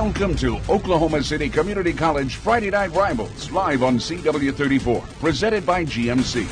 Welcome to Oklahoma City Community College Friday Night Rivals, live on CW34, presented by GMC.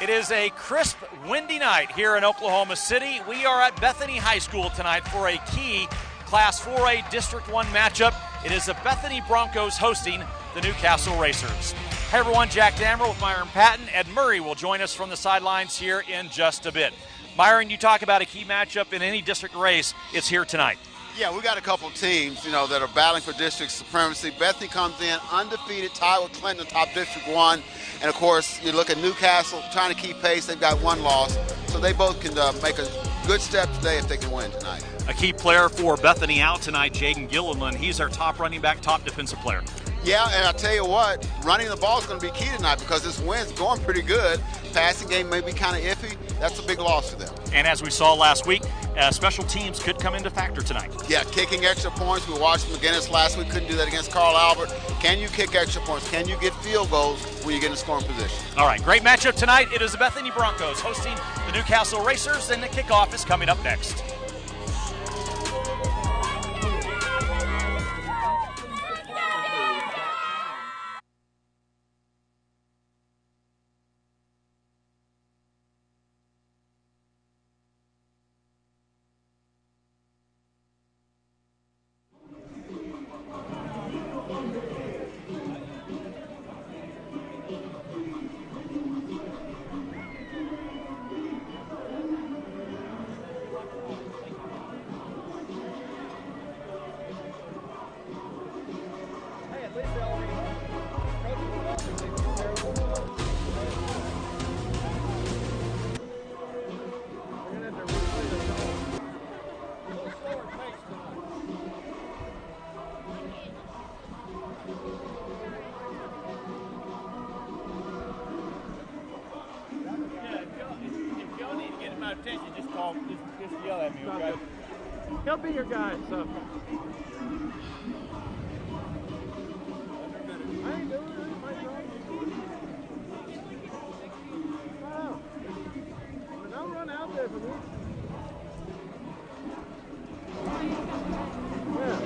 It is a crisp, windy night here in Oklahoma City. We are at Bethany High School tonight for a key Class 4A District 1 matchup. It is the Bethany Broncos hosting the Newcastle Racers. Hey everyone, Jack Dammer with Myron Patton. Ed Murray will join us from the sidelines here in just a bit. Myron, you talk about a key matchup in any district race. It's here tonight. Yeah, we got a couple teams, that are battling for district supremacy. Bethany comes in undefeated, tied with Clinton atop District 1. And, of course, you look at Newcastle trying to keep pace. They've got one loss. So they both can make a good step today if they can win tonight. A key player for Bethany out tonight, Jaden Gilliland. He's our top running back, top defensive player. Yeah, and I'll tell you what, running the ball is going to be key tonight because this wind's going pretty good. Passing game may be kind of iffy. That's a big loss for them. And as we saw last week, special teams could come into factor tonight. Yeah, kicking extra points. We watched McGinnis last week. Couldn't do that against Carl Albert. Can you kick extra points? Can you get field goals when you get in scoring position? All right, great matchup tonight. It is the Bethany Broncos hosting the Newcastle Racers, and the kickoff is coming up next. Just yell at me, okay? He'll be your guy, so. I ain't doing it. My job. Wow. But don't run out there for me. Yeah.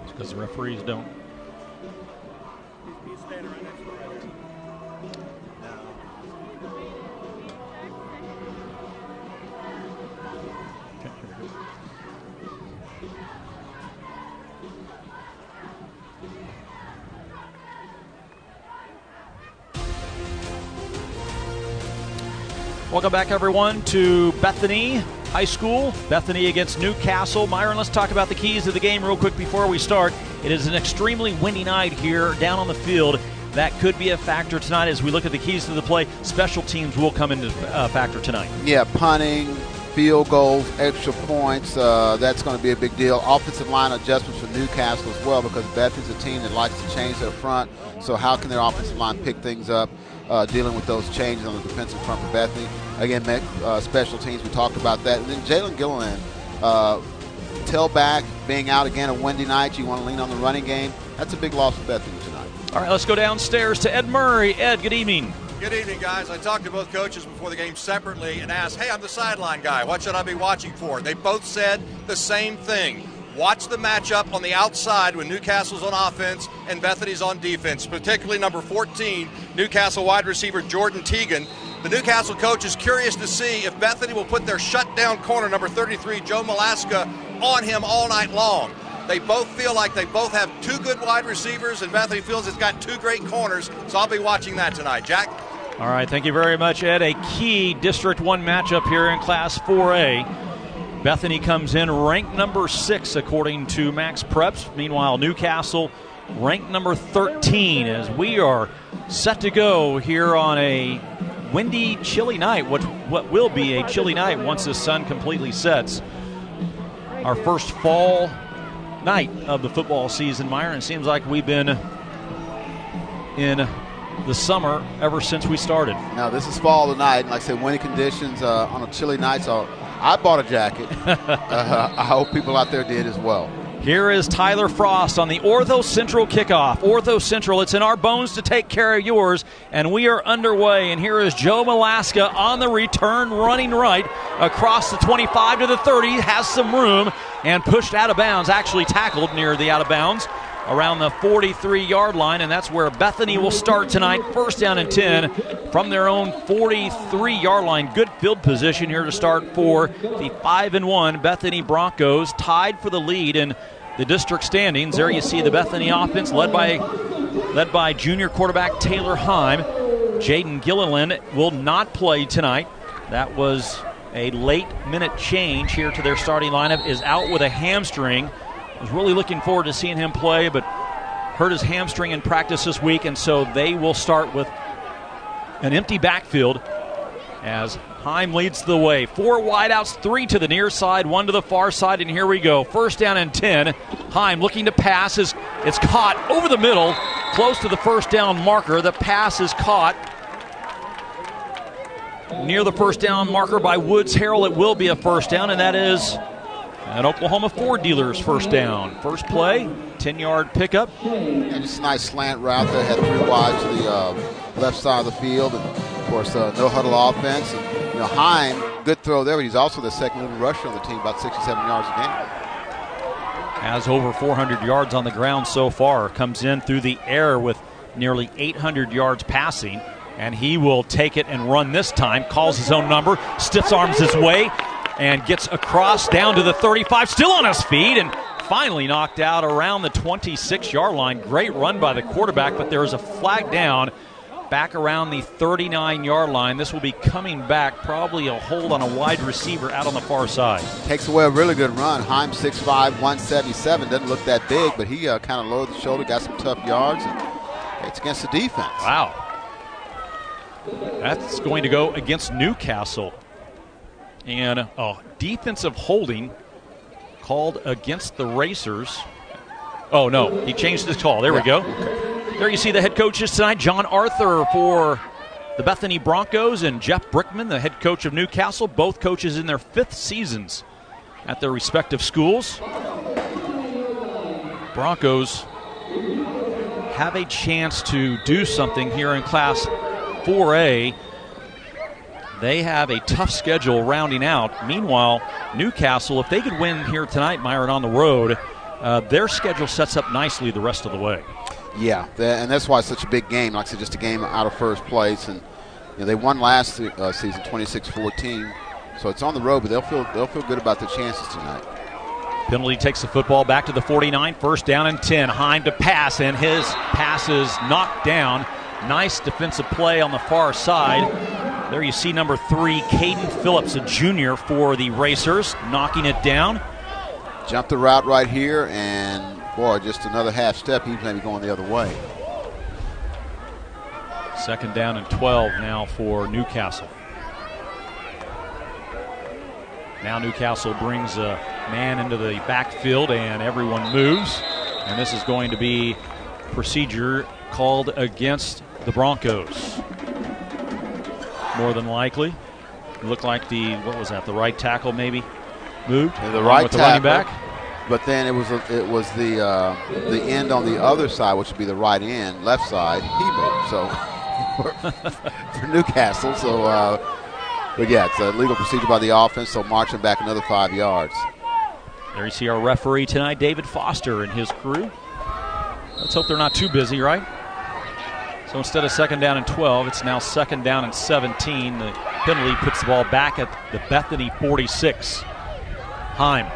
It's because the referees don't. He's standing right next to me right here. Welcome back, everyone, to Bethany High School. Bethany against Newcastle. Myron, let's talk about the keys of the game real quick before we start. It is an extremely windy night here down on the field. That could be a factor tonight as we look at the keys to the play. Special teams will come into factor tonight. Yeah, punting, field goals, extra points, that's going to be a big deal. Offensive line adjustments for Newcastle as well because Bethany's a team that likes to change their front. So how can their offensive line pick things up, dealing with those changes on the defensive front for Bethany? Again, special teams, we talked about that. And then Jalen Gilliland, tailback, being out again a windy night. You want to lean on the running game. That's a big loss for Bethany tonight. All right, let's go downstairs to Ed Murray. Ed, good evening. Good evening, guys. I talked to both coaches before the game separately and asked, hey, I'm the sideline guy. What should I be watching for? They both said the same thing. Watch the matchup on the outside when Newcastle's on offense and Bethany's on defense, particularly number 14, Newcastle wide receiver Jordan Teagan. The Newcastle coach is curious to see if Bethany will put their shutdown corner, number 33, Joe Malaska, on him all night long. They both feel like they both have two good wide receivers, and Bethany feels it's got two great corners, so I'll be watching that tonight. Jack? All right, thank you very much, Ed. A key District 1 matchup here in Class 4A. Bethany comes in ranked number 6 according to Max Preps. Meanwhile, Newcastle ranked number 13 as we are set to go here on a windy, chilly night, what will be a chilly night once the sun completely sets. Our first fall night of the football season, Myron. It seems like we've been in the summer ever since we started. Now, this is fall tonight, and like I said, windy conditions on a chilly night, so I bought a jacket. I hope people out there did as well. Here is Tyler Frost on the Ortho Central kickoff. Ortho Central, it's in our bones to take care of yours, and we are underway. And here is Joe Malaska on the return, running right across the 25 to the 30, has some room, and pushed out of bounds, actually tackled near the out of bounds around the 43-yard line, and that's where Bethany will start tonight. First down and 10 from their own 43-yard line. Good field position here to start for the 5-1 Bethany Broncos, tied for the lead in the district standings. There you see the Bethany offense led by junior quarterback Taylor Heim. Jaden Gilliland will not play tonight. That was a late-minute change here to their starting lineup, is out with a hamstring. I was really looking forward to seeing him play, but hurt his hamstring in practice this week, and so they will start with an empty backfield as Heim leads the way. 4 wideouts, 3 to the near side, 1 to the far side, and here we go. First down and 10. Heim looking to pass. It's caught over the middle, close to the first down marker. The pass is caught near the first down marker by Woods Harrell. It will be a first down, and that is an Oklahoma Ford dealer's first down. First play, 10-yard pickup. And just a nice slant route there. Had 3 wide to the left side of the field. And, of course, no huddle offense. And, Heim, good throw there, but he's also the second leading rusher on the team, about 67 yards a game. Has over 400 yards on the ground so far. Comes in through the air with nearly 800 yards passing. And he will take it and run this time. Calls his own number, stiff arms his way, and gets across down to the 35, still on his feet, and finally knocked out around the 26-yard line. Great run by the quarterback, but there is a flag down back around the 39-yard line. This will be coming back, probably a hold on a wide receiver out on the far side. Takes away a really good run. Heim 6'5", 177, doesn't look that big, but he kind of lowered the shoulder, got some tough yards, and it's against the defense. Wow. That's going to go against Newcastle. And defensive holding called against the Racers. Oh, no, he changed his call. There we go. Okay. There you see the head coaches tonight. John Arthur for the Bethany Broncos and Jeff Brickman, the head coach of Newcastle. Both coaches in their 5th seasons at their respective schools. Broncos have a chance to do something here in Class 4A. They have a tough schedule rounding out. Meanwhile, Newcastle, if they could win here tonight, Myron, on the road, their schedule sets up nicely the rest of the way. Yeah, and that's why it's such a big game. Like I said, just a game out of first place. And they won last season 26-14. So it's on the road, but they'll feel good about their chances tonight. Penalty takes the football back to the 49. First down and 10. Heim to pass, and his pass is knocked down. Nice defensive play on the far side. There you see number 3, Caden Phillips, a junior for the Racers, knocking it down. Jumped the route right here, and boy, just another half step, he's maybe going the other way. Second down and 12 now for Newcastle. Now Newcastle brings a man into the backfield, and everyone moves. And this is going to be procedure called against the Broncos. More than likely. It looked like the right tackle maybe moved. The right with tackle, the running back. But then it was the end on the other side, which would be the right end, left side. He moved. So for Newcastle. So, but yeah, it's a legal procedure by the offense. So marching back another 5 yards. There you see our referee tonight, David Foster and his crew. Let's hope they're not too busy, right? So instead of second down and 12, it's now second down and 17. The penalty puts the ball back at the Bethany 46. Heim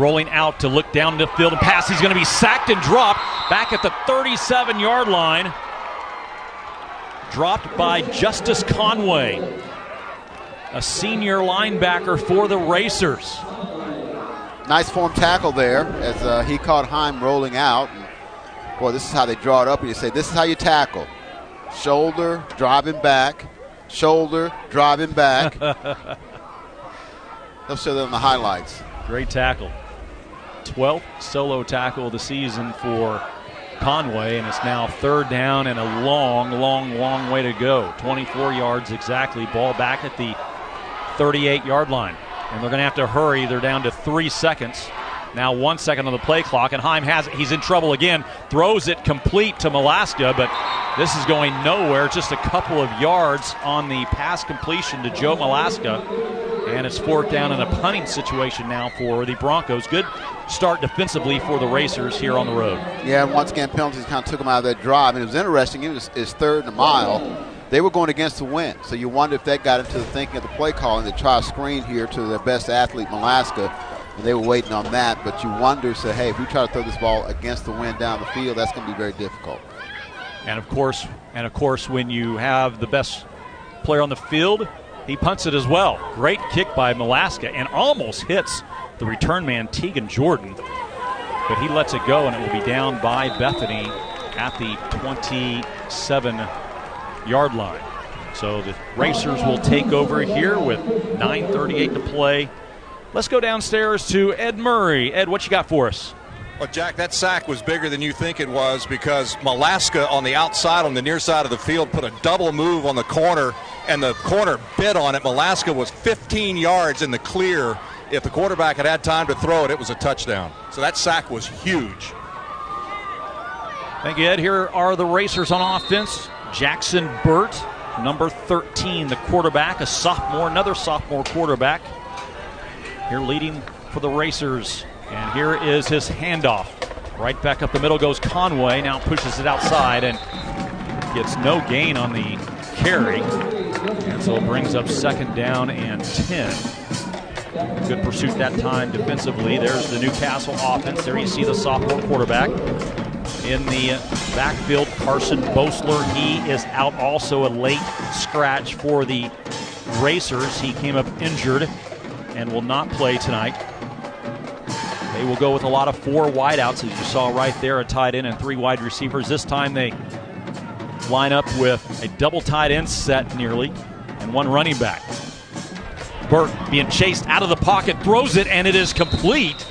rolling out to look down the field and pass. He's going to be sacked and dropped back at the 37-yard line. Dropped by Justice Conway, a senior linebacker for the Racers. Nice form tackle there as he caught Heim rolling out. And, boy, this is how they draw it up, and you say, this is how you tackle. Shoulder, driving back, shoulder, driving back. They'll show that on the highlights. Great tackle. 12th solo tackle of the season for Conway, and it's now third down and a long way to go. 24 yards exactly. Ball back at the 38-yard line. And they're going to have to hurry. They're down to 3 seconds. Now 1 second on the play clock, and Heim has it. He's in trouble again. Throws it complete to Malaska, but this is going nowhere. Just a couple of yards on the pass completion to Joe Malaska. And it's fourth down in a punting situation now for the Broncos. Good start defensively for the Racers here on the road. Yeah, and once again, penalties kind of took them out of that drive. And it was interesting. It was third and a mile. They were going against the wind. So you wonder if that got into the thinking of the play calling to try a screen here to their best athlete, Malaska. And they were waiting on that. But you wonder, say, hey, if we try to throw this ball against the wind down the field, that's going to be very difficult. And of course, when you have the best player on the field, he punts it as well. Great kick by Malaska and almost hits the return man, Tegan Jordan. But he lets it go, and it will be down by Bethany at the 27-yard line. So the Racers will take over here with 9:38 to play. Let's go downstairs to Ed Murray. Ed, what you got for us? Well, Jack, that sack was bigger than you think it was because Malaska on the outside, on the near side of the field, put a double move on the corner, and the corner bit on it. Malaska was 15 yards in the clear. If the quarterback had had time to throw it, it was a touchdown. So that sack was huge. Thank you, Ed. Here are the Racers on offense. Jackson Burt, number 13, the quarterback, a sophomore, another sophomore quarterback. Here leading for the Racers. And here is his handoff. Right back up the middle goes Conway. Now pushes it outside and gets no gain on the carry. And so it brings up second down and 10. Good pursuit that time defensively. There's the Newcastle offense. There you see the sophomore quarterback. In the backfield, Carson Bosler. He is out, also a late scratch for the Racers. He came up injured and will not play tonight. They will go with a lot of four wideouts, as you saw right there, a tight end and three wide receivers. This time they line up with a double tight end set nearly and one running back. Burt being chased out of the pocket, throws it, and it is complete.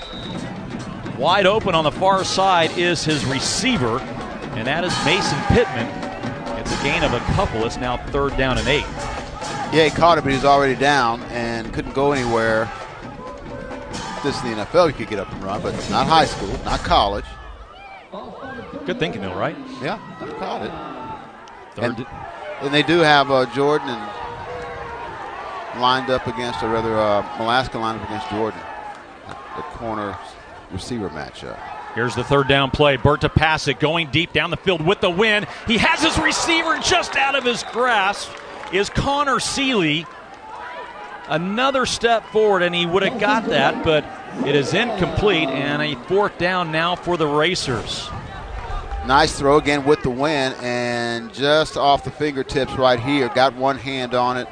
Wide open on the far side is his receiver, and that is Mason Pittman. It's a gain of a couple. It's now third down and 8. Yeah, he caught it, but he was already down and couldn't go anywhere. This is the NFL, you could get up and run, but not high school, not college. Good thinking, though, right? Yeah, he caught it. And they do have Jordan lined up against, or rather Malaska lined up against Jordan. The corner receiver matchup. Here's the third down play. Burt to pass it, going deep down the field with the win. He has his receiver just out of his grasp. Is Connor Seeley. Another step forward, and he would have got that, but it is incomplete, and a fourth down now for the Racers. Nice throw again with the win, and just off the fingertips right here. Got one hand on it.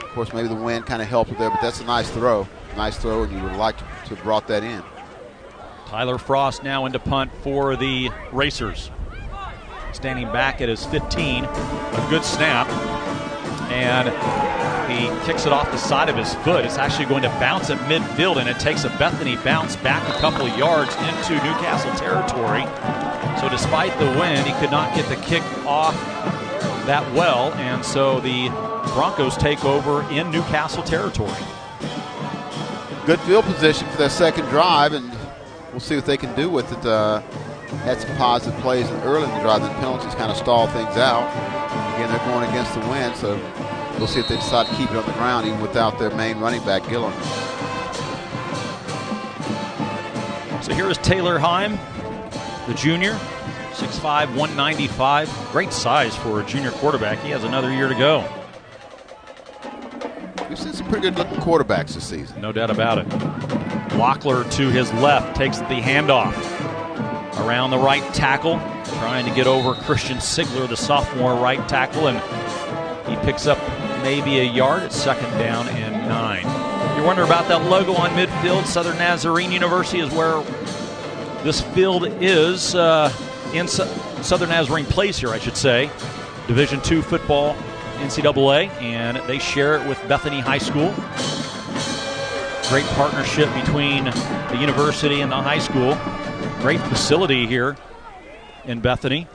Of course, maybe the wind kind of helped it there, but that's a nice throw. Nice throw, and you would like to have brought that in. Tyler Frost now into punt for the Racers. Standing back at his 15. A good snap. And he kicks it off the side of his foot. It's actually going to bounce at midfield, and it takes a Bethany bounce back a couple of yards into Newcastle territory. So despite the wind, he could not get the kick off that well, and so the Broncos take over in Newcastle territory. Good field position for their second drive, and we'll see what they can do with it. Had some positive plays early in the drive. The penalties kind of stalled things out. Again, they're going against the wind, so we'll see if they decide to keep it on the ground even without their main running back, Gillen. So here is Taylor Heim, the junior, 6'5", 195. Great size for a junior quarterback. He has another year to go. We've seen some pretty good-looking quarterbacks this season. No doubt about it. Locklear to his left takes the handoff. Around the right tackle, trying to get over Christian Sigler, the sophomore right tackle, and he picks up maybe a yard at second down and 9. You wonder about that logo on midfield. Southern Nazarene University is where this field is. In Southern Nazarene plays here, I should say. Division II football NCAA, and they share it with Bethany High School. Great partnership between the university and the high school. Great facility here in Bethany.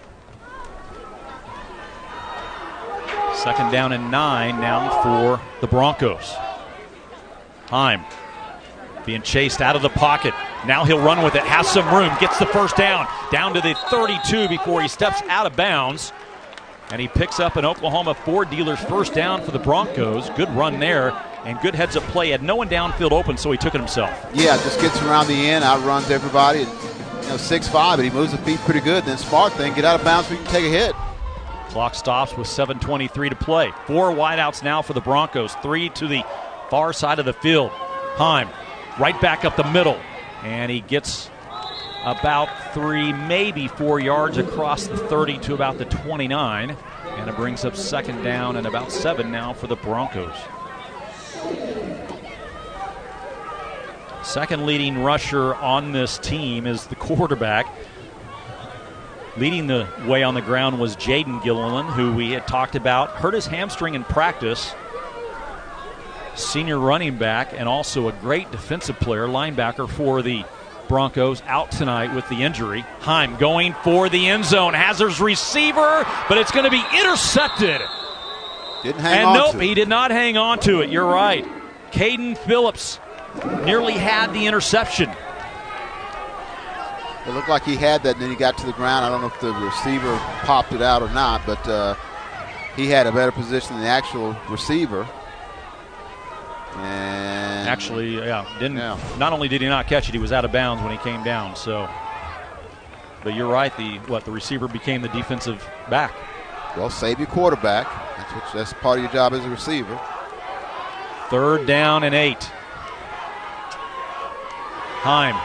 2nd down and 9 now for the Broncos. Heim being chased out of the pocket. Now he'll run with it, has some room, gets the 1st down to the 32 before he steps out of bounds. And he picks up an Oklahoma Ford dealer's 1st down for the Broncos. Good run there and good heads-up play. Had no one downfield open, so he took it himself. Yeah, just gets around the end, outruns everybody. 6'5", and he moves the feet pretty good. Then smart thing, get out of bounds so you can take a hit. Clock stops with 7:23 to play. 4 wideouts now for the Broncos. 3 to the far side of the field. Heim right back up the middle, and he gets about 3, maybe 4 yards across the 30 to about the 29, and it brings up 2nd down and about 7 now for the Broncos. Second leading rusher on this team is the quarterback. Leading the way on the ground was Jaden Gilliland, who we had talked about. Hurt his hamstring in practice. Senior running back and also a great defensive player, linebacker for the Broncos, out tonight with the injury. Heim going for the end zone. Has his receiver, but it's going to be intercepted. Didn't hang on to it. Nope, he did not hang on to it. You're right. Caden Phillips nearly had the interception. It looked like he had that, and then he got to the ground. I don't know if the receiver popped it out or not, but he had a better position than the actual receiver. And actually, not only did he not catch it, he was out of bounds when he came down. So, but you're right. The receiver became the defensive back. Well, save your quarterback. That's part of your job as a receiver. 3rd down and 8. Heim.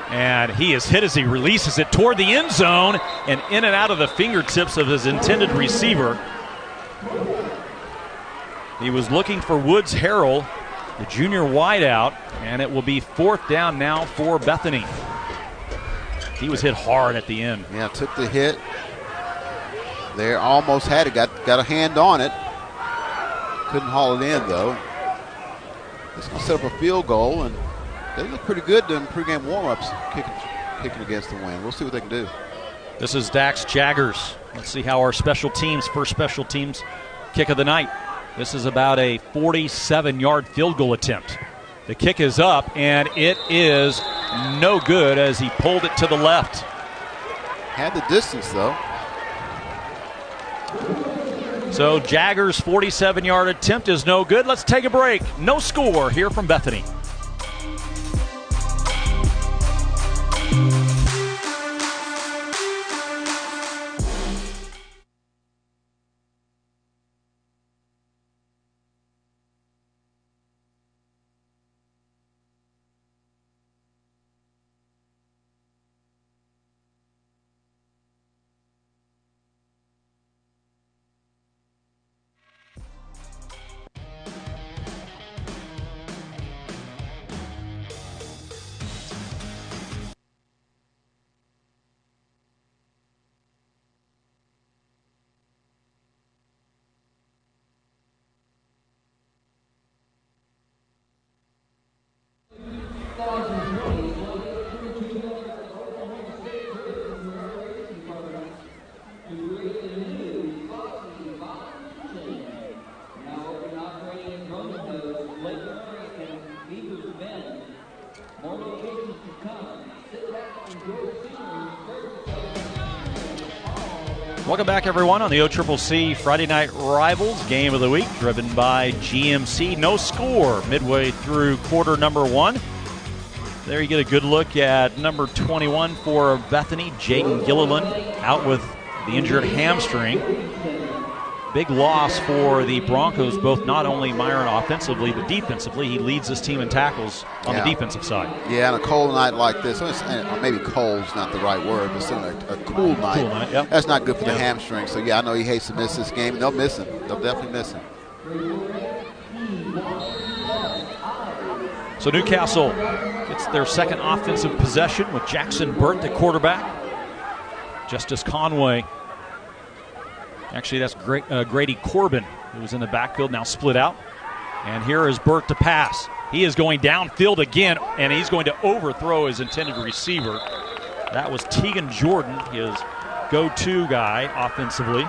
And he is hit as he releases it toward the end zone and in and out of the fingertips of his intended receiver. He was looking for Woods Harrell, the junior wideout, and it will be 4th down now for Bethany. He was hit hard at the end. Yeah, took the hit. There, almost had it, got a hand on it. Couldn't haul it in, though. It's going to set up a field goal, and they look pretty good during pregame warm-ups, kicking against the wind. We'll see what they can do. This is Dax Jaggers. Let's see how our first special teams kick of the night. This is about a 47-yard field goal attempt. The kick is up, and it is no good as he pulled it to the left. Had the distance, though. So Jaggers' 47-yard attempt is no good. Let's take a break. No score here from Bethany. Welcome back, everyone, on the OCCC Friday Night Rivals Game of the Week, driven by GMC. No score midway through quarter number 1. There you get a good look at number 21 for Bethany, Jaden Gilliland, out with the injured hamstring. Big loss for the Broncos, both not only Myron offensively, but defensively. He leads this team in tackles on the defensive side. Yeah, on a cold night like this, or maybe cold's not the right word, but still a cool night. Yep. That's not good for the hamstring. So, yeah, I know he hates to miss this game. They'll miss him. They'll definitely miss him. So Newcastle gets their second offensive possession with Jackson Burt, the quarterback. Justice Conway Actually, that's Grady Corbin, who was in the backfield, now split out. And here is Burt to pass. He is going downfield again, and he's going to overthrow his intended receiver. That was Tegan Jordan, his go-to guy offensively,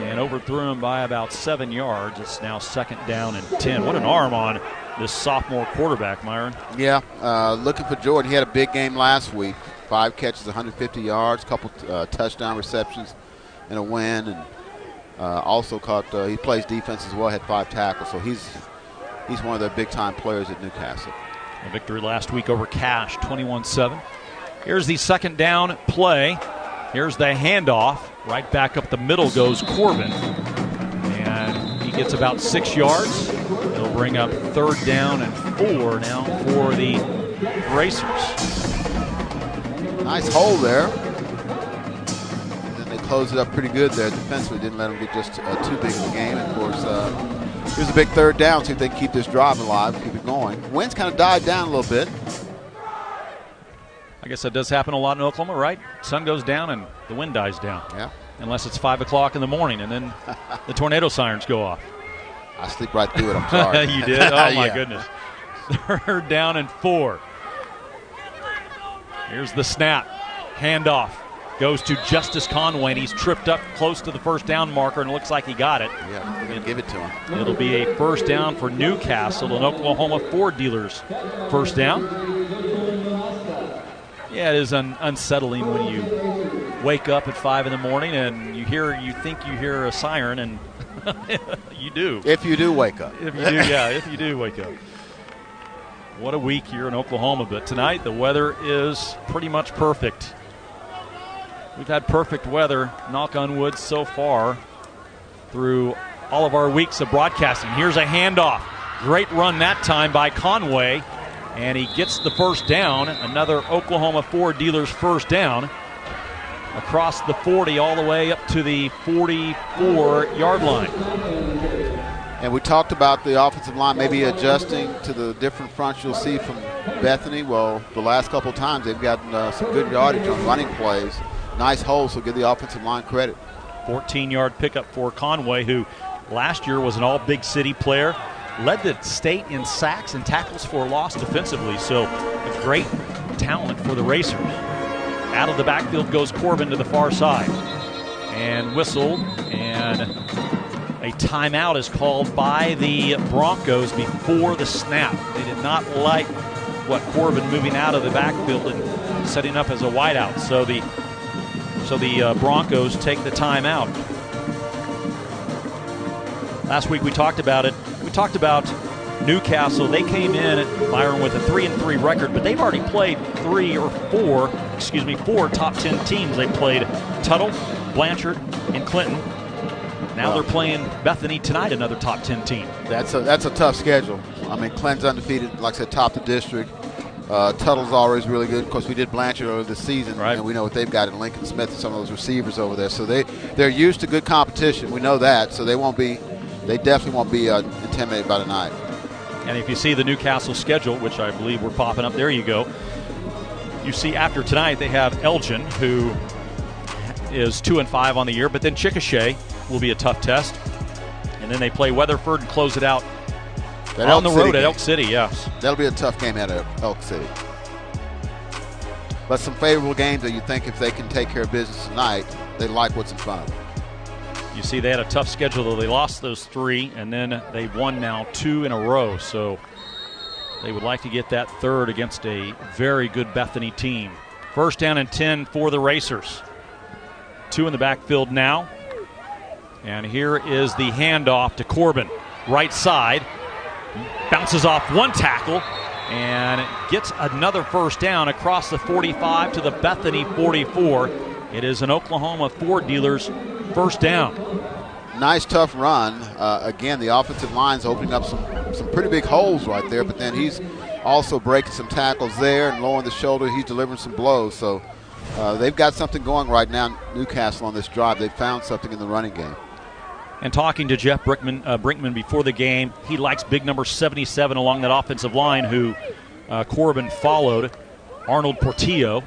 and overthrew him by about 7 yards. It's now 2nd down and 10. What an arm on this sophomore quarterback, Myron. Yeah, looking for Jordan. He had a big game last week. 5 catches, 150 yards, couple touchdown receptions, and a win. And also caught. He plays defense as well. Had 5 tackles. So he's one of their big-time players at Newcastle. A victory last week over Cash, 21-7. Here's the 2nd down play. Here's the handoff. Right back up the middle goes Corbin. And he gets about 6 yards. They'll bring up 3rd down and 4 now for the Racers. Nice hole there. And then they closed it up pretty good there defensively. Didn't let them get just too big of a game. And of course, here's a big 3rd down. See if they can keep this drive alive, keep it going. Wind's kind of died down a little bit. I guess that does happen a lot in Oklahoma, right? Sun goes down and the wind dies down. Yeah. Unless it's 5 o'clock in the morning and then the tornado sirens go off. I sleep right through it, I'm sorry. You did? Oh, my Yeah. goodness. 3rd down and 4. Here's the snap. Handoff. Goes to Justice Conway, and he's tripped up close to the 1st down marker, and it looks like he got it. Yeah, we're going to give it to him. It'll be a 1st down for Newcastle, an Oklahoma Ford dealer's 1st down. Yeah, it is unsettling when you wake up at 5 in the morning and you think you hear a siren, and you do. If you do wake up. If you do, yeah, if you do wake up. What a week here in Oklahoma, but tonight the weather is pretty much perfect. We've had perfect weather, knock on wood, so far through all of our weeks of broadcasting. Here's a handoff. Great run that time by Conway. And he gets the 1st down, another Oklahoma Ford dealer's 1st down, across the 40 all the way up to the 44-yard line. And we talked about the offensive line maybe adjusting to the different fronts you'll see from Bethany. Well, the last couple of times they've gotten some good yardage on running plays. Nice holes, so give the offensive line credit. 14-yard pickup for Conway, who last year was an all-big city player. Led the state in sacks and tackles for loss defensively, so a great talent for the Racers. Out of the backfield goes Corbin to the far side. And whistled, and a timeout is called by the Broncos before the snap. They did not like what Corbin moving out of the backfield and setting up as a wideout, so the Broncos take the timeout. Last week we talked about it. We talked about Newcastle. They came in, Myron, with a 3-3 record, but they've already played 4 top 10 teams. They played Tuttle, Blanchard, and Clinton. Now they're playing Bethany tonight, another top 10 team. That's a tough schedule. I mean, Clinton's undefeated, like I said, top of the district. Tuttle's always really good. Of course, we did Blanchard earlier this season, right, and we know what they've got in Lincoln Smith and some of those receivers over there. So they're used to good competition. We know that, so they definitely won't be intimidated by tonight. And if you see the Newcastle schedule, which I believe we're popping up, there you go. You see after tonight they have Elgin, who is 2-5 on the year, but then Chickasha will be a tough test. And then they play Weatherford and close it out on the road at Elk City, yes. That'll be a tough game at Elk City. But some favorable games that you think if they can take care of business tonight, they like what's in front of them. You see, they had a tough schedule, though. They lost those 3, and then they've won now 2 in a row. So they would like to get that 3rd against a very good Bethany team. 1st down and 10 for the Racers. 2 in the backfield now. And here is the handoff to Corbin. Right side. Bounces off 1 tackle and gets another 1st down across the 45 to the Bethany 44. It is an Oklahoma Ford dealer's 1st down. Nice, tough run. Again, the offensive line's opening up some pretty big holes right there, but then he's also breaking some tackles there and lowering the shoulder. He's delivering some blows. So they've got something going right now, Newcastle, on this drive. They've found something in the running game. And talking to Jeff Brinkman before the game, he likes big number 77 along that offensive line, who Corbin followed, Arnold Portillo.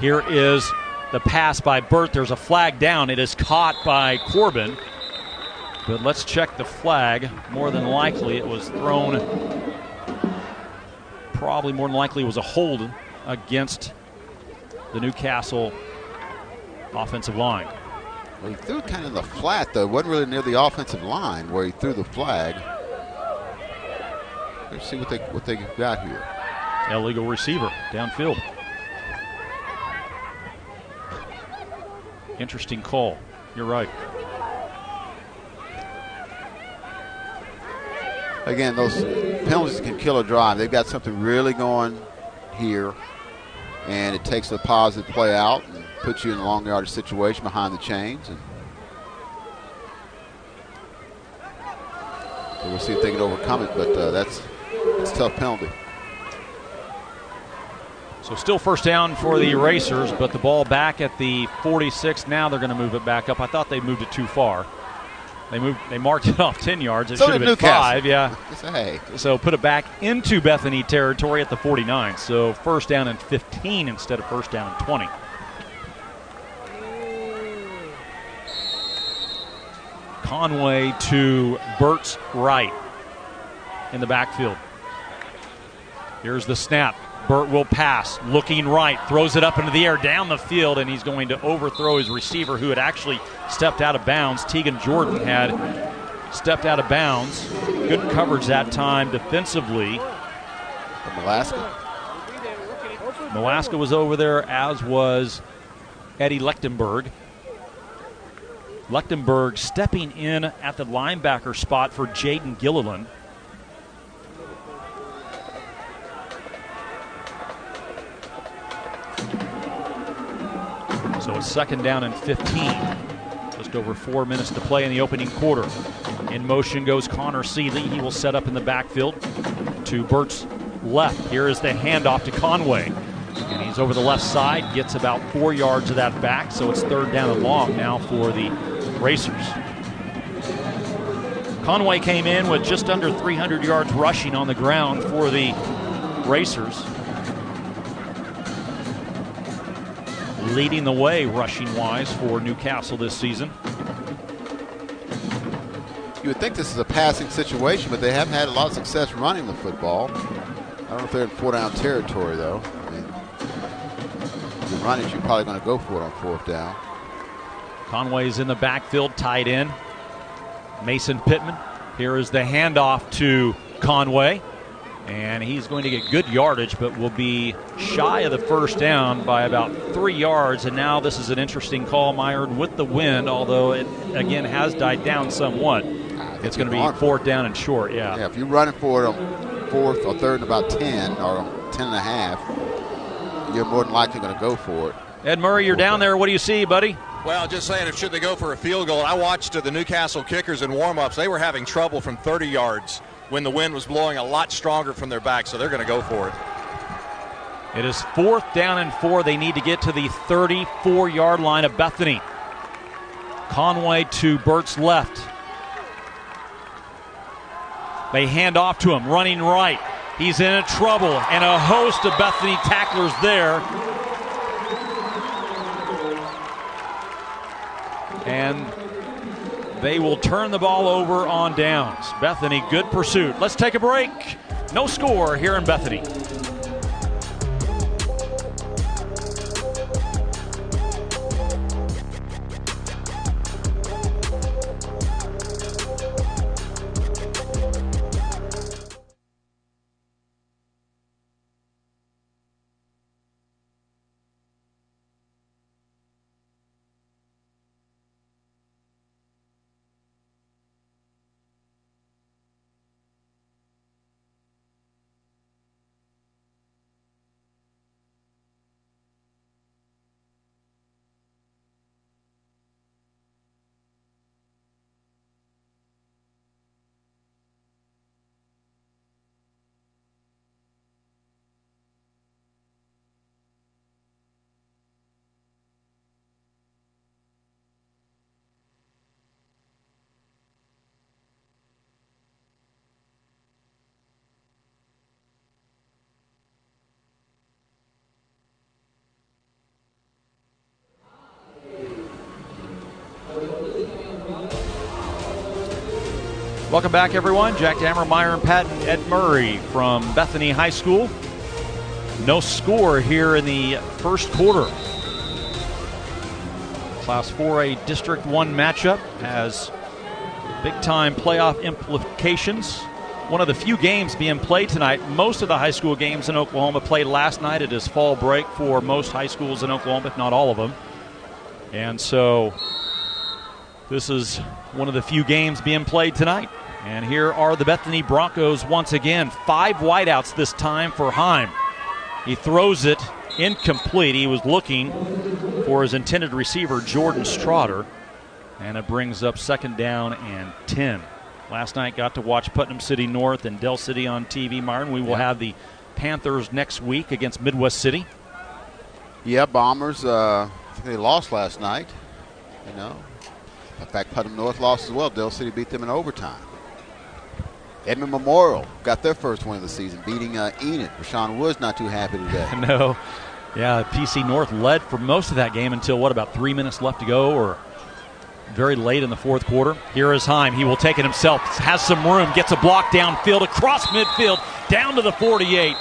Here is the pass by Burt. There's a flag down. It is caught by Corbin. But let's check the flag. More than likely it was thrown. Probably more than likely it was a hold against the Newcastle offensive line. Well, he threw it kind of in the flat, though. It wasn't really near the offensive line where he threw the flag. Let's see what they got here. Illegal receiver downfield. Interesting call. You're right. Again, those penalties can kill a drive. They've got something really going here, and it takes a positive play out and puts you in a long yardage situation behind the chains. And so we'll see if they can overcome it, but that's a tough penalty. So still first down for the Racers, but the ball back at the 46. Now they're going to move it back up. I thought they moved it too far. They marked it off 10 yards. It should have been 5. Yeah. Hey. So put it back into Bethany territory at the 49. So first down and 15 instead of first down and 20. Conway to Burt's right in the backfield. Here's the snap. Burt will pass, looking right, throws it up into the air down the field, and he's going to overthrow his receiver who had actually stepped out of bounds. Tegan Jordan had stepped out of bounds. Good coverage that time defensively. Molaska was over there, as was Eddie Lechtenberg. Lechtenberg stepping in at the linebacker spot for Jaden Gilliland. So it's second down and 15. Just over 4 minutes to play in the opening quarter. In motion goes Connor Seeley. He will set up in the backfield to Burt's left. Here is the handoff to Conway. And he's over the left side, gets about 4 yards of that back. So it's third down and long now for the Racers. Conway came in with just under 300 yards rushing on the ground for the Racers. Leading the way rushing-wise for Newcastle this season. You would think this is a passing situation, but they haven't had a lot of success running the football. I don't know if they're in 4-down territory, though. I mean, if you run it, you're probably going to go for it on 4th down. Conway's in the backfield, tied in. Mason Pittman. Here is the handoff to Conway. And he's going to get good yardage, but will be shy of the first down by about 3 yards. And now this is an interesting call, Myron, with the wind, although it, again, has died down somewhat. It's going to be 4th down and short, yeah. Yeah, if you're running for it on 4th or 3rd and about 10 or 10 and a half, you're more than likely going to go for it. Ed Murray, you're down there. What do you see, buddy? Well, just saying, should they go for a field goal? I watched the Newcastle kickers in warm-ups. They were having trouble from 30 yards when the wind was blowing a lot stronger from their back, so they're going to go for it. It is 4th down and 4. They need to get to the 34-yard line of Bethany. Conway to Burt's left. They hand off to him, running right. He's in trouble, and a host of Bethany tacklers there. And they will turn the ball over on downs. Bethany, good pursuit. Let's take a break. No score here in Bethany. Welcome back, everyone. Jack Dammer, Myron Patton, Ed Murray from Bethany High School. No score here in the first quarter. Class 4A District 1 matchup has big-time playoff implications. One of the few games being played tonight. Most of the high school games in Oklahoma played last night. It is fall break for most high schools in Oklahoma, if not all of them. And so this is one of the few games being played tonight. And here are the Bethany Broncos once again. 5 wideouts this time for Heim. He throws it incomplete. He was looking for his intended receiver, Jordan Strotter. And it brings up 2nd down and 10. Last night got to watch Putnam City North and Del City on TV, Myron. We will have the Panthers next week against Midwest City. Yeah, Bombers, they lost last night. You know, in fact, Putnam North lost as well. Del City beat them in overtime. Edmond Memorial got their first win of the season, beating Enid. Rashawn Woods not too happy today. No. Yeah, PC North led for most of that game until, about 3 minutes left to go, or very late in the fourth quarter. Here is Heim. He will take it himself. Has some room. Gets a block downfield, across midfield, down to the 48.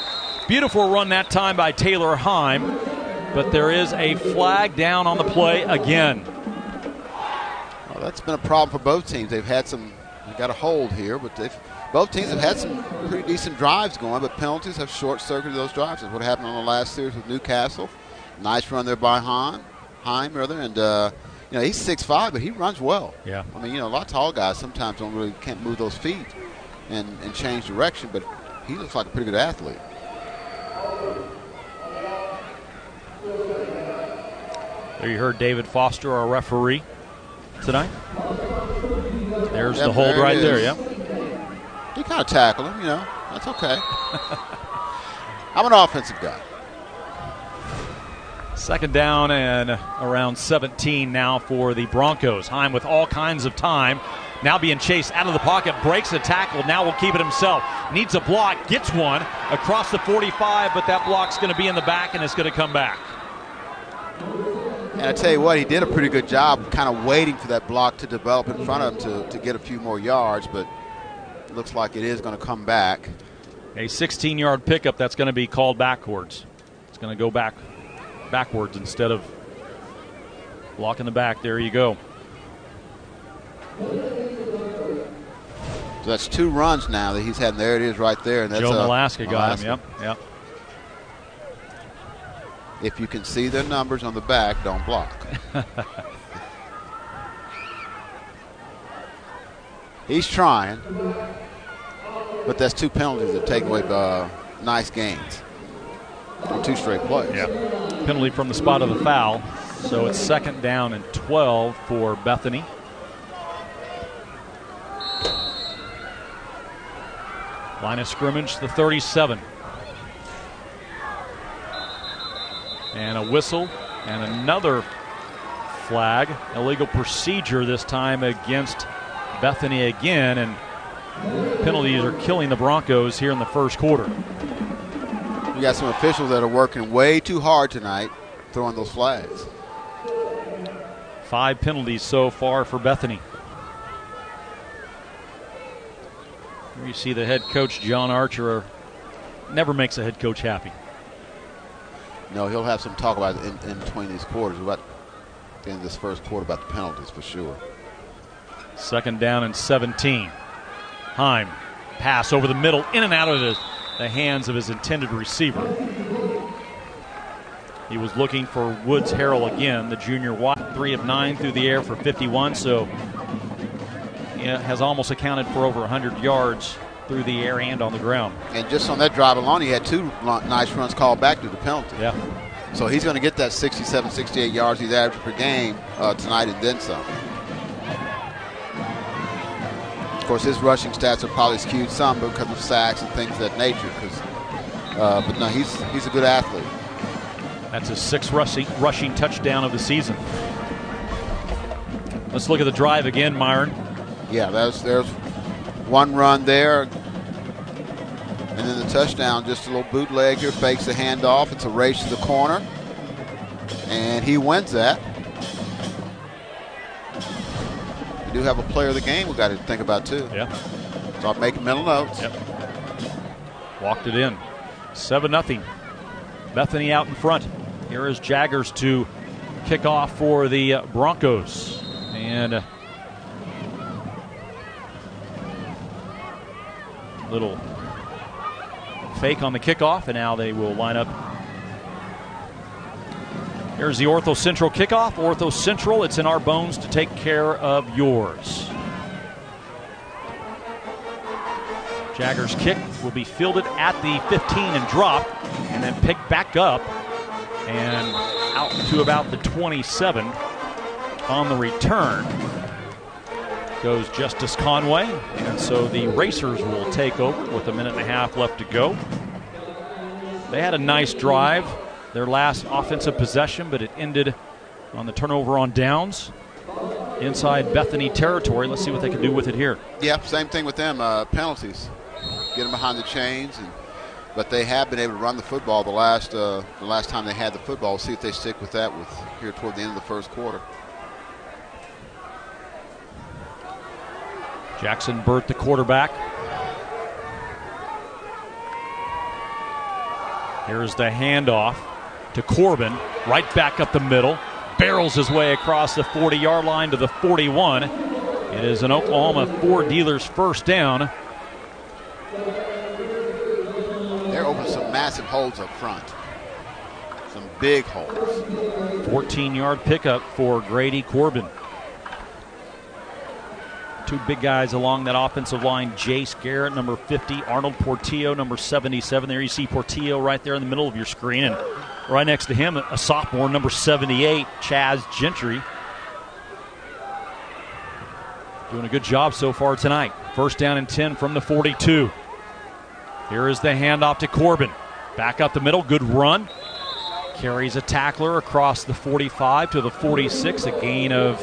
Beautiful run that time by Taylor Heim. But there is a flag down on the play again. Well, that's been a problem for both teams. They've had some, they got a hold here, but both teams have had some pretty decent drives going, but penalties have short-circuited those drives. That's what happened on the last series with Newcastle. Nice run there by Heim, and you know, he's 6'5", but he runs well. Yeah. I mean, you know, a lot of tall guys sometimes can't move those feet and change direction, but he looks like a pretty good athlete. There you heard David Foster, our referee tonight. There's the hold right there, yeah. He kind of tackled him, you know. That's okay. I'm an offensive guy. 2nd down and around 17 now for the Broncos. Heim with all kinds of time. Now being chased out of the pocket, breaks a tackle, now will keep it himself. Needs a block, gets one across the 45, but that block's going to be in the back and it's going to come back. And I tell you what, he did a pretty good job kind of waiting for that block to develop in front of him to get a few more yards, but it looks like it is going to come back. A 16-yard pickup that's going to be called backwards. It's going to go backwards instead of blocking the back. There you go. So that's 2 runs now that he's had, and there it is right there. And that's Joe Malaska got him, yep. If you can see their numbers on the back, don't block. He's trying, but that's 2 penalties that take away nice gains on 2 straight plays. Yeah. Penalty from the spot of the foul. So it's 2nd down and 12 for Bethany. Line of scrimmage, the 37. And a whistle and another flag. Illegal procedure this time against Bethany again. And penalties are killing the Broncos here in the first quarter. We got some officials that are working way too hard tonight throwing those flags. 5 penalties so far for Bethany. Here you see the head coach, John Archer, never makes a head coach happy. No, he'll have some talk about it in between these quarters, about the end of this first quarter, about the penalties for sure. 2nd down and 17. Heim, pass over the middle, in and out of the hands of his intended receiver. He was looking for Woods Harrell again, the junior wide, 3 of 9 through the air for 51, so he has almost accounted for over 100 yards through the air and on the ground. And just on that drive alone, he had 2 nice runs called back due to penalty. Yeah. So he's going to get that 67, 68 yards he's averaging per game tonight and then some. Of course, his rushing stats are probably skewed some because of sacks and things of that nature. But no, he's a good athlete. That's his 6th rushing touchdown of the season. Let's look at the drive again, Myron. Yeah, there's 1 run there. And then the touchdown, just a little bootleg here, fakes the handoff. It's a race to the corner. And he wins that. We do have a player of the game we've got to think about, too. Yeah. Start making mental notes. Yep. Walked it in. 7-0. Bethany out in front. Here is Jaggers to kick off for the Broncos. And a little fake on the kickoff, and now they will line up. Here's the Ortho Central kickoff. Ortho Central, it's in our bones to take care of yours. Jaggers' kick will be fielded at the 15 and dropped, and then picked back up and out to about the 27. On the return goes Justice Conway, and so the Racers will take over with 1.5 minutes left to go. They had a nice drive, their last offensive possession, but it ended on the turnover on downs inside Bethany territory. Let's see what they can do with it here. Yeah, same thing with them. Penalties. Get them behind the chains, but they have been able to run the football the last time they had the football. We'll see if they stick with that here toward the end of the first quarter. Jackson Burt, the quarterback. Here's the handoff to Corbin, right back up the middle. Barrels his way across the 40-yard line to the 41. It is an Oklahoma Ford dealer's first down. They're opening some massive holes up front. Some big holes. 14-yard pickup for Grady Corbin. Two big guys along that offensive line. Jace Garrett, number 50. Arnold Portillo, number 77. There you see Portillo right there in the middle of your screen. And right next to him, a sophomore, number 78, Chaz Gentry. Doing a good job so far tonight. First down and 10 from the 42. Here is the handoff to Corbin. Back up the middle, good run. Carries a tackler across the 45 to the 46, a gain of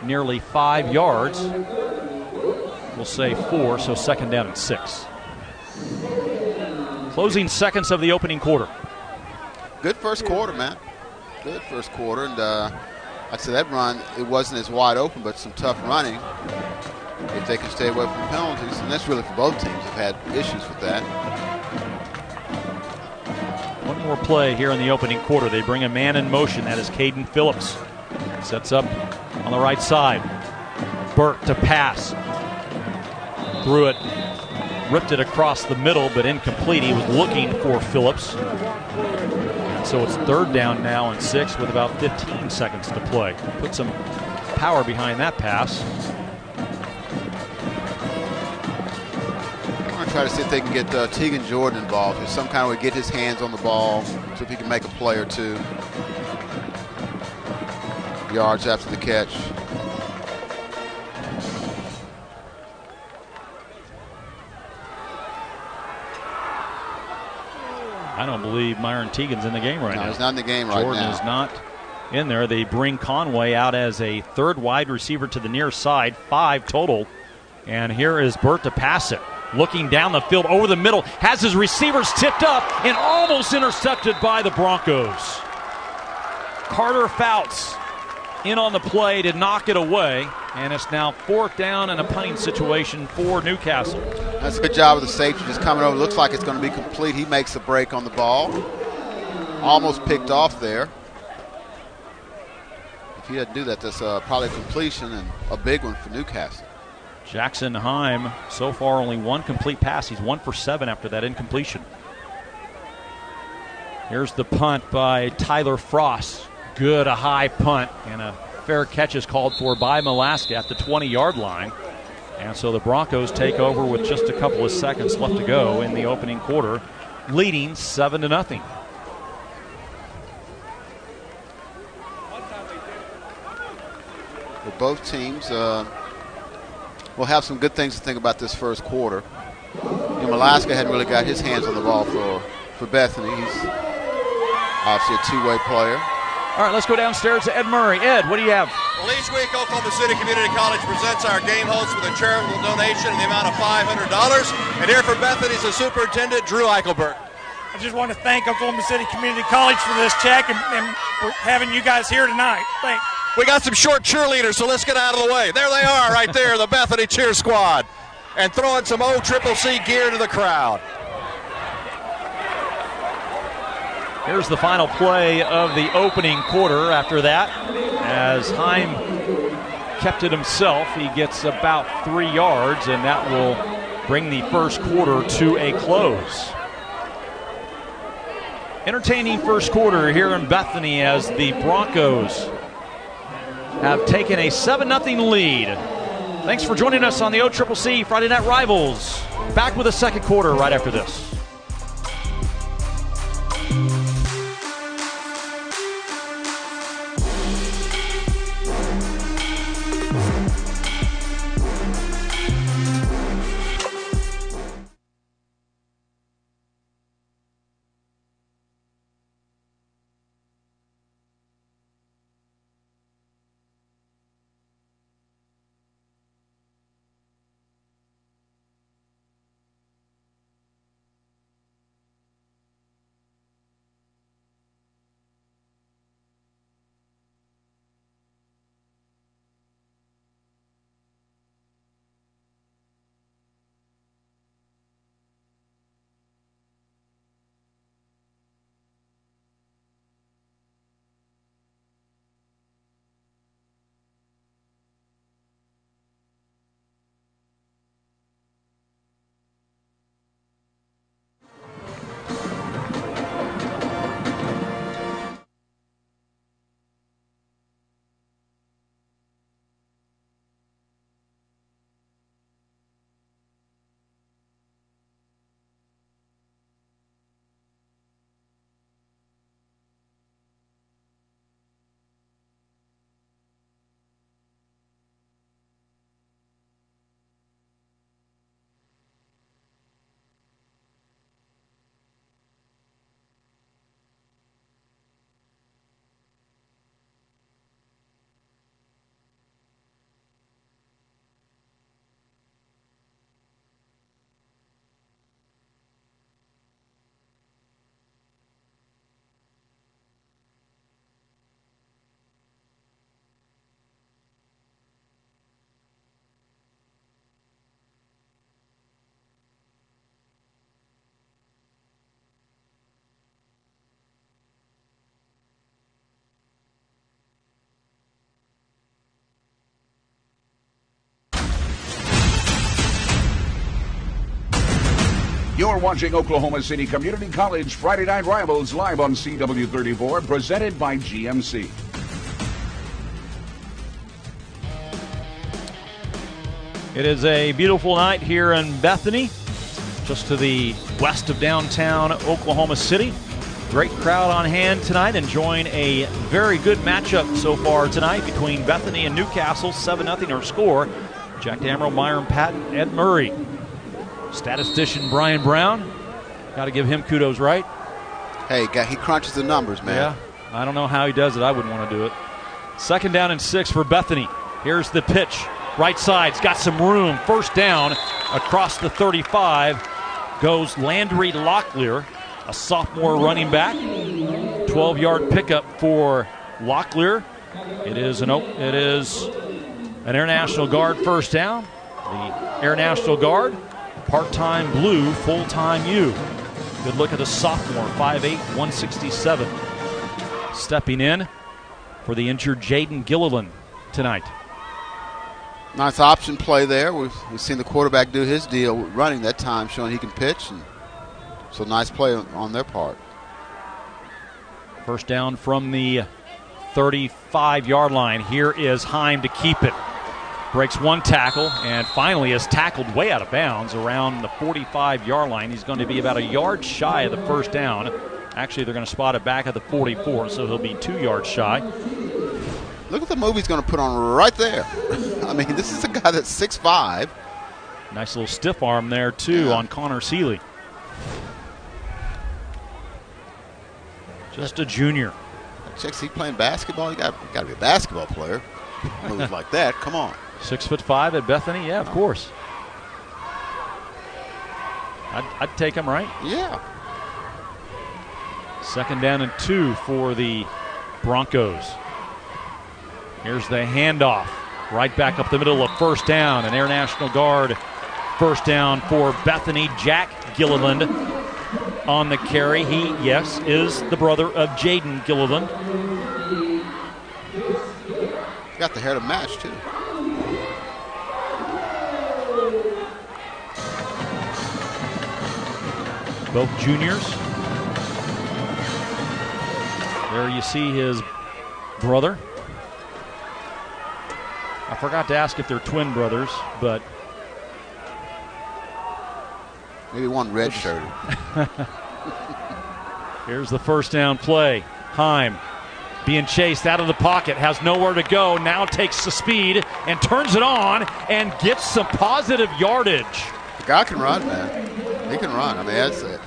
nearly 5 yards. We'll say 4, so second down and 6. Closing seconds of the opening quarter. Good first quarter, man. Good first quarter. And like I said, that run, it wasn't as wide open, but some tough running. If they can stay away from penalties, and that's really for both teams have had issues with that. One more play here in the opening quarter. They bring a man in motion. That is Caden Phillips. Sets up on the right side. Burt to pass. Threw it, ripped it across the middle, but incomplete. He was looking for Phillips. And so it's third down now and 6 with about 15 seconds to play. Put some power behind that pass. Try to see if they can get Tegan Jordan involved in some kind of way, get his hands on the ball, so if he can make a play or two. Yards after the catch. I don't believe Myron Tegan's in the game right now. No, he's not in the game right now. Jordan is not in there. They bring Conway out as a third wide receiver to the near side, 5 total. And here is Burt to pass it. Looking down the field over the middle, has his receivers tipped up and almost intercepted by the Broncos. Carter Fouts in on the play to knock it away, and it's now 4th down and a punting situation for Newcastle. That's a good job of the safety just coming over. Looks like it's going to be complete. He makes a break on the ball. Almost picked off there. If he doesn't do that, that's probably a completion and a big one for Newcastle. Jackson Heim, so far only 1 complete pass. He's 1 for 7 after that incompletion. Here's the punt by Tyler Frost. Good, a high punt, and a fair catch is called for by Malaska at the 20-yard line. And so the Broncos take over with just a couple of seconds left to go in the opening quarter, leading 7-0. For both teams, we'll have some good things to think about this first quarter. Malaska hadn't really got his hands on the ball for Bethany. He's obviously a two-way player. All right, let's go downstairs to Ed Murray. Ed, what do you have? Well, each week Oklahoma City Community College presents our game host with a charitable donation in the amount of $500. And here for Bethany is the superintendent, Drew Eichelberg. I just want to thank Oklahoma City Community College for this check and for having you guys here tonight. Thanks. We got some short cheerleaders, so let's get out of the way. There they are right there, the Bethany cheer squad. and throwing some old Triple C gear to the crowd. Here's the final play of the opening quarter. After that, as Heim kept it himself, he gets about 3 yards, and that will bring the first quarter to a close. Entertaining first quarter here in Bethany as the Broncos have taken a 7-0 lead. Thanks for joining us on the OCCC Friday Night Rivals. Back with the second quarter right after this. You're watching Oklahoma City Community College Friday Night Rivals live on CW34, presented by GMC. It is a beautiful night here in Bethany, just to the west of downtown Oklahoma City. Great crowd on hand tonight, enjoying a very good matchup so far tonight between Bethany and Newcastle. 7-0 our score. Jack Damerl, Myron Patton, Ed Murray. Statistician Brian Brown, got to give him kudos, right? Hey, he crunches the numbers, man. Yeah, I don't know how he does it. I wouldn't want to do it. 2nd down and 6 for Bethany. Here's the pitch. Right side's got some room. 1st down across the 35 goes Landry Locklear, a sophomore running back. 12-yard pickup for Locklear. It is an Air National Guard 1st down. The Air National Guard, part-time blue, full-time U. Good look at the sophomore, 5'8", 167. Stepping in for the injured Jaden Gilliland tonight. Nice option play there. We've seen the quarterback do his deal running that time, showing he can pitch. And so nice play on their part. 1st down from the 35-yard line. Here is Heim to keep it. Breaks one tackle and finally is tackled way out of bounds around the 45-yard line. He's going to be about a yard shy of the 1st down. Actually, they're going to spot it back at the 44, so he'll be 2 yards shy. Look at the move he's going to put on right there. I mean, this is a guy that's 6'5". Nice little stiff arm there, too, on Connor Seeley. Just a junior. Checks, he playing basketball? You got to be a basketball player. Moves like that, come on. 6'5" at Bethany, yeah, of course. I'd take him, right? Yeah. 2nd down and 2 for the Broncos. Here's the handoff. Right back up the middle of 1st down. An Air National Guard first down for Bethany. Jack Gilliland on the carry. He, yes, is the brother of Jaden Gilliland. Got the hair to match, too. Both juniors. There you see his brother. I forgot to ask if they're twin brothers, but maybe one red-shirted. Here's the first down play. Heim being chased out of the pocket, has nowhere to go, now takes the speed and turns it on and gets some positive yardage. The guy can run, man. He can run. I mean, that's it.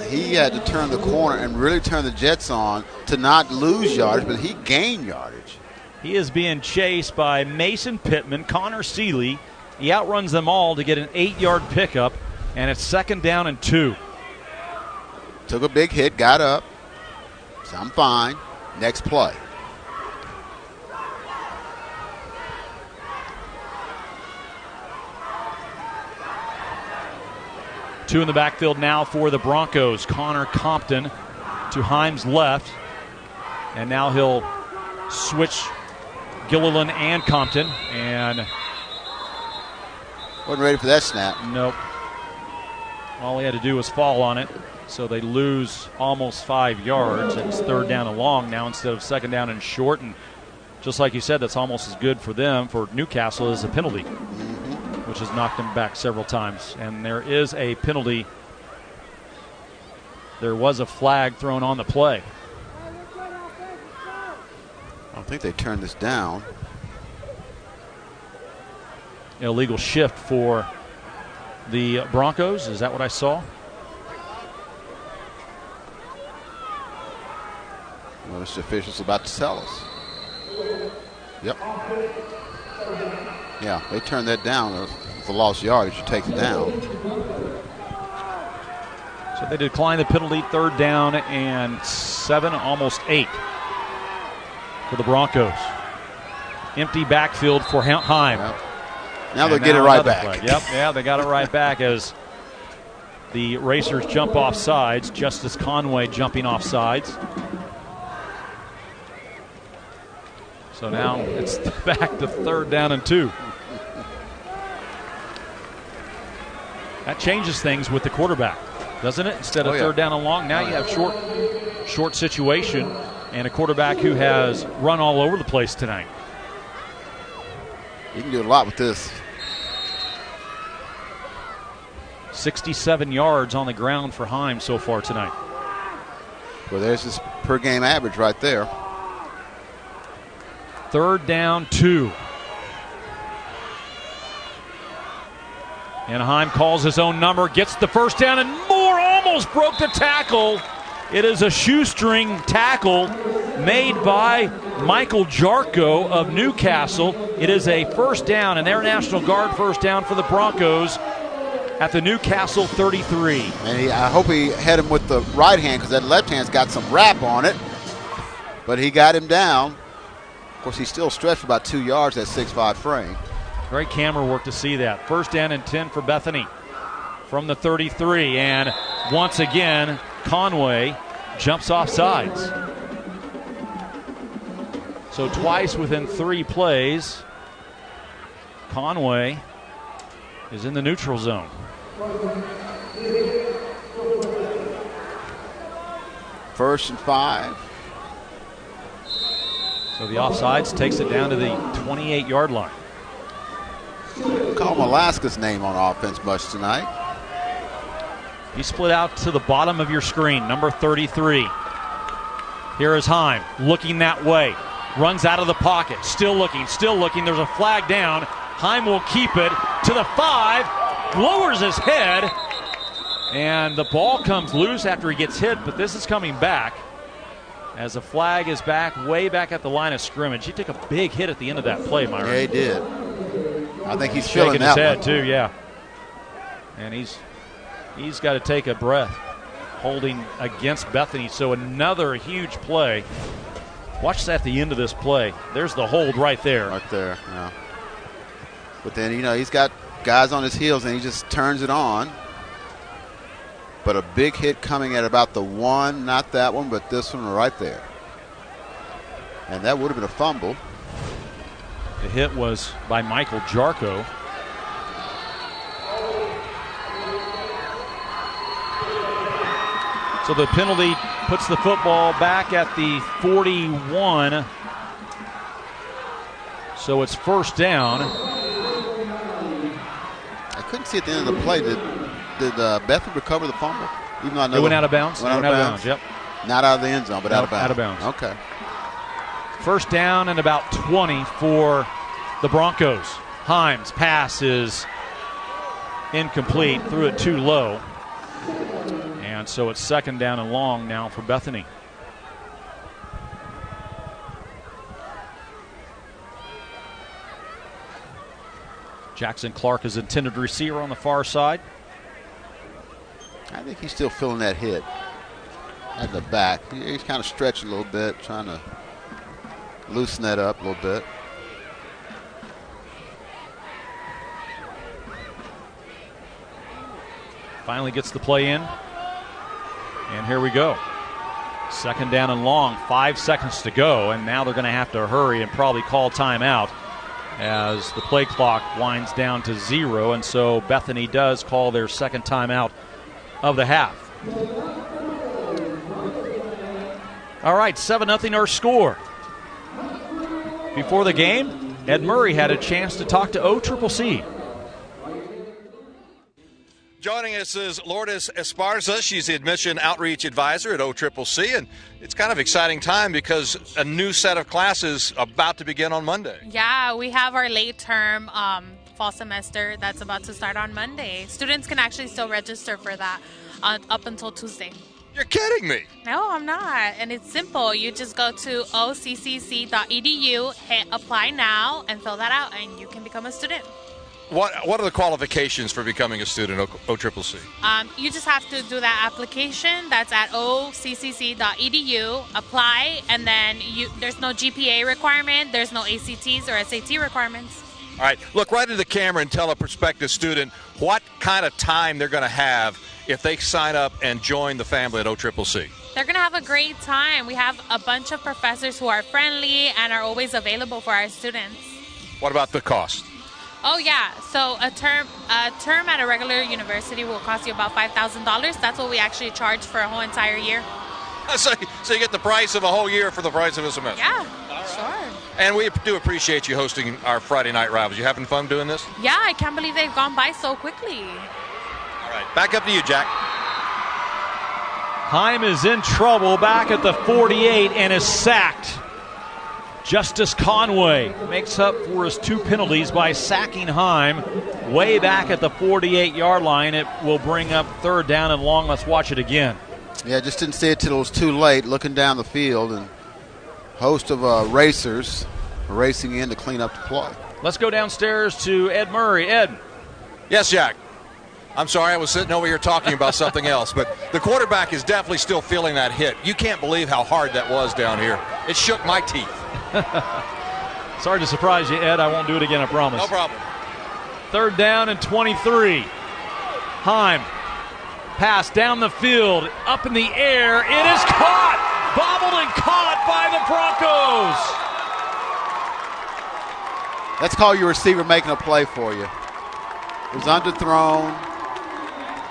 He had to turn the corner and really turn the jets on to not lose yardage, but he gained yardage. He is being chased by Mason Pittman, Connor Seeley. He outruns them all to get an 8-yard pickup, and it's 2nd down and 2. Took a big hit, got up. So I'm fine. Next play. Two in the backfield now for the Broncos. Connor Compton to Heim's left. And now he'll switch Gilliland and Compton. And wasn't ready for that snap. Nope. All he had to do was fall on it. So they lose almost 5 yards. It's 3rd down and long now instead of 2nd down and short. And just like you said, that's almost as good for them, for Newcastle, as a penalty, which has knocked them back several times. And there is a penalty. There was a flag thrown on the play. I don't think they turned this down. Illegal shift for the Broncos. Is that what I saw? Notice the official's about to tell us. Yep. Yeah, they turned that down. It's a lost yardage. You take it down. So they decline the penalty. 3rd down and 7, almost 8 for the Broncos. Empty backfield for Heim. Yep. Now they'll get it right back. Play. Yep, yeah, they got it right back as the Racers jump off sides. Justice Conway jumping off sides. So now it's back to 3rd down and 2. That changes things with the quarterback, doesn't it? Instead of 3rd down and long, now you have short situation and a quarterback who has run all over the place tonight. You can do a lot with this. 67 yards on the ground for Heim so far tonight. Well, there's his per game average right there. 3rd down, 2. Anaheim calls his own number, gets the first down, and Moore almost broke the tackle. It is a shoestring tackle made by Michael Jarko of Newcastle. It is a first down, an Air National Guard first down for the Broncos at the Newcastle 33. And I hope he had him with the right hand, because that left hand's got some wrap on it. But he got him down. Of course, he still stretched for about 2 yards, that 6'5" frame. Great camera work to see that. 1st down and 10 for Bethany from the 33. And once again, Conway jumps off sides. So twice within 3 plays, Conway is in the neutral zone. First and 5. So the offsides takes it down to the 28-yard line. Call Alaska's name on offense much tonight. He split out to the bottom of your screen, number 33. Here is Heim, looking that way. Runs out of the pocket, still looking. There's a flag down. Heim will keep it to the 5, lowers his head, and the ball comes loose after he gets hit, but this is coming back as the flag is back, way back at the line of scrimmage. He took a big hit at the end of that play, Myron. Yeah, he did. I think he's shaking feeling his that head one. too, yeah. And he's got to take a breath, holding against Bethany. So another huge play. Watch that at the end of this play. There's the hold right there. Right there, yeah. But then, he's got Guys on his heels, and he just turns it on. But a big hit coming at about the 1, not that one, but this one right there. And that would have been a fumble. The hit was by Michael Jarko. So the penalty puts the football back at the 41. So it's first down. I couldn't see at the end of the play. Did Bethany recover the fumble? Even though I know it went out of bounds. Went out of bounds. Yep. Not out of the end zone, but out of bounds. Out of bounds. Okay. First down and about 20 for the Broncos. Himes' pass is incomplete. Threw it too low. And so it's second down and long now for Bethany. Jackson Clark is intended receiver on the far side. I think he's still feeling that hit at the back. He's kind of stretching a little bit, trying to loosen that up a little bit. Finally gets the play in. And here we go. Second down and long, 5 seconds to go, and now they're going to have to hurry and probably call timeout as the play clock winds down to 0, and so Bethany does call their second timeout of the half. All right, 7-0 our score. Before the game, Ed Murray had a chance to talk to OCCC. Joining us is Lourdes Esparza. She's the admission outreach advisor at OCCC, and it's kind of exciting time because a new set of classes about to begin on Monday. Yeah, we have our late term fall semester that's about to start on Monday. Students can actually still register for that up until Tuesday. You're kidding me. No, I'm not. And it's simple. You just go to occc.edu, hit apply now, and fill that out, and you can become a student. What are the qualifications for becoming a student at OCCC? You just have to do that application. That's at occc.edu, apply, and then there's no GPA requirement. There's no ACTs or SAT requirements. All right, look right into the camera and tell a prospective student what kind of time they're going to have if they sign up and join the family at OCCC. They're going to have a great time. We have a bunch of professors who are friendly and are always available for our students. What about the cost? Oh, yeah. So a term at a regular university will cost you about $5,000. That's what we actually charge for a whole entire year. So you get the price of a whole year for the price of a semester. Yeah, sure. And we do appreciate you hosting our Friday Night Rivals. You having fun doing this? Yeah, I can't believe they've gone by so quickly. All right, back up to you, Jack. Heim is in trouble back at the 48 and is sacked. Justice Conway makes up for his 2 penalties by sacking Heim way back at the 48-yard line. It will bring up third down and long. Let's watch it again. Yeah, just didn't see it till it was too late, looking down the field, and host of racers racing in to clean up the play. Let's go downstairs to Ed Murray. Ed. Yes, Jack. I'm sorry, I was sitting over here talking about something else, but the quarterback is definitely still feeling that hit. You can't believe how hard that was down here. It shook my teeth. Sorry to surprise you, Ed. I won't do it again, I promise. No problem. Third down and 23. Heim. Pass down the field, up in the air. It is caught! Bobbled and caught by the Broncos. That's called your receiver making a play for you. It was underthrown.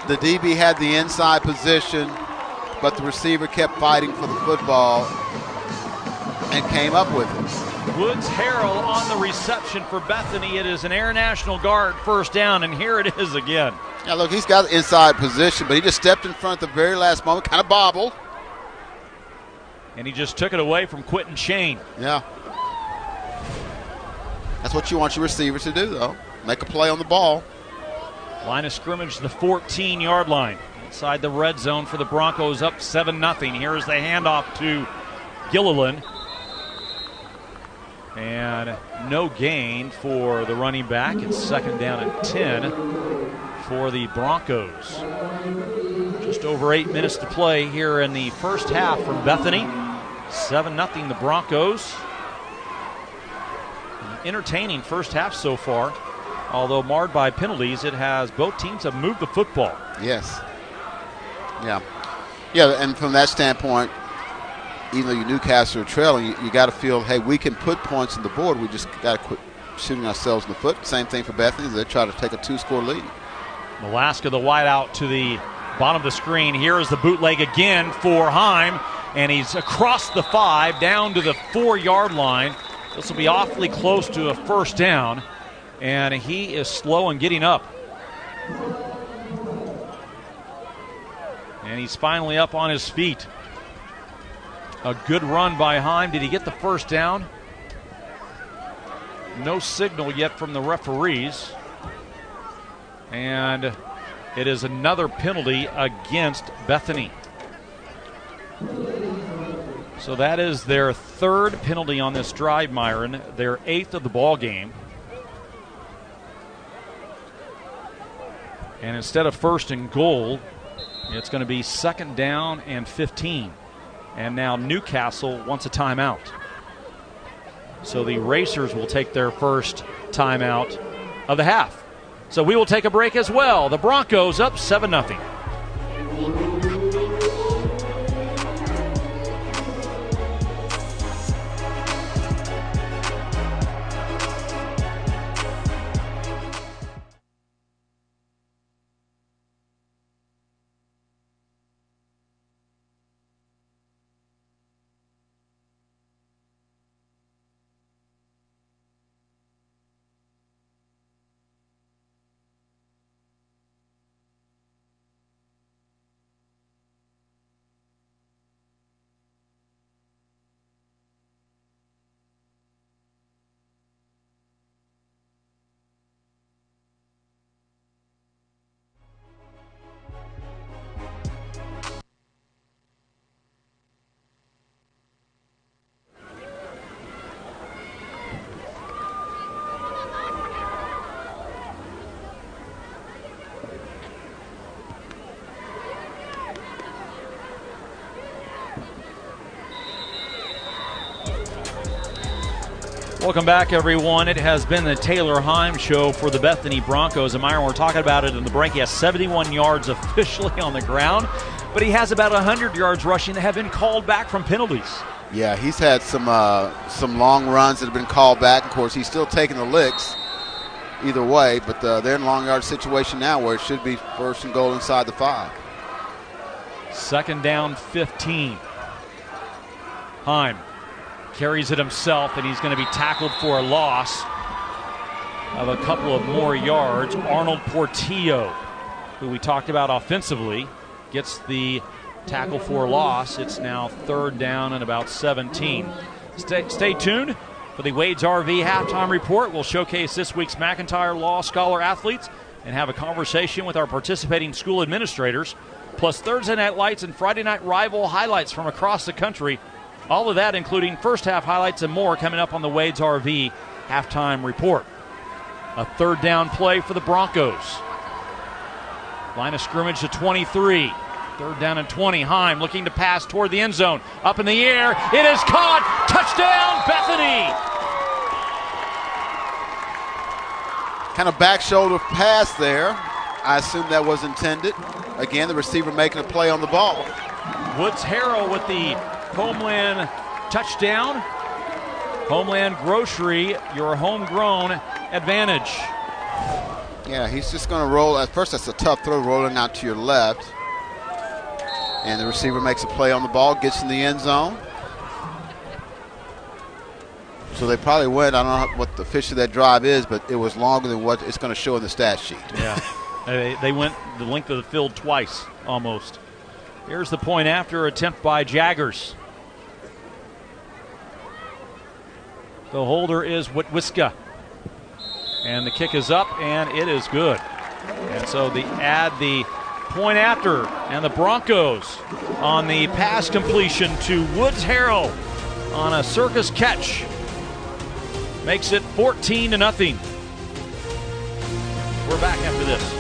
The DB had the inside position, but the receiver kept fighting for the football and came up with it. Woods Harrell on the reception for Bethany. It is an Air National Guard first down, and here it is again. Yeah, look, he's got the inside position, but he just stepped in front at the very last moment, kind of bobbled. And he just took it away from Quentin Shane. Yeah. That's what you want your receivers to do, though. Make a play on the ball. Line of scrimmage, the 14-yard line. Inside the red zone for the Broncos, up 7-0. Here is the handoff to Gilliland. And no gain for the running back. It's second down and 10 for the Broncos. Just over 8 minutes to play here in the first half from Bethany. 7-0 the Broncos. An entertaining first half so far. although marred by penalties, it has both teams have moved the football. Yes. Yeah. Yeah, and from that standpoint, even though you Newcastle are trailing, you got to feel, hey, we can put points on the board. We just got to quit shooting ourselves in the foot. Same thing for Bethany. They try to take a 2-score lead. Alaska, the wide out to the bottom of the screen. Here is the bootleg again for Heim, and he's across the 5 down to the 4-yard line. This will be awfully close to a first down, and he is slow in getting up. And he's finally up on his feet. A good run by Heim. Did he get the first down? No signal yet from the referees. And it is another penalty against Bethany. So that is their 3rd penalty on this drive, Myron. Their 8th of the ball game. And instead of 1st and goal, it's going to be 2nd down and 15. And now Newcastle wants a timeout. So the Racers will take their first timeout of the half. So we will take a break as well. The Broncos up 7-0. Welcome back, everyone. It has been the Taylor Heim Show for the Bethany Broncos. And Myron, we're talking about it in the break. He has 71 yards officially on the ground, but he has about 100 yards rushing that have been called back from penalties. Yeah, he's had some long runs that have been called back. Of course, he's still taking the licks either way, but they're in a long yard situation now where it should be 1st and goal inside the 5. 2nd down, 15. Heim carries it himself, and he's going to be tackled for a loss of a couple of more yards. Arnold Portillo, who we talked about offensively, gets the tackle for a loss. It's now 3rd down and about 17. Stay tuned for the Wade's RV halftime report. We'll showcase this week's McIntyre Law Scholar athletes and have a conversation with our participating school administrators, plus Thursday night lights and Friday night rival highlights from across the country. All of that, including first half highlights and more, coming up on the Wade's RV halftime report. A 3rd down play for the Broncos. Line of scrimmage to 23. 3rd down and 20. Heim looking to pass toward the end zone. Up in the air. It is caught. Touchdown, Bethany. Kind of back shoulder pass there. I assume that was intended. Again, the receiver making a play on the ball. Woods Harrell with the Homeland touchdown. Homeland Grocery, your homegrown advantage. Yeah, he's just going to roll. At first, that's a tough throw, rolling out to your left. And the receiver makes a play on the ball, gets in the end zone. So they probably went, I don't know what the fish of that drive is, but it was longer than what it's going to show in the stat sheet. Yeah, they went the length of the field twice, almost. Here's the point after attempt by Jaggers. The holder is Witwiska. And the kick is up, and it is good. And so the point after, and the Broncos on the pass completion to Woods Harrell on a circus catch makes it 14-0. We're back after this.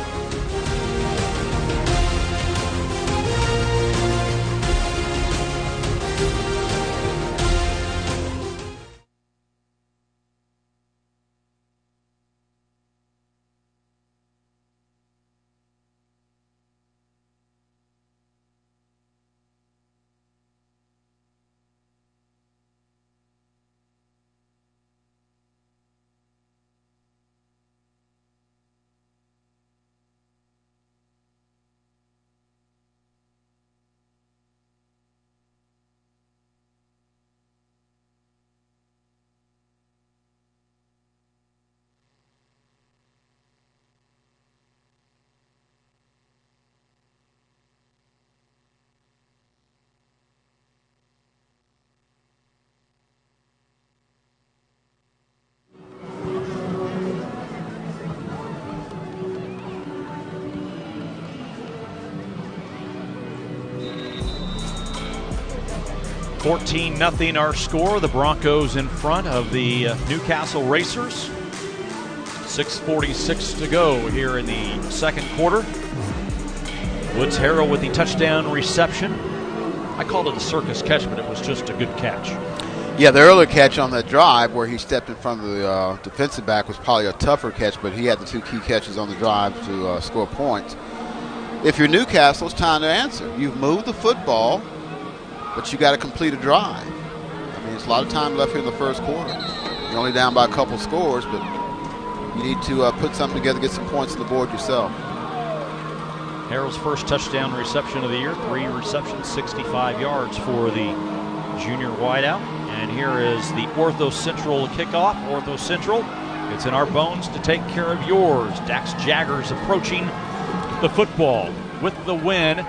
14-0 our score. The Broncos in front of the Newcastle Racers. 6:46 to go here in the second quarter. Woods Harrell with the touchdown reception. I called it a circus catch, but it was just a good catch. Yeah, the earlier catch on that drive where he stepped in front of the defensive back was probably a tougher catch, but he had the 2 key catches on the drive to score points. If you're Newcastle, it's time to answer. You've moved the football, but you got to complete a drive. I mean, it's a lot of time left here in the first quarter. You're only down by a couple scores, but you need to put something together, get some points on the board yourself. Harrell's first touchdown reception of the year, 3 receptions, 65 yards for the junior wideout. And here is the Ortho Central kickoff. Ortho Central, it's in our bones to take care of yours. Dax Jaggers approaching the football with the win.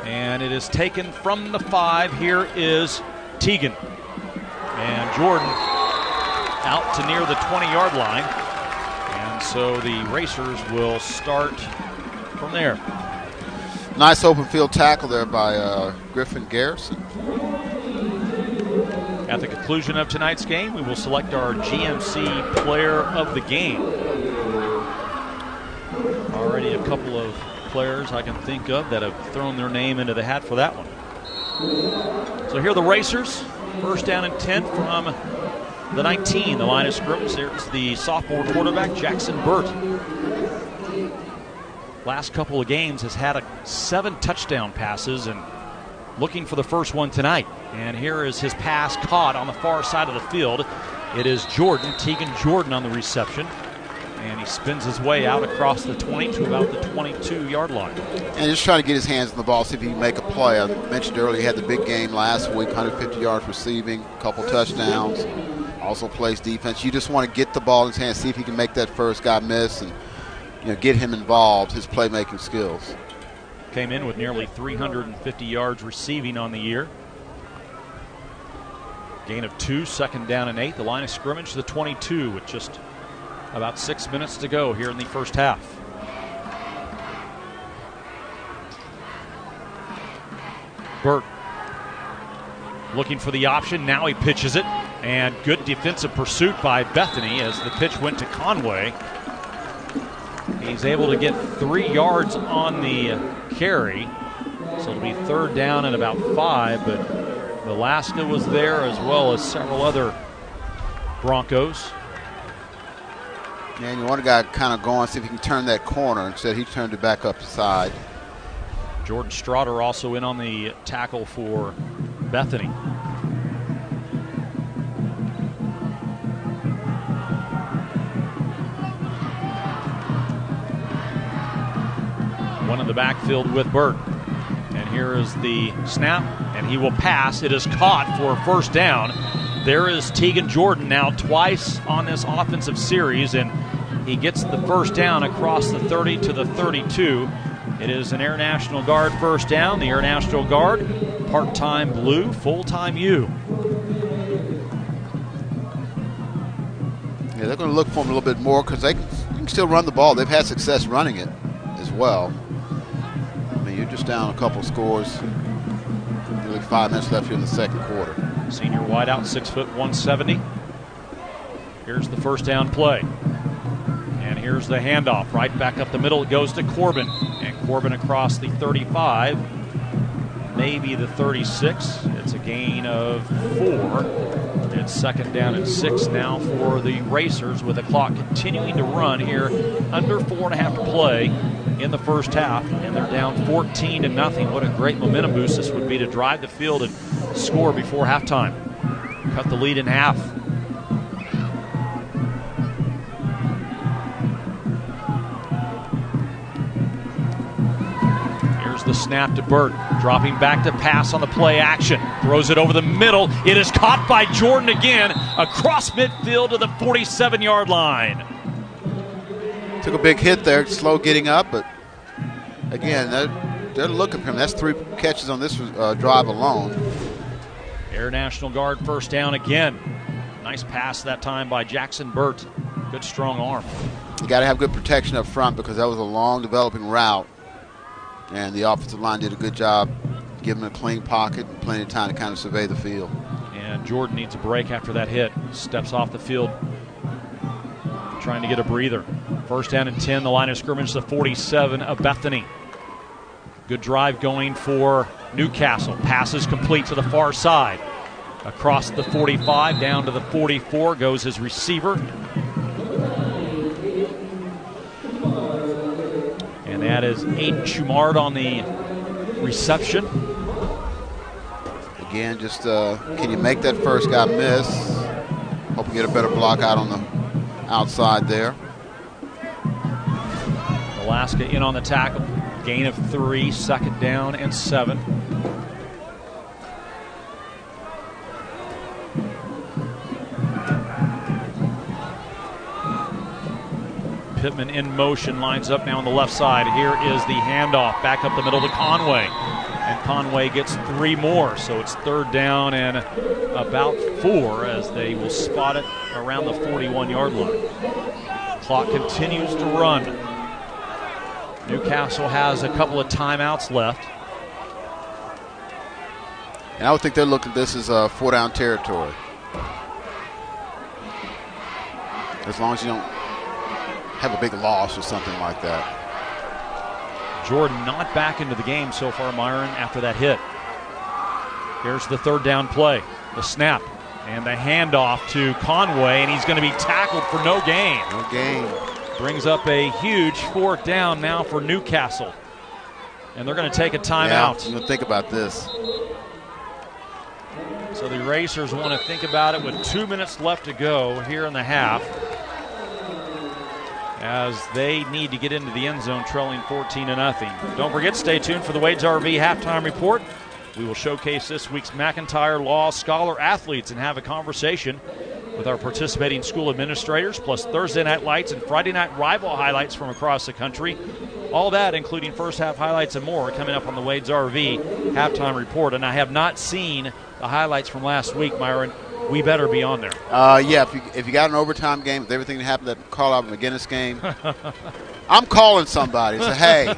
And it is taken from the 5. Here is Teagan. And Jordan out to near the 20-yard line. And so the Racers will start from there. Nice open field tackle there by Griffin Garrison. At the conclusion of tonight's game, we will select our GMC player of the game. Already a couple of players I can think of that have thrown their name into the hat for that one. So here are the Racers. First down and 10 from the 19. The line of scrimmage. There's the sophomore quarterback, Jackson Burt. Last couple of games has had 7 touchdown passes and looking for the first one tonight. And here is his pass caught on the far side of the field. It is Jordan, Teagan Jordan on the reception. And he spins his way out across the 20 to about the 22-yard line. And just trying to get his hands on the ball, see if he can make a play. I mentioned earlier he had the big game last week, 150 yards receiving, a couple touchdowns, also plays defense. You just want to get the ball in his hands, see if he can make that first guy miss and get him involved, his playmaking skills. Came in with nearly 350 yards receiving on the year. Gain of 2, second down and 8. The line of scrimmage to the 22 with just about 6 minutes to go here in the first half. Burt looking for the option. Now he pitches it. And good defensive pursuit by Bethany as the pitch went to Conway. He's able to get 3 yards on the carry. So it'll be third down and about 5. But Alaska was there as well as several other Broncos. And you want a guy kind of going, see if he can turn that corner. Instead, he turned it back up the side. Jordan Straughter also in on the tackle for Bethany. One in the backfield with Burt. And here is the snap, and he will pass. It is caught for a first down. There is Teagan Jordan now twice on this offensive series, and he gets the first down across the 30 to the 32. It is an Air National Guard first down. The Air National Guard, part-time blue, full-time U. Yeah, they're going to look for him a little bit more because they can still run the ball. They've had success running it as well. I mean, you're just down a couple scores. Nearly 5 minutes left here in the second quarter. Senior wideout, 6 foot 170. Here's the first down play. And here's the handoff. Right back up the middle. It goes to Corbin. And Corbin across the 35. Maybe the 36. It's a gain of 4. It's second down and 6 now for the Racers with the clock continuing to run here. Under 4.5 to play in the first half. And they're down 14-0. What a great momentum boost this would be to drive the field and score before halftime. Cut the lead in half. Here's the snap to Burt, dropping back to pass on the play action. Throws it over the middle. It is caught by Jordan again across midfield to the 47-yard line. Took a big hit there, slow getting up, but again, they're looking for him. That's 3 catches on this drive alone. Air National Guard first down again. Nice pass that time by Jackson Burt. Good strong arm. You got to have good protection up front because that was a long developing route. And the offensive line did a good job give them a clean pocket and plenty of time to kind of survey the field. And Jordan needs a break after that hit. Steps off the field trying to get a breather. First down and 10, the line of scrimmage, the 47 of Bethany. Good drive going for Newcastle. Passes complete to the far side. Across the 45, down to the 44 goes his receiver. And that is Aiden Schumard on the reception. Again, just can you make that first guy miss? Hope you get a better block out on the outside there. Alaska in on the tackle. Gain of 3, second down and 7. Pittman in motion, lines up now on the left side. Here is the handoff back up the middle to Conway. And Conway gets 3 more, so it's third down and about 4 as they will spot it around the 41-yard line. Clock continues to run. Newcastle has a couple of timeouts left. And I would think they're looking at this as 4-down territory. As long as you don't have a big loss or something like that. Jordan not back into the game so far, Myron, after that hit. Here's the third down play. The snap and the handoff to Conway, and he's going to be tackled for no gain. No gain. Brings up a huge fourth down now for Newcastle. And they're going to take a timeout. Yeah, think about this. So the Racers want to think about it with 2 minutes left to go here in the half, as they need to get into the end zone trailing 14-0. Don't forget, stay tuned for the Wade's RV halftime report. We will showcase this week's McIntyre Law Scholar athletes and have a conversation with our participating school administrators, plus Thursday night lights and Friday night rival highlights from across the country. All that, including first half highlights and more, coming up on the Wade's RV halftime report. And I have not seen the highlights from last week, Myron. We better be on there. Yeah, if you got an overtime game, with everything that happened at Carlisle McGinnis game, I'm calling somebody. Say, hey.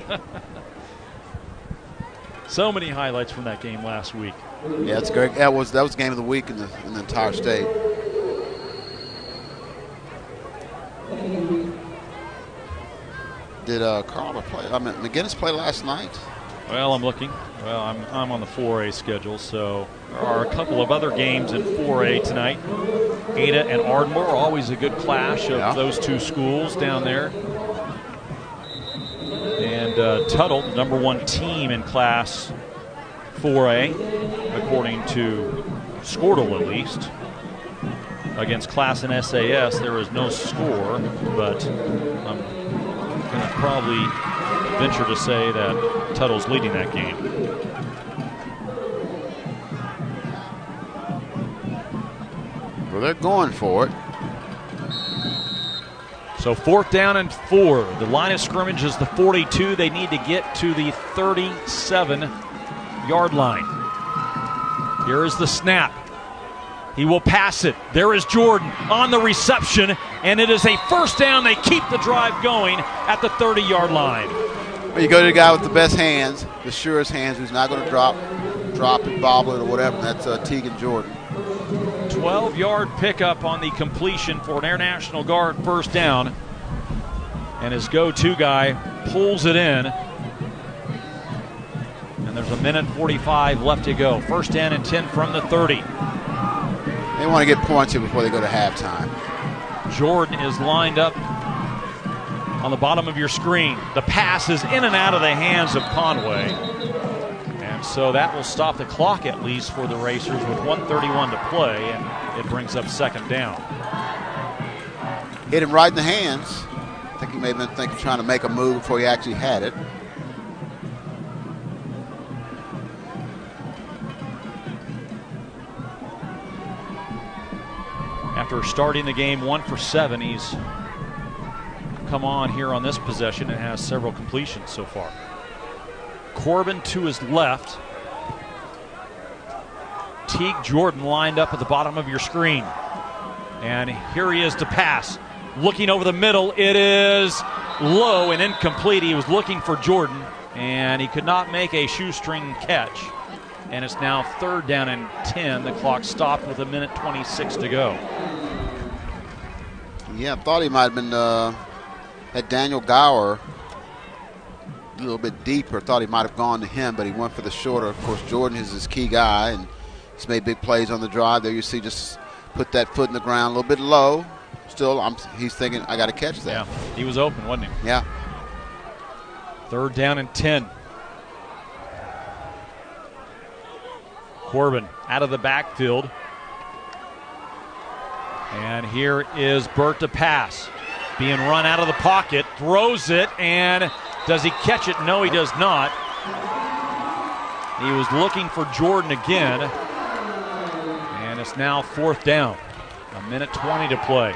So many highlights from that game last week. Yeah, that's great. That was game of the week in the entire state. Did Carlisle play? I mean, McGinnis play last night? Well, I'm looking. Well, I'm on the 4A schedule, so there are a couple of other games in 4A tonight. Ada and Ardmore, always a good clash of those two schools down there. And Tuttle, the #1 team in Class 4A, according to Squirtle at least. Against Class and SAS, there is no score, but I'm going to probably venture to say that Tuttle's leading that game. Well, they're going for it. So 4th down and 4. The line of scrimmage is the 42. They need to get to the 37-yard line. Here is the snap. He will pass it. There is Jordan on the reception, and it is a first down. They keep the drive going at the 30-yard line. Well, you go to the guy with the best hands, the surest hands, who's not going to drop it, bobble it, or whatever, and that's Tegan Jordan. 12-yard pickup on the completion for an Air National Guard first down. And his go-to guy pulls it in. And there's 1:45 left to go. First down and 10 from the 30. They want to get points here before they go to halftime. Jordan is lined up on the bottom of your screen. The pass is in and out of the hands of Conway. And so that will stop the clock at least for the Racers with 1:31 to play, and it brings up second down. Hit him right in the hands. I think he may have been thinking, trying to make a move before he actually had it. After starting the game 1 for 7, he's come on here on this possession and has several completions so far. Corbin to his left. Teague Jordan lined up at the bottom of your screen. And here he is to pass. Looking over the middle, it is low and incomplete. He was looking for Jordan, and he could not make a shoestring catch. and it's now 3rd down and 10. The clock stopped with 1:26 to go. Yeah, I thought he might have been at Daniel Gower a little bit deeper. Thought he might have gone to him, but he went for the shorter. Of course, Jordan is his key guy, and he's made big plays on the drive. There you see just put that foot in the ground a little bit low. Still, he's thinking, I got to catch that. Yeah, he was open, wasn't he? Yeah. 3rd down and 10. Corbin out of the backfield. And here is Burt to pass. Being run out of the pocket, throws it, and does he catch it? No, he does not. He was looking for Jordan again. And it's now 4th down. 1:20 to play.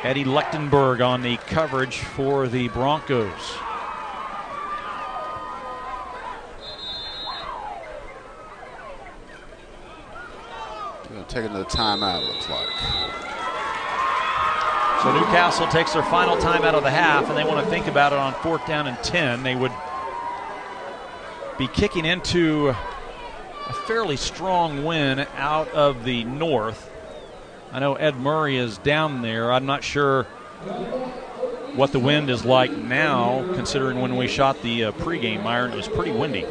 Eddie Lechtenberg on the coverage for the Broncos. We're going to take another timeout, looks like. So Newcastle takes their final timeout of the half, and they want to think about it on 4th down and 10. They would be kicking into a fairly strong wind out of the north. I know Ed Murray is down there. I'm not sure what the wind is like now, considering when we shot the pregame, Myron, it was pretty windy.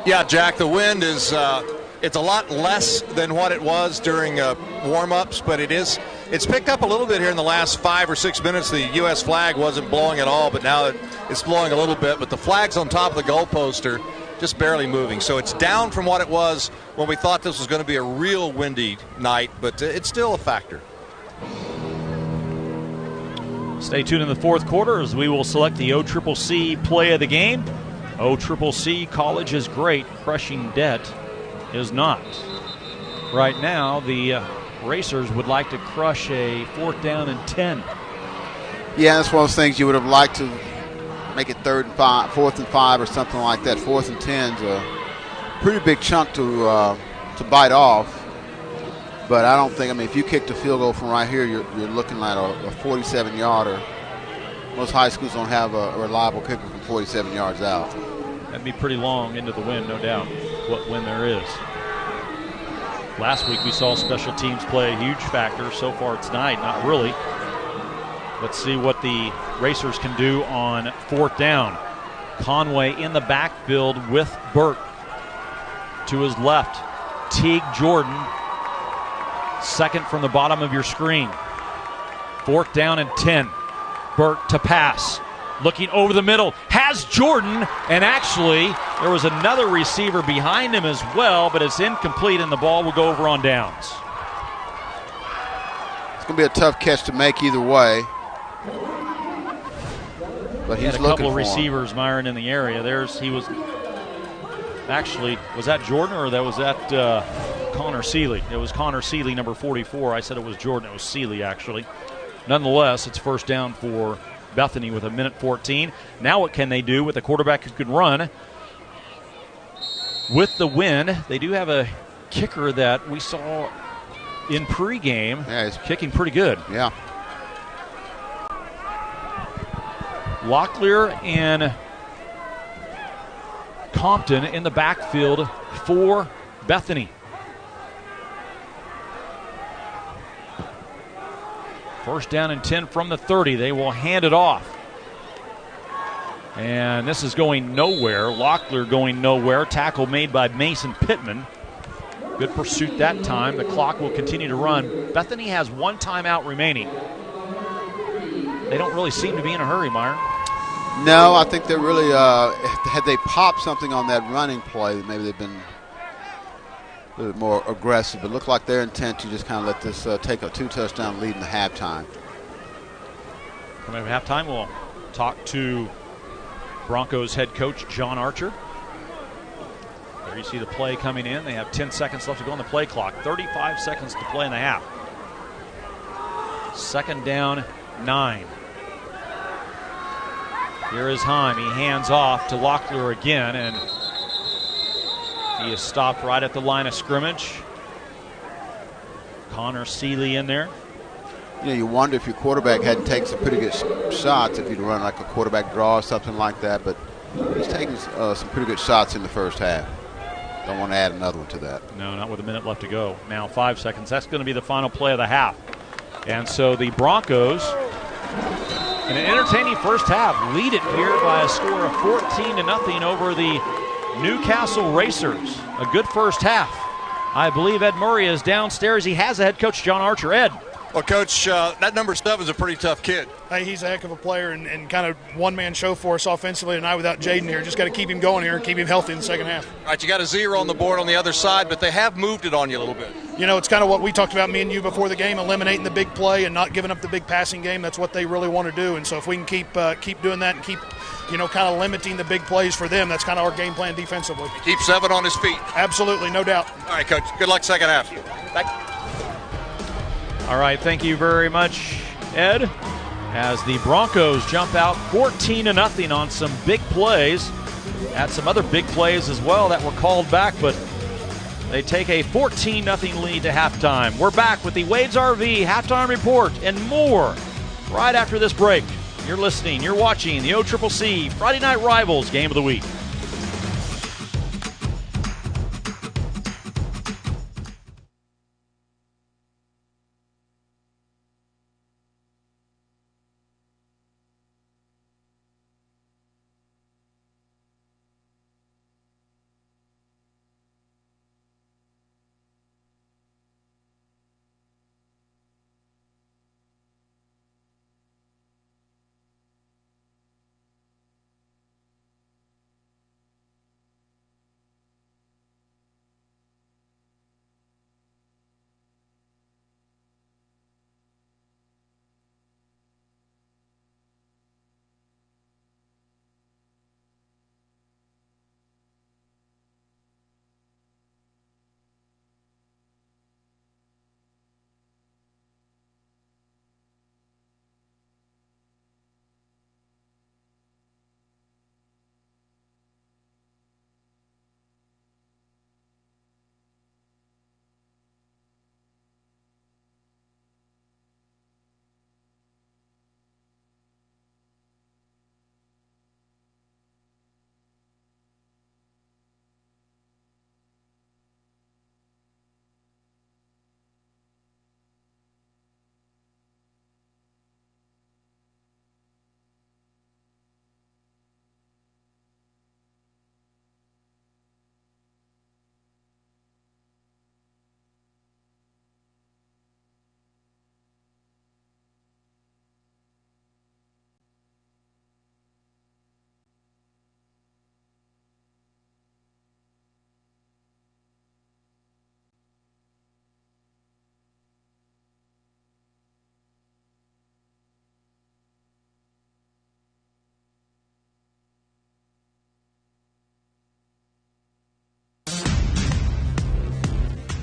Yeah, Jack, the wind is it's a lot less than what it was during warm-ups, but it's picked up a little bit here in the last 5 or 6 minutes. The U.S. flag wasn't blowing at all, but now it's blowing a little bit. But the flags on top of the goalpost are just barely moving. So it's down from what it was when we thought this was going to be a real windy night, but it's still a factor. Stay tuned in the 4th quarter as we will select the OCCC play of the game. OCCC college is great, crushing debt is not. Right now, the Racers would like to crush a 4th down and 10. Yeah, that's one of those things you would have liked to make it 3rd and 5, 4th and 5 or something like that. 4th and 10's a pretty big chunk to bite off. But I don't think, I mean, if you kick the field goal from right here, you're looking at a 47-yarder. Most high schools don't have a reliable kicker from 47 yards out. That'd be pretty long into the wind, no doubt, what wind there is. Last week we saw special teams play a huge factor. So far tonight, not really. Let's see what the Racers can do on 4th down. Conway in the backfield with Burt. To his left, Teague Jordan. Second from the bottom of your screen. 4th down and 10. Burt to pass. Looking over the middle, has Jordan, and actually there was another receiver behind him as well, but it's incomplete and the ball will go over on downs. It's going to be a tough catch to make either way. But he's had a couple of receivers, Myron, in the area. He was actually, was that Jordan or was that Connor Seeley? It was Connor Seeley, number 44. I said it was Jordan. It was Seeley, actually. Nonetheless, it's 1st down for Bethany with 1:14. Now what can they do with a quarterback who can run? With the win, they do have a kicker that we saw in pregame. Yeah, he's kicking pretty good. Yeah. Locklear and Compton in the backfield for Bethany. First down and 10 from the 30. They will hand it off. And this is going nowhere. Locklear going nowhere. Tackle made by Mason Pittman. Good pursuit that time. The clock will continue to run. Bethany has 1 timeout remaining. They don't really seem to be in a hurry, Myron. No, I think they really, had they popped something on that running play, maybe they've been a little bit more aggressive. But it looked like their intent to just kind of let this take a 2-touchdown lead in the halftime. Coming up at halftime, we'll talk to Broncos head coach John Archer. There you see the play coming in. They have 10 seconds left to go on the play clock. 35 seconds to play in the half. 2nd down, 9. Here is Heim. He hands off to Locklear again, and he is stopped right at the line of scrimmage. Connor Seeley in there. You wonder if your quarterback hadn't taken some pretty good shots, if he'd run like a quarterback draw or something like that. But he's taking some pretty good shots in the first half. Don't want to add another one to that. No, not with a minute left to go. Now 5 seconds. That's going to be the final play of the half. And so the Broncos, in an entertaining first half, lead it here by a score of 14-0 over the Newcastle Racers. A good first half. I believe Ed Murray is downstairs. He has a head coach, John Archer. Ed. Well, Coach, that number 7 is a pretty tough kid. Hey, he's a heck of a player and kind of one-man show for us offensively tonight without Jaden here. Just got to keep him going here and keep him healthy in the second half. All right, you got a 0 on the board on the other side, but they have moved it on you a little bit. It's kind of what we talked about, me and you, before the game, eliminating the big play and not giving up the big passing game. That's what they really want to do. And so if we can keep doing that and keep, kind of limiting the big plays for them, that's kind of our game plan defensively. Keep 7 on his feet. Absolutely, no doubt. All right, Coach. Good luck second half. Thank you. All right, thank you very much, Ed. As the Broncos jump out 14-0 on some big plays. Had some other big plays as well that were called back, but they take a 14-0 lead to halftime. We're back with the Wade's RV halftime report and more right after this break. You're listening, you're watching the OCCC Friday Night Rivals Game of the Week.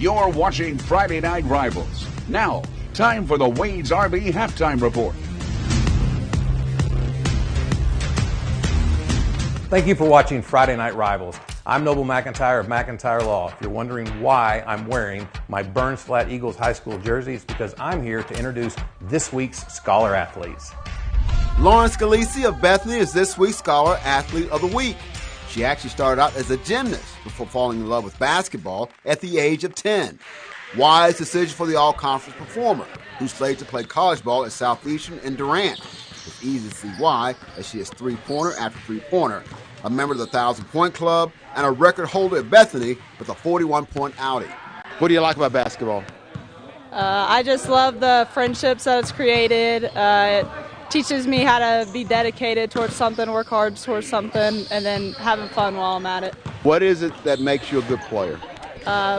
You're watching Friday Night Rivals. Now, time for the Wade's RV halftime report. Thank you for watching Friday Night Rivals. I'm Noble McIntyre of McIntyre Law. If you're wondering why I'm wearing my Burns Flat Eagles High School jersey, it's because I'm here to introduce this week's Scholar Athletes. Lauren Scalisi of Bethany is this week's Scholar Athlete of the Week. She actually started out as a gymnast before falling in love with basketball at the age of 10. Wise decision for the all-conference performer, who's slated to play college ball at Southeastern and Durant. It's easy to see why, as she is three-pointer after three-pointer, a member of the 1,000-point club, and a record holder at Bethany with a 41-point outing. What do you like about basketball? I just love the friendships that it's created. It teaches me how to be dedicated towards something, work hard towards something, and then having fun while I'm at it. What is it that makes you a good player?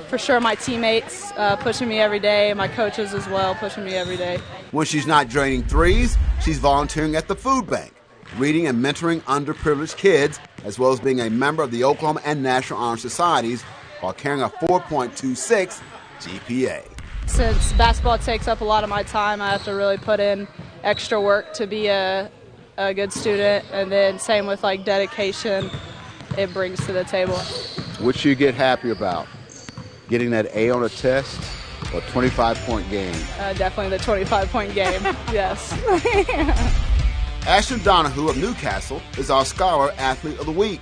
For sure, my teammates pushing me every day, and my coaches as well pushing me every day. When she's not draining threes, she's volunteering at the food bank, reading and mentoring underprivileged kids, as well as being a member of the Oklahoma and National Honor Societies while carrying a 4.26 GPA. Since basketball takes up a lot of my time, I have to really put in extra work to be a good student, and then same with like dedication it brings to the table. Which you get happy about? Getting that A on a test or 25-point game? Definitely the 25-point game. Yes. Ashlyn Donahue of Newcastle is our Scholar Athlete of the Week.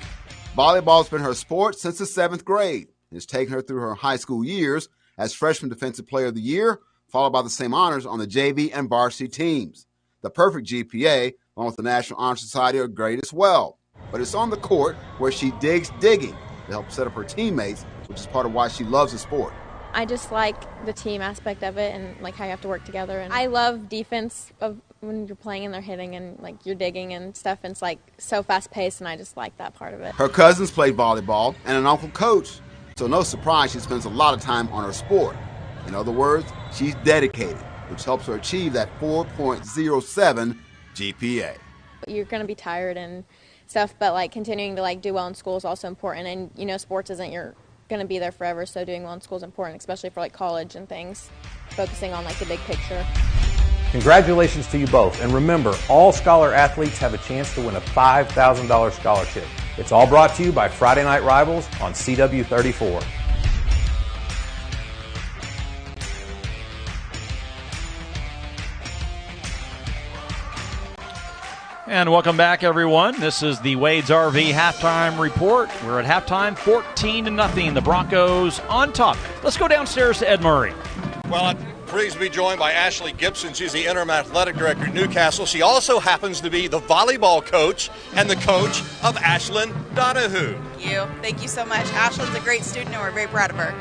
Volleyball's been her sport since the 7th grade. It's taken her through her high school years as Freshman Defensive Player of the Year, followed by the same honors on the JV and varsity teams. The perfect GPA, along with the National Honor Society, are great as well. But it's on the court where she digs digging to help set up her teammates, which is part of why she loves the sport. I just like the team aspect of it and like how you have to work together. And I love defense of when you're playing and they're hitting and like you're digging and stuff. And it's like so fast paced, and I just like that part of it. Her cousins play volleyball and an uncle coach, so no surprise she spends a lot of time on her sport. In other words, she's dedicated, which helps her achieve that 4.07 GPA. You're going to be tired and stuff, but like continuing to like do well in school is also important. And you know, sports isn't you're going to be there forever, so doing well in school is important, especially for like college and things, focusing on like the big picture. Congratulations to you both. And remember, all Scholar athletes have a chance to win a $5,000 scholarship. It's all brought to you by Friday Night Rivals on CW34. And welcome back, everyone. This is the Wade's RV halftime report. We're at halftime, 14-0. The Broncos on top. Let's go downstairs to Ed Murray. Well, I'm pleased to be joined by Ashley Gibson. She's the interim athletic director at Newcastle. She also happens to be the volleyball coach and the coach of Ashlyn Donahue. Thank you so much. Ashlyn's a great student, and we're very proud of her.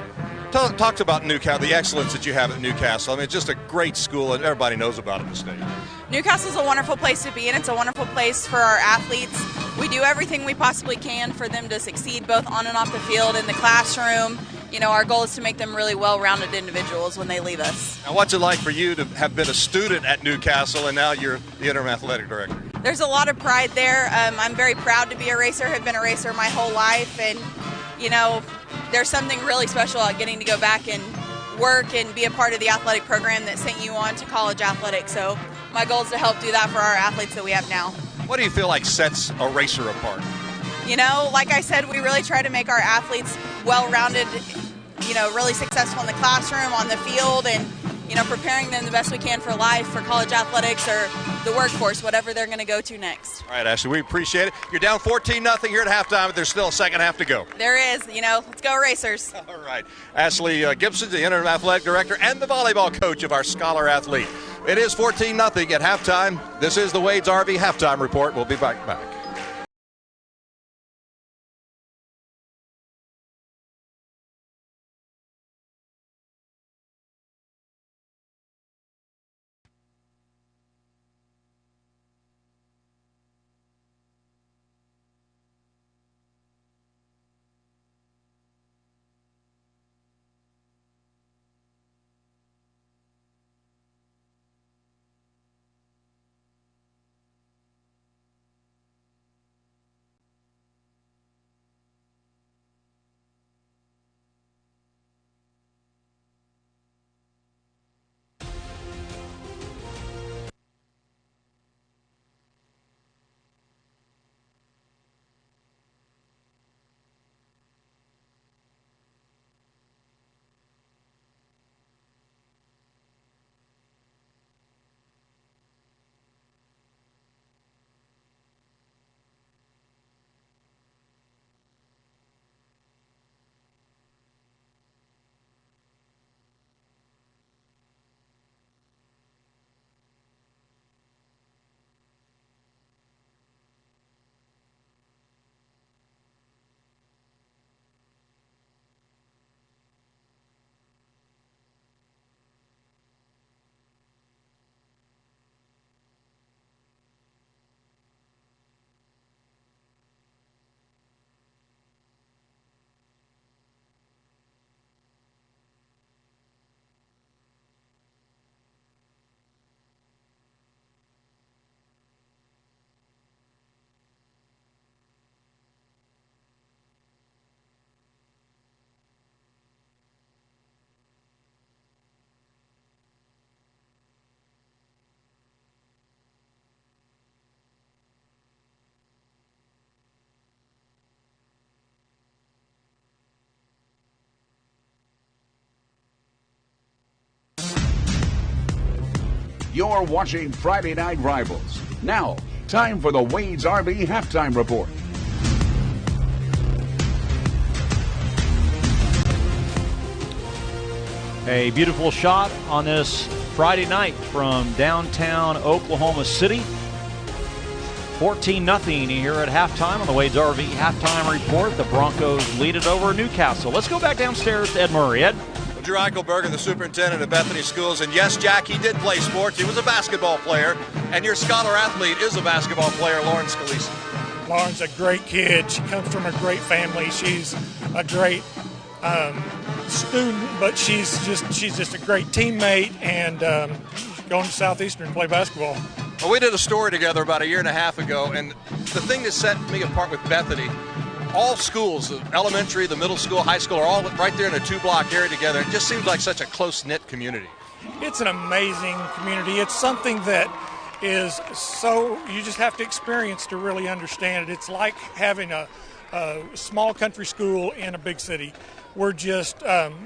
Talk about Newcastle, the excellence that you have at Newcastle. I mean, it's just a great school, and everybody knows about it in the state. Newcastle's a wonderful place to be in. It's a wonderful place for our athletes. We do everything we possibly can for them to succeed both on and off the field, in the classroom. You know, our goal is to make them really well-rounded individuals when they leave us. Now, what's it like for you to have been a student at Newcastle and now you're the interim athletic director? There's a lot of pride there. I'm very proud to be a racer. Have been a racer my whole life, and you know, there's something really special about getting to go back and work and be a part of the athletic program that sent you on to college athletics. So my goal is to help do that for our athletes that we have now. What do you feel like sets a racer apart? You know, like I said, we really try to make our athletes well-rounded, you know, really successful in the classroom, on the field, and, you know, preparing them the best we can for life, for college athletics or the workforce, whatever they're going to go to next. All right, Ashley, we appreciate it. You're down 14-0 here at halftime, but there's still a second half to go. There is. You know, let's go Racers. All right. Ashley Gibson, the interim athletic director and the volleyball coach of our Scholar athlete. It is 14-0 at halftime. This is the Wade's RV halftime report. We'll be back. You're watching Friday Night Rivals. Now, time for the Wade's RV Halftime Report. A beautiful shot on this Friday night from downtown Oklahoma City. 14-0 here at halftime on the Wade's RV Halftime Report. The Broncos lead it over Newcastle. Let's go back downstairs to Ed Murray. Ed? Well, Drew Eichelberger, the superintendent of Bethany Schools, and yes, Jack, he did play sports. He was a basketball player, and your scholar athlete is a basketball player, Lauren Scalise. Lauren's a great kid. She comes from a great family. She's a great student, but she's just a great teammate, and going to Southeastern to play basketball. Well, we did a story together about a year and a half ago, and the thing that set me apart with Bethany, all schools, the elementary, the middle school, high school, are all right there in a two-block area together. It just seems like such a close-knit community. It's an amazing community. It's something that is so, you just have to experience to really understand it. It's like having a small country school in a big city. We're just,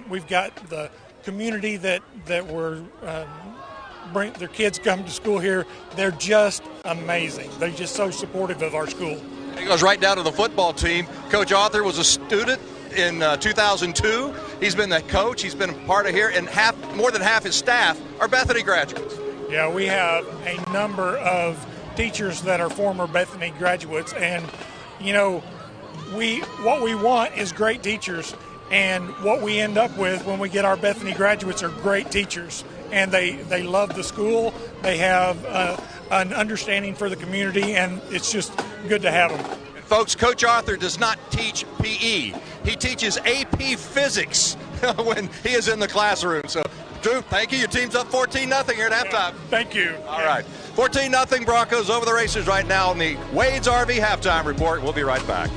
we've got the community that we're bring their kids come to school here. They're just amazing. They're just so supportive of our school. It goes right down to the football team. Coach Arthur was a student in 2002. He's been the coach. He's been a part of here, and more than half his staff are Bethany graduates. Yeah, we have a number of teachers that are former Bethany graduates, and you know, what we want is great teachers, and what we end up with when we get our Bethany graduates are great teachers. And they love the school. They have an understanding for the community, and it's just good to have them. And folks, Coach Arthur does not teach PE. He teaches AP Physics when he is in the classroom. So, Drew, thank you. Your team's up 14-0 here at halftime. Thank you. All right. 14-0 Broncos over the Racers right now on the Wade's RV Halftime Report. We'll be right back.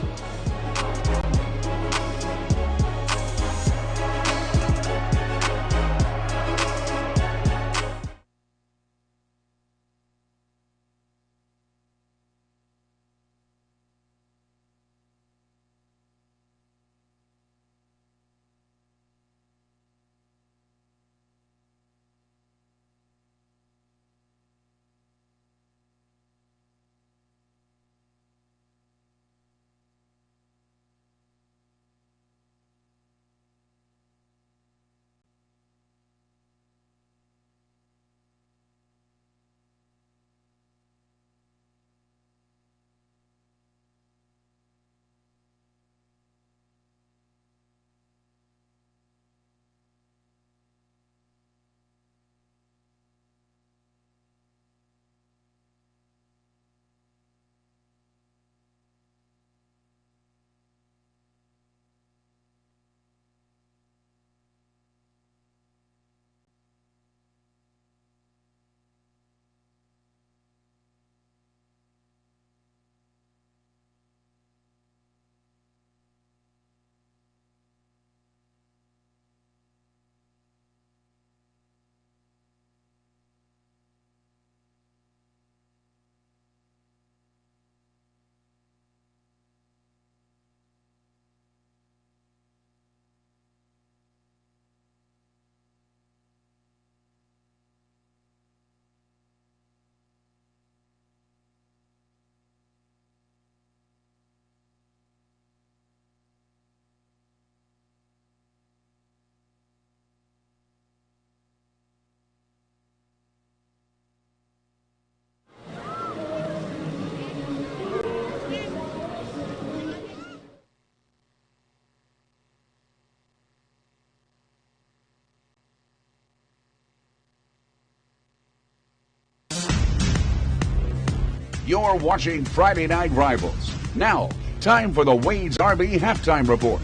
You're watching Friday Night Rivals. Now, time for the Wade's RV Halftime Report.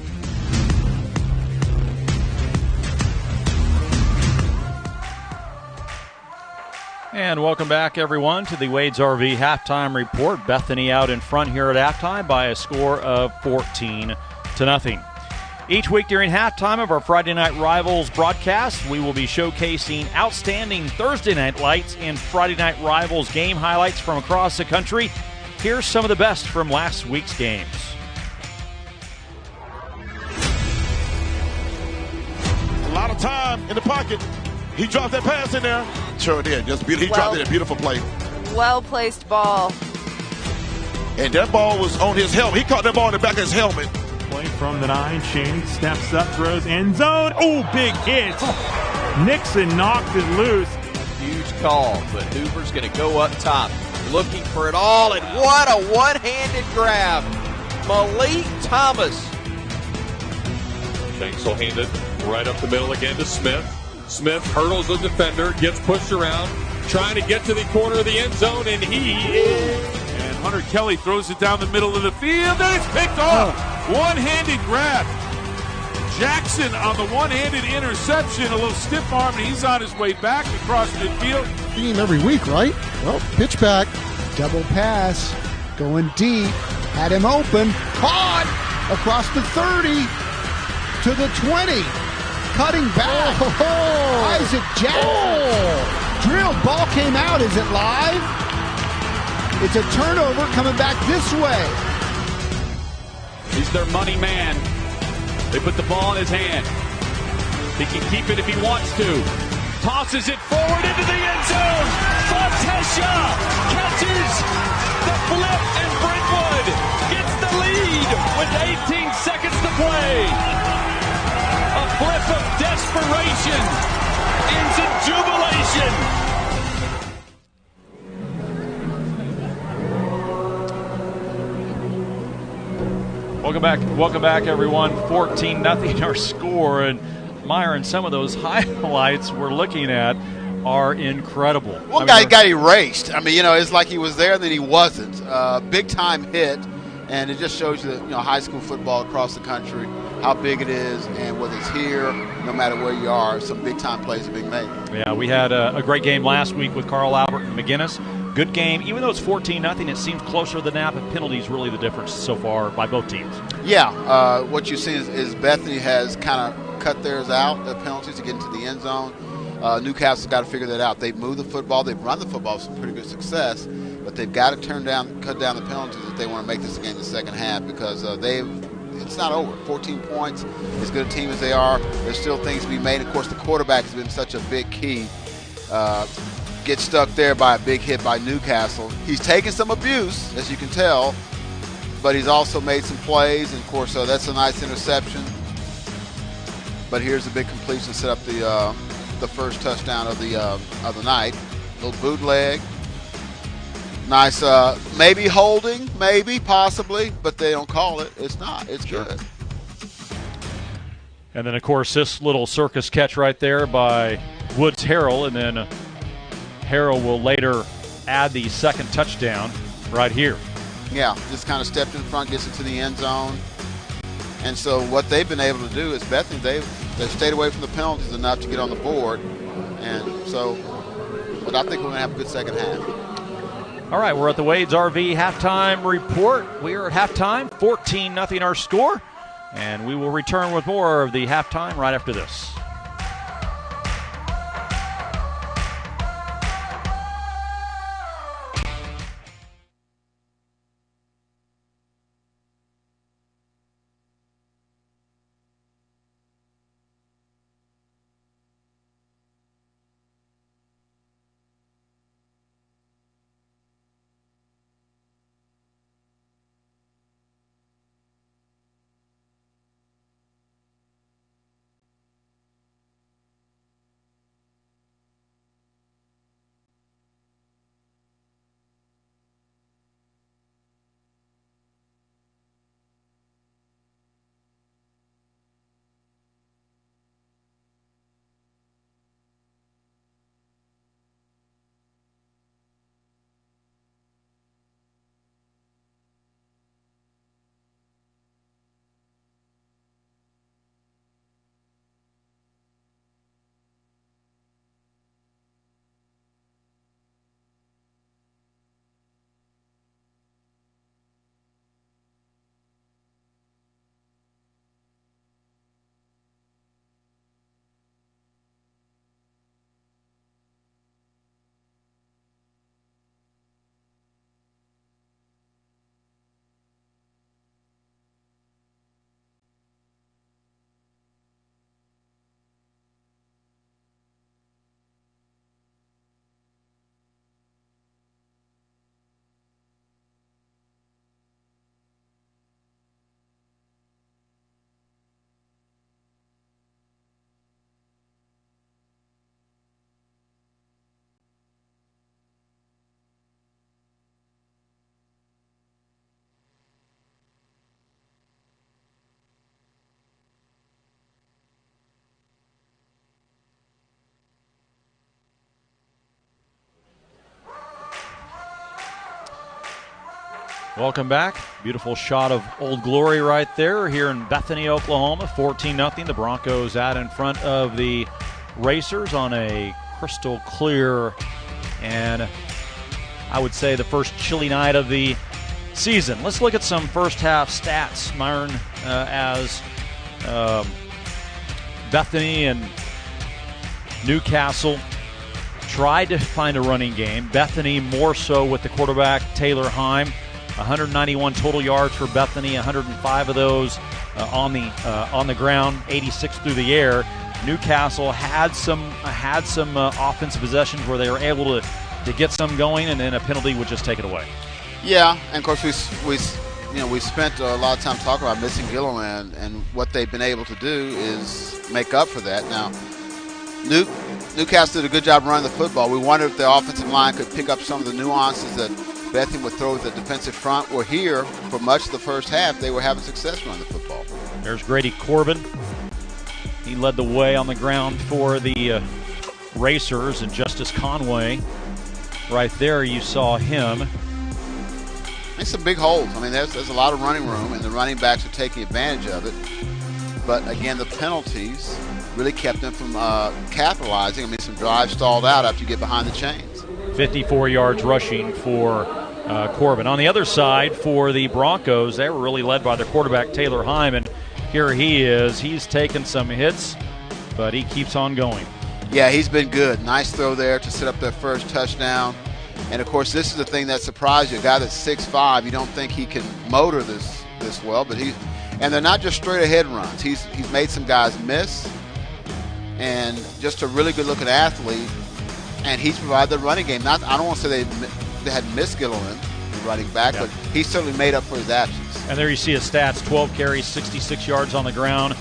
And welcome back, everyone, to the Wade's RV Halftime Report. Bethany out in front here at halftime by a score of 14-0. Each week during halftime of our Friday Night Rivals broadcast, we will be showcasing outstanding Thursday night lights and Friday Night Rivals game highlights from across the country. Here's some of the best from last week's games. A lot of time in the pocket. He dropped that pass in there. Sure did. He dropped it. A beautiful play. Well-placed ball. And that ball was on his helmet. He caught that ball in the back of his helmet. Play from the 9. Shaney steps up, throws end zone. Oh, big hit. Nixon knocked it loose. Huge call, but Hoover's going to go up top, looking for it all, and what a one-handed grab. Malik Thomas. Shanks will hand it right up the middle again to Smith. Smith hurdles the defender, gets pushed around, trying to get to the corner of the end zone, and And Hunter Kelly throws it down the middle of the field, and it's picked off. One-handed grab. Jackson on the one-handed interception, a little stiff arm, and he's on his way back across midfield. Theme every week, right? Well, pitch back, double pass, going deep, had him open, caught across the 30 to the 20, cutting back. Isaac Jackson. Drilled, ball came out. Is it live? It's a turnover coming back this way. He's their money man. They put the ball in his hand. He can keep it if he wants to. Tosses it forward into the end zone. Fontesha catches the flip, and Brentwood gets the lead with 18 seconds to play. A flip of desperation ends in jubilation. Welcome back, everyone. 14-0 our score, and Myron, some of those highlights we're looking at are incredible. One guy got erased. I mean, it's like he was there and then he wasn't. Big time hit, and it just shows you that high school football across the country, how big it is, and whether it's here, no matter where you are, some big time plays are being made. Yeah, we had a great game last week with Carl Albert and McGinnis. Good game. Even though it's 14-0, it seems closer than that, but penalties really the difference so far by both teams. Yeah, what you see is Bethany has kind of cut theirs out, the penalties, to get into the end zone. Newcastle's got to figure that out. They've moved the football. They've run the football with some pretty good success, but they've got to cut down the penalties if they want to make this a game in the second half, because it's not over. 14 points, as good a team as they are, there's still things to be made. Of course, the quarterback has been such a big key. Gets stuck there by a big hit by Newcastle. He's taken some abuse, as you can tell, but he's also made some plays, and of course that's a nice interception. But here's a big completion, set up the first touchdown of the night. Little bootleg, nice. Maybe holding, maybe possibly, but they don't call it. It's not. It's sure. Good. And then of course this little circus catch right there by Woods Harrell, and then Harrell will later add the second touchdown right here. Yeah, just kind of stepped in front, gets into the end zone. And so what they've been able to do is Bethany, they've stayed away from the penalties enough to get on the board. And so, but I think we're going to have a good second half. All right, we're at the Wade's RV halftime report. We are at halftime, 14-0 our score. And we will return with more of the halftime right after this. Welcome back. Beautiful shot of Old Glory right there here in Bethany, Oklahoma. 14-0. The Broncos out in front of the Racers on a crystal clear and I would say the first chilly night of the season. Let's look at some first half stats, Myron, as Bethany and Newcastle tried to find a running game. Bethany more so with the quarterback, Taylor Heim. 191 total yards for Bethany, 105 of those on the ground, 86 through the air. Newcastle had some offensive possessions where they were able to get some going, and then a penalty would just take it away. Yeah, and of course we spent a lot of time talking about missing Gilliland, and what they've been able to do is make up for that. Now, Newcastle did a good job running the football. We wondered if the offensive line could pick up some of the nuances that Bethany would throw with the defensive front. Well, here, for much of the first half, they were having success running the football. There's Grady Corbin. He led the way on the ground for the Racers, and Justice Conway. Right there, you saw him. There's some big holes. I mean, there's a lot of running room, and the running backs are taking advantage of it. But, again, the penalties really kept them from capitalizing. I mean, some drives stalled out after you get behind the chains. 54 yards rushing for Corbin. On the other side, for the Broncos, they were really led by their quarterback, Taylor Heim, and here he is. He's taken some hits, but he keeps on going. Yeah, he's been good. Nice throw there to set up that first touchdown. And, of course, this is the thing that surprised you. A guy that's 6'5", you don't think he can motor this well, but and they're not just straight-ahead runs. He's made some guys miss, and just a really good-looking athlete. And he's provided the running game. I don't want to say they had missed Gilliland, the running back, but he certainly made up for his absence. And there you see his stats: 12 carries, 66 yards on the ground,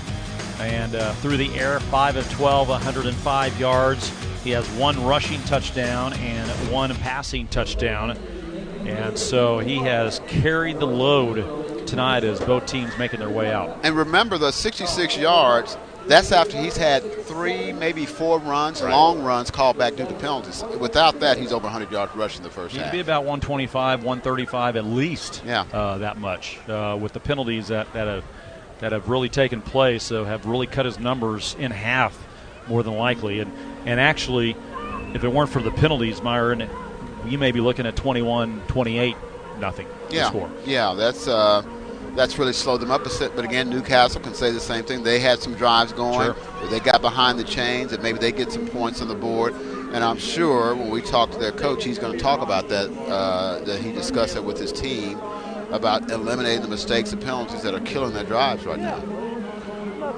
and through the air, 5 of 12, 105 yards. He has 1 rushing touchdown and 1 passing touchdown. And so he has carried the load tonight as both teams making their way out. And remember, the 66 yards, that's after he's had 3, maybe 4 runs, long runs called back due to penalties. Without that, he's over 100 yards rushing the first half. He'd be about 125, 135 at least. Yeah, that much with the penalties that have really taken place. Have really cut his numbers in half, more than likely. And actually, if it weren't for the penalties, Myron, you may be looking at 21-28 nothing. Score. Yeah, that's really slowed them up a bit. But again, Newcastle can say the same thing. They had some drives going where they got behind the chains, and maybe they get some points on the board. And I'm sure when we talk to their coach, he's going to talk about that he discussed it with his team about eliminating the mistakes and penalties that are killing their drives right now.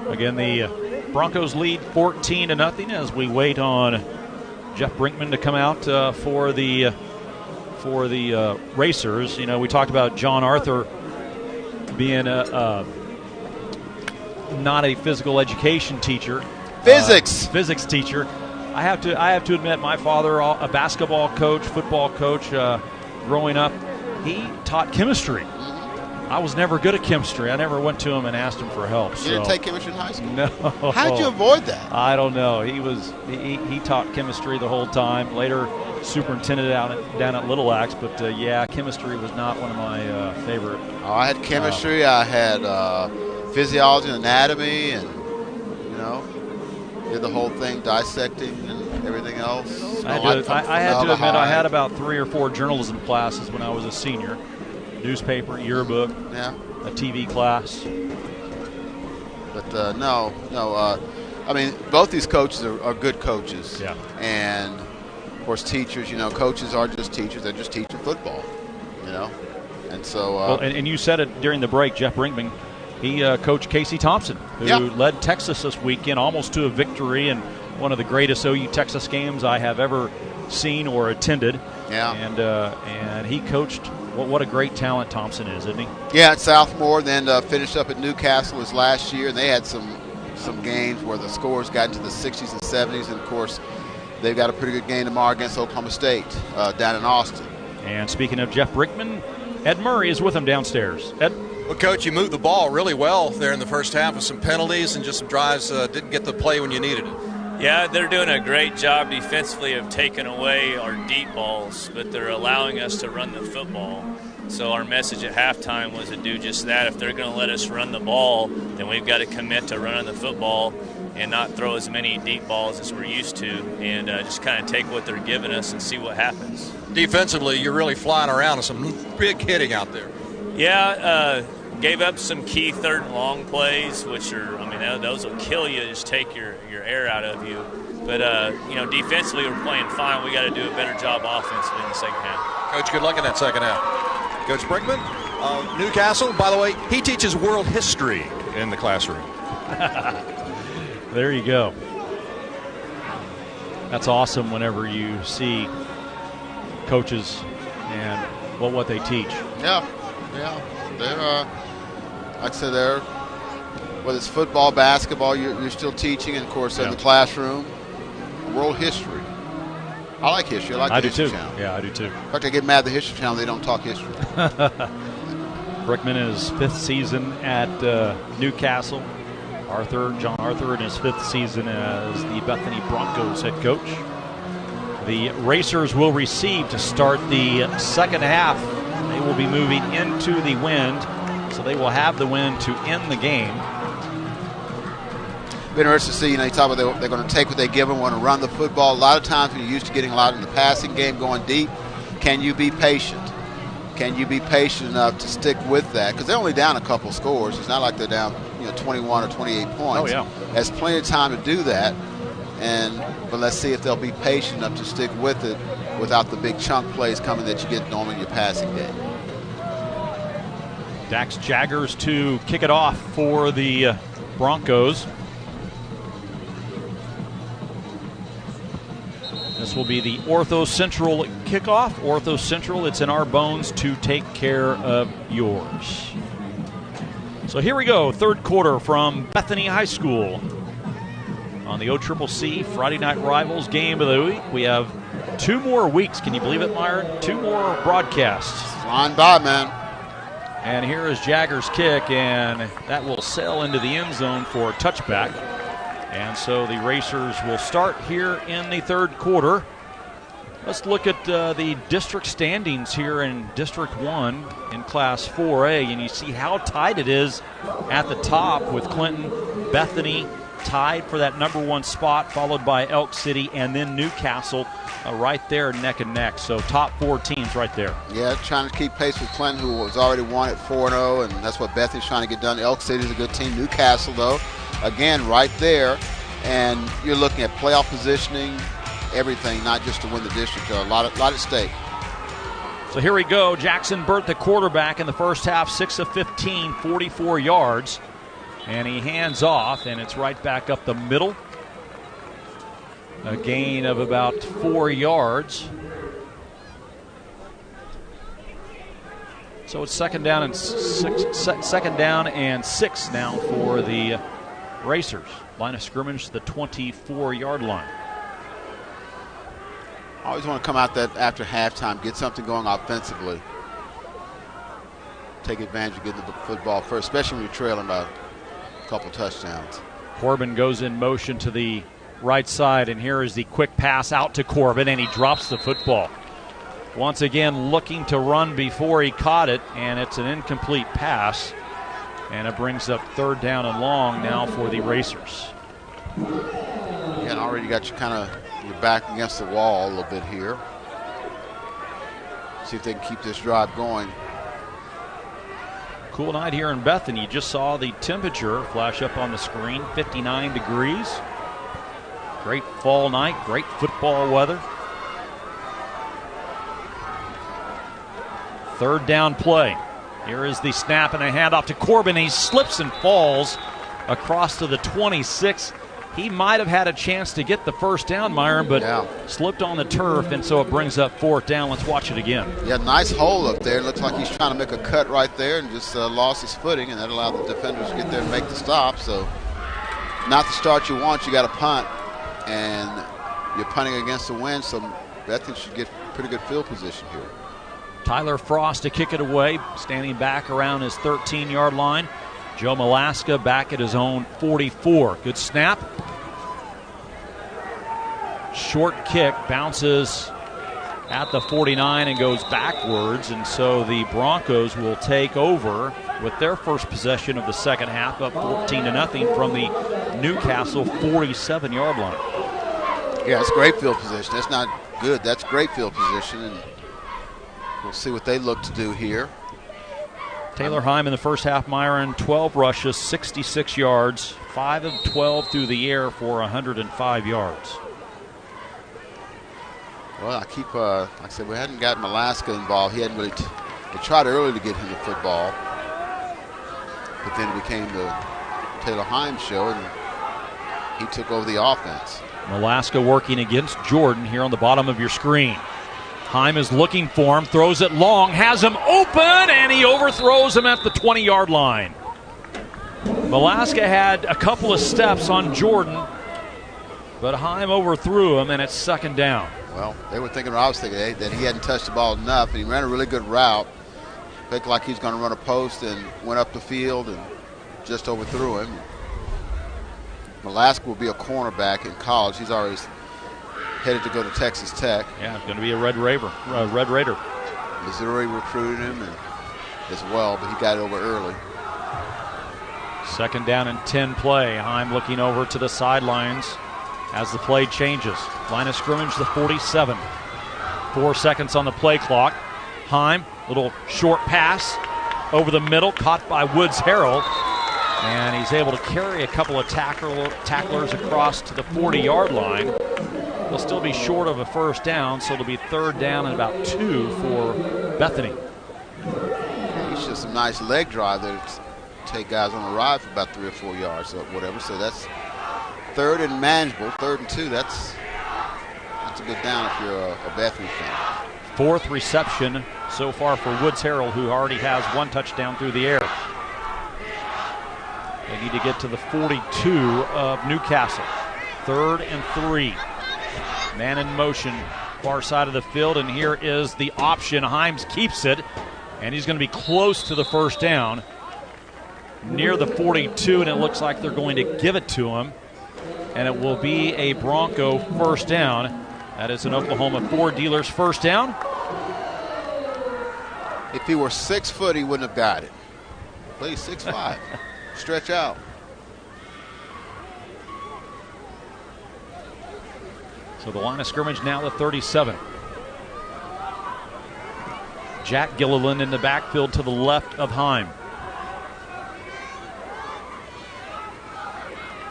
Again, the Broncos lead 14-0 as we wait on Jeff Brinkman to come out for the Racers. You know, we talked about John Arthur being not a physical education teacher, physics teacher. I have to admit, my father, a basketball coach, football coach, growing up, he taught chemistry. I was never good at chemistry. I never went to him and asked him for help. You didn't take chemistry in high school? No. How did you avoid that? I don't know. He taught chemistry the whole time. Later, superintendent down at Little Axe. But chemistry was not one of my favorite. Oh, I had chemistry. I had physiology and anatomy, and did the whole thing, dissecting and everything else. I had to admit, I had about 3 or 4 journalism classes when I was a senior. Newspaper, yearbook, a TV class. But no. I mean, both these coaches are good coaches. Yeah. And, of course, teachers, coaches are just teachers. They're just teaching football, And so. And you said it during the break, Jeff Brinkman. He coached Casey Thompson, who led Texas this weekend almost to a victory in one of the greatest OU Texas games I have ever seen or attended. Yeah. And he coached. What a great talent Thompson is, isn't he? Yeah, at Southmore, then finished up at Newcastle his last year, and they had some games where the scores got into the 60s and 70s, and, of course, they've got a pretty good game tomorrow against Oklahoma State down in Austin. And speaking of Jeff Brinkman, Ed Murray is with him downstairs. Ed? Well, Coach, you moved the ball really well there in the first half with some penalties and just some drives didn't get the play when you needed it. Yeah, they're doing a great job defensively of taking away our deep balls, but they're allowing us to run the football. So our message at halftime was to do just that. If they're going to let us run the ball, then we've got to commit to running the football and not throw as many deep balls as we're used to, and just kind of take what they're giving us and see what happens. Defensively, you're really flying around with some big hitting out there. Yeah, gave up some key third and long plays, which are, those will kill you, just take your air out of you. But, defensively we're playing fine. We got to do a better job offensively in the second half. Coach, good luck in that second half. Coach Brinkman, Newcastle, by the way, he teaches world history in the classroom. There you go. That's awesome whenever you see coaches and what they teach. Yeah. They're, like I said, whether it's football, basketball, you're still teaching, and of course in the classroom, world history. I like history. I like the History Channel. Yeah, I do too. In fact, I get mad at the History Channel. They don't talk history. Brickman in his 5th season at Newcastle. John Arthur in his 5th season as the Bethany Broncos head coach. The Racers will receive to start the second half. They will be moving into the wind, so they will have the wind to end the game. Be interesting to see, you talk about they're going to take what they give them, want to run the football. A lot of times when you're used to getting a lot in the passing game, going deep, can you be patient? Can you be patient enough to stick with that? Because they're only down a couple scores. It's not like they're down 21 or 28 points. Oh, yeah. There's plenty of time to do that. But let's see if they'll be patient enough to stick with it without the big chunk plays coming that you get normally in your passing game. Dax Jaggers to kick it off for the Broncos. This will be the Ortho Central kickoff. Ortho Central, it's in our bones to take care of yours. So here we go, third quarter from Bethany High School. On the OCCC Friday Night Rivals game of the week, we have 2 more weeks. Can you believe it, Myron? 2 more broadcasts. Flying by, man. And here is Jagger's kick, and that will sail into the end zone for a touchback. And so the Racers will start here in the third quarter. Let's look at the district standings here in District 1 in Class 4A, and you see how tight it is at the top with Clinton, Bethany tied for that number 1 spot, followed by Elk City and then Newcastle right there neck and neck. So top 4 teams right there. Yeah, trying to keep pace with Clinton, who was already won at 4-0, and that's what Bethany's trying to get done. Elk City's a good team. Newcastle, though, again, right there. And you're looking at playoff positioning, everything, not just to win the district. A lot at stake. So here we go. Jackson Burt, the quarterback in the first half, 6 of 15, 44 yards. And he hands off, and it's right back up the middle. A gain of about 4 yards. So it's second down and 6 now for the Racers. Line of scrimmage to the 24-yard line. I always want to come out that after halftime, get something going offensively. Take advantage of getting the football first, especially when you're trailing by a couple touchdowns. Corbin goes in motion to the right side, and here is the quick pass out to Corbin, and he drops the football. Once again, looking to run before he caught it, and it's an incomplete pass. And it brings up third down and long now for the Racers. Yeah, and already got you kind of your back against the wall a little bit here. See if they can keep this drive going. Cool night here in Bethany. You just saw the temperature flash up on the screen, 59 degrees. Great fall night, great football weather. Third down play. Here is the snap and a handoff to Corbin. He slips and falls across to the 26. He might have had a chance to get the first down, Myron, but slipped on the turf, and so it brings up fourth down. Let's watch it again. Yeah, nice hole up there. Looks like he's trying to make a cut right there and just lost his footing, and that allowed the defenders to get there and make the stop. So not the start you want. You got to punt, and you're punting against the wind, so Bethany should get pretty good field position here. Tyler Frost to kick it away, standing back around his 13-yard line. Joe Malaska back at his own 44. Good snap. Short kick bounces at the 49 and goes backwards, and so the Broncos will take over with their first possession of the second half, up 14-0 from the Newcastle 47-yard line. Yeah, it's great field position. That's not good. That's great field position, and we'll see what they look to do here. Taylor Heim in the first half, Myron, 12 rushes, 66 yards, 5 of 12 through the air for 105 yards. Well, I keep, like I said, we hadn't gotten Alaska involved. He hadn't really, they tried early to get him to football, but then it became the Taylor Heim show, and he took over the offense. Alaska working against Jordan here on the bottom of your screen. Heim is looking for him, throws it long, has him open, and he overthrows him at the 20-yard line. Alaska had a couple of steps on Jordan, but Heim overthrew him, and it's second down. Well, they were thinking, I was thinking, that he hadn't touched the ball enough, and he ran a really good route. Looked like he was going to run a post and went up the field and just overthrew him. Alaska will be a cornerback in college. He's already headed to go to Texas Tech. Yeah, going to be a Red Raider. Missouri recruited him as well, but he got it over early. Second down and 10 play. Heim looking over to the sidelines as the play changes. Line of scrimmage, the 47. 4 seconds on the play clock. Heim, little short pass over the middle, caught by Woods Harrell. And he's able to carry a couple of tacklers across to the 40-yard line. They'll still be short of a first down, so it'll be third down and about 2 for Bethany. He's just a nice leg drive there to take guys on a ride for about 3 or 4 yards or whatever. So that's third and manageable, 3rd and 2. That's a good down if you're a Bethany fan. 4th reception so far for Woods Harrell, who already has 1 touchdown through the air. They need to get to the 42 of Newcastle. 3rd and 3. Man in motion, far side of the field, and here is the option. Himes keeps it, and he's going to be close to the first down, near the 42, and it looks like they're going to give it to him, and it will be a Bronco first down. That is an Oklahoma Ford dealer's first down. If he were 6 foot, he wouldn't have got it. But he's 6'5". Stretch out. So the line of scrimmage now the 37. Jack Gilliland in the backfield to the left of Heim.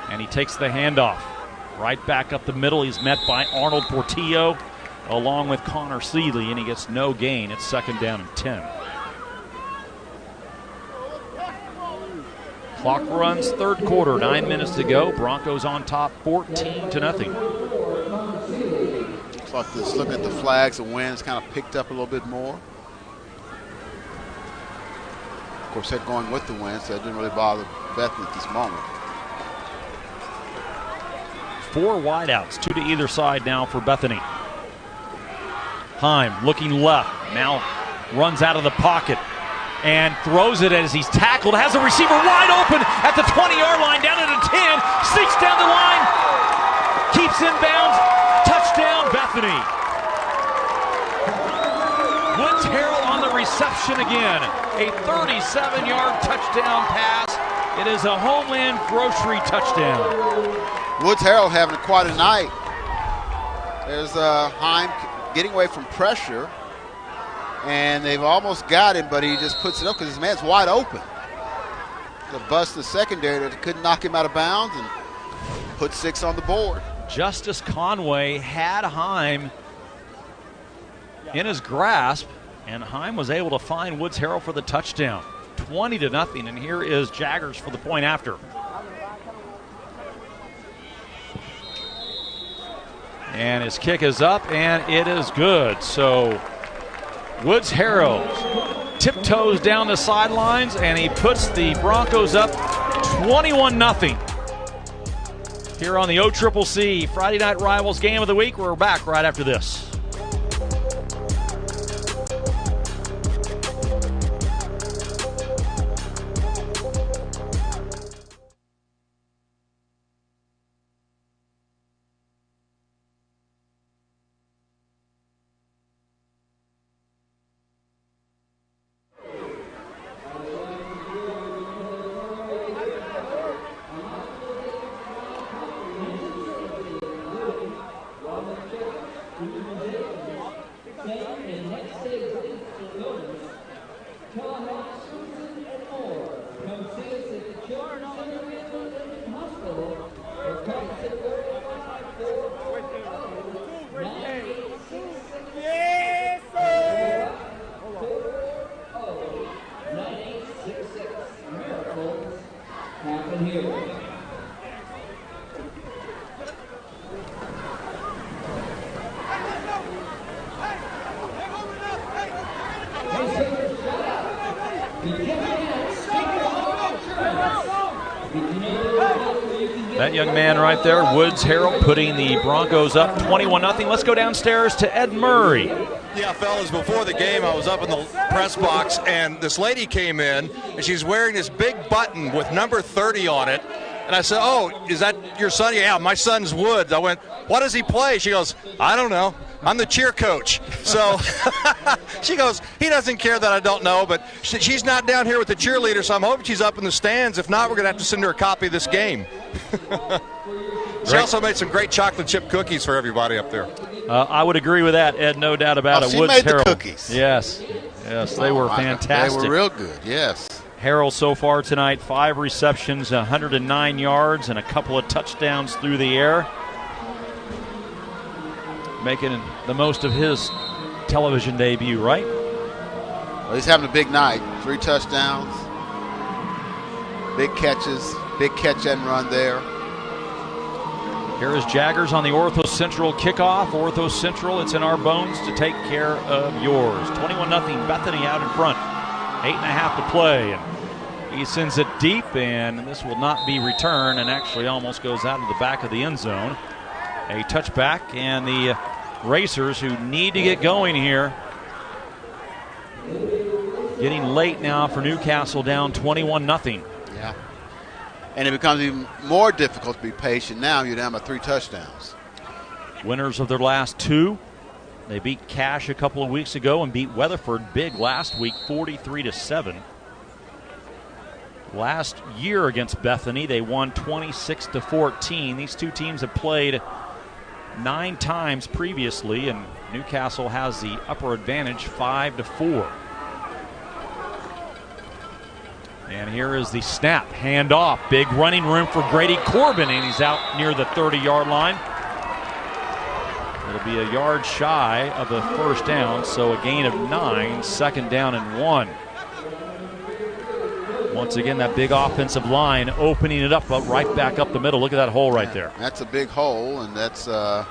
And he takes the handoff. Right back up the middle. He's met by Arnold Portillo along with Connor Seeley, and he gets no gain. It's second down and 10. Clock runs, 3rd quarter, 9 minutes to go. Broncos on top, 14-0. Looks like this, looking at the flags, the wind's kind of picked up a little bit more. Of course, they're going with the wind, so it didn't really bother Bethany at this moment. 4 wideouts, 2 to either side now for Bethany. Heim looking left, now runs out of the pocket and throws it as he's tackled. Has a receiver wide open at the 20-yard line, down to the 10, sneaks down the line, keeps inbounds, touchdown Bethany. Woods Harrell on the reception again, a 37-yard touchdown pass. It is a Homeland Grocery touchdown. Woods Harrell having quite a night. There's Heim getting away from pressure, and they've almost got him, but he just puts it up because his man's wide open. The bust the secondary that couldn't knock him out of bounds and put 6 on the board. Justice Conway had Heim in his grasp, and Heim was able to find Woods Harrell for the touchdown. 20-0, and here is Jaggers for the point after. And his kick is up, and it is good. So Woods Harrell tiptoes down the sidelines, and he puts the Broncos up 21-0. Here on the OCCC Friday Night Rivals Game of the Week. We're back right after this. that young man right there, Woods Harrell, putting the Broncos up 21-0. Let's go downstairs to Ed Murray. Yeah, fellas, before the game, I was up in the press box, and this lady came in, and she's wearing this big button with number 30 on it. And I said, "Oh, is that your son?" "Yeah, my son's Woods." I went, "What does he play?" She goes, "I don't know. I'm the cheer coach." So she goes, "He doesn't care that I don't know," but she's not down here with the cheerleader, so I'm hoping she's up in the stands. If not, we're going to have to send her a copy of this game. She also made some great chocolate chip cookies for everybody up there. I would agree with that, Ed, no doubt about it. She Woods made Harrell. the cookies. Yes, they were fantastic. They were real good, yes. Harrell so far tonight, 5 receptions, 109 yards, and a couple of touchdowns through the air. Making the most of his television debut, right? Well, he's having a big night. 3 touchdowns, big catches, big catch and run there. Here is Jaggers on the Ortho Central kickoff. Ortho Central, it's in our bones to take care of yours. 21-0 Bethany out in front. 8.5 to play. And he sends it deep, and this will not be returned, and actually almost goes out of the back of the end zone. A touchback, and the Racers, who need to get going here, getting late now for Newcastle, down 21-0. Yeah. And it becomes even more difficult to be patient now. You're down by 3 touchdowns. Winners of their last 2. They beat Cash a couple of weeks ago and beat Weatherford big last week, 43-7. Last year against Bethany, they won 26-14. These two teams have played 9 times previously, and Newcastle has the upper advantage, 5-4. And here is the snap, handoff, big running room for Grady Corbin, and he's out near the 30-yard line. It'll be a yard shy of the first down, so a gain of 9, 2nd down and 1. Once again, that big offensive line opening it up right back up the middle. Look at that hole right there. That's a big hole, and that's Joe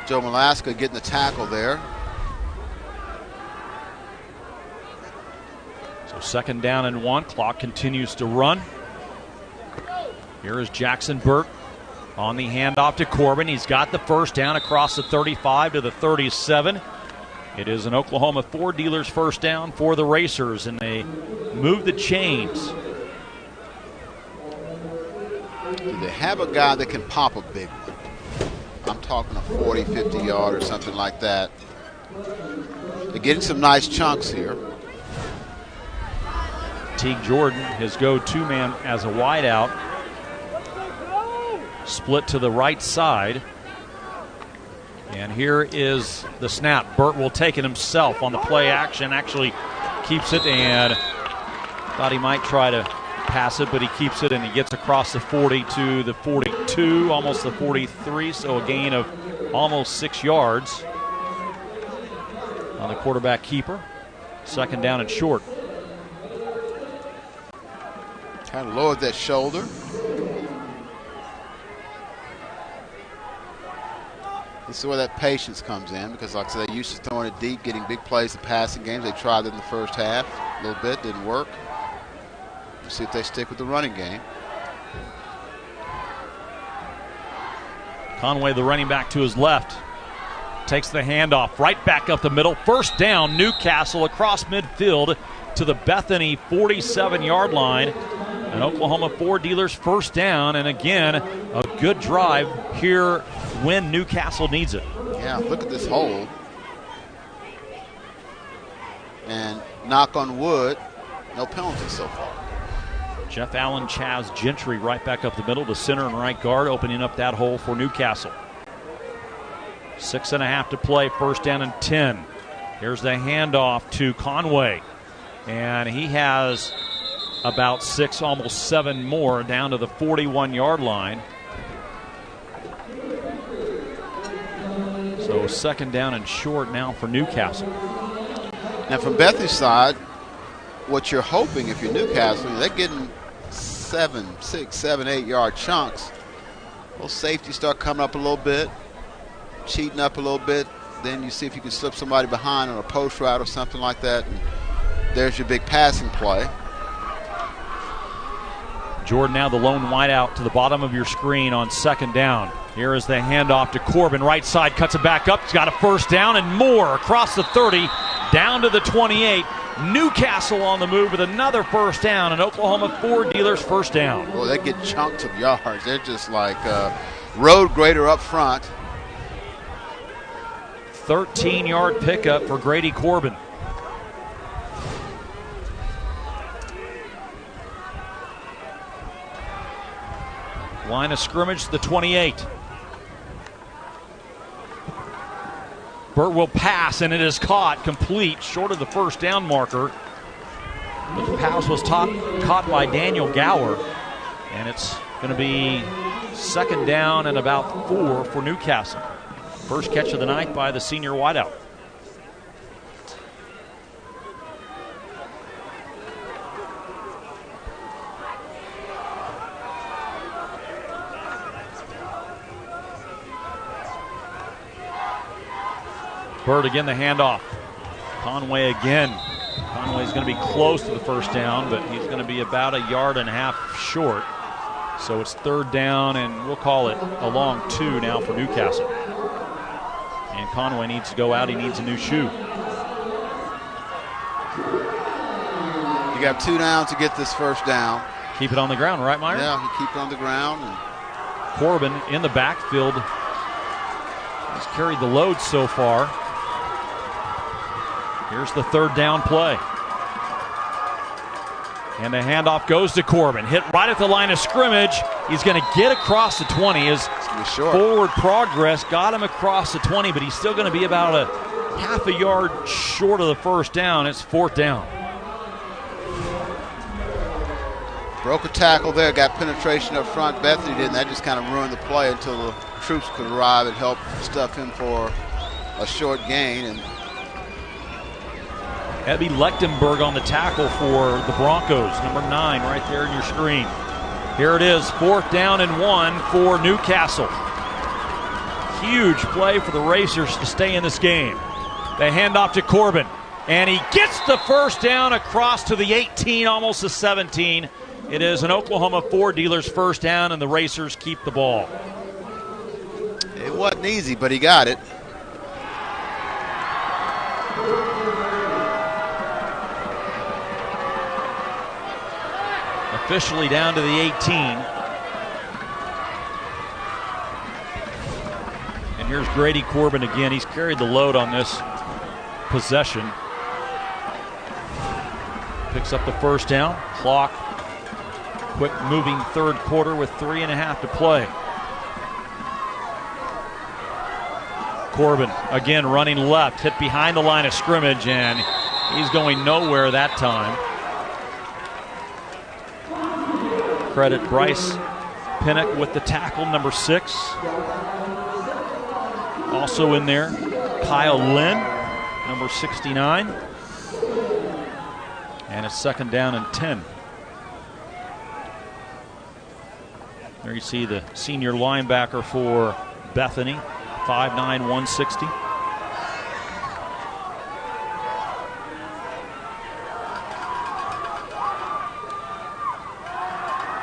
Malaska getting the tackle there. So 2nd down and 1. Clock continues to run. Here is Jackson Burt on the handoff to Corbin. He's got the first down across the 35 to the 37. It is an Oklahoma Ford dealers first down for the Racers, and they move the chains. Do they have a guy that can pop a big one? I'm talking a 40, 50 yard or something like that. They're getting some nice chunks here. Teague Jordan, his go-to man as a wideout. Split to the right side. And here is the snap. Burt will take it himself on the play action. Actually keeps it, and thought he might try to pass it, but he keeps it, and he gets across the 40 to the 42, almost the 43, so a gain of almost 6 yards on the quarterback keeper. 2nd down and short. Kind of lowered that shoulder. This is where that patience comes in, because like I said, they're used to throwing it deep, getting big plays in passing games. They tried it in the first half a little bit, didn't work. We'll see if they stick with the running game. Conway, the running back, to his left, takes the handoff right back up the middle. First down, Newcastle across midfield to the Bethany 47-yard line. An Oklahoma Ford dealers first down, and again, a good drive here when Newcastle needs it. Yeah, look at this hole. And knock on wood, no penalties so far. Jeff Allen, Chaz Gentry right back up the middle to center and right guard, opening up that hole for Newcastle. 6.5 to play, 1st down and 10. Here's the handoff to Conway. And he has about 6, almost 7 more down to the 41-yard line. So 2nd down and short now for Newcastle. Now from Bethany's side, what you're hoping if you're Newcastle, they're getting 7, 6, 7, 8 yard chunks. Those safeties start coming up a little bit, cheating up a little bit. Then you see if you can slip somebody behind on a post route or something like that. And there's your big passing play. Jordan now the lone wideout to the bottom of your screen on second down. Here is the handoff to Corbin. Right side, cuts it back up. He's got a first down and more across the 30, down to the 28. Newcastle on the move with another first down. An Oklahoma Ford dealer's first down. Well, they get chunks of yards. They're just like road grader up front. 13-yard pickup for Grady Corbin. Line of scrimmage to the 28. Burt will pass, and it is caught complete, short of the first down marker. But the pass was caught by Daniel Gower, and it's going to be second down and about 4 for Newcastle. First catch of the night by the senior wideout. Bird again, the handoff. Conway again. Conway's going to be close to the first down, but he's going to be about a yard and a half short. So it's third down, and we'll call it a long 2 now for Newcastle. And Conway needs to go out. He needs a new shoe. You got 2 downs to get this first down. Keep it on the ground, right, Meyer? Yeah, you keep it on the ground. And Corbin in the backfield. He's carried the load so far. Here's the third down play. And the handoff goes to Corbin. Hit right at the line of scrimmage. He's going to get across the 20. His forward progress got him across the 20, but he's still going to be about a half a yard short of the first down. It's fourth down. Broke a tackle there, got penetration up front. Bethany didn't. That just kind of ruined the play until the troops could arrive and help stuff him for a short gain. And Ebby Lechtenberg on the tackle for the Broncos, number 9 right there in your screen. Here it is, fourth down and 1 for Newcastle. Huge play for the Racers to stay in this game. The handoff to Corbin, and he gets the first down across to the 18, almost the 17. It is an Oklahoma Ford dealer's first down, and the Racers keep the ball. It wasn't easy, but he got it. Officially down to the 18. And here's Grady Corbin again. He's carried the load on this possession. Picks up the first down. Clock. Quick moving third quarter with 3.5 to play. Corbin again running left. Hit behind the line of scrimmage, and he's going nowhere that time. Credit Bryce Pinnock with the tackle, number 6. Also in there, Kyle Lynn, number 69. And it's second down and 10. There you see the senior linebacker for Bethany, 5'9", 160.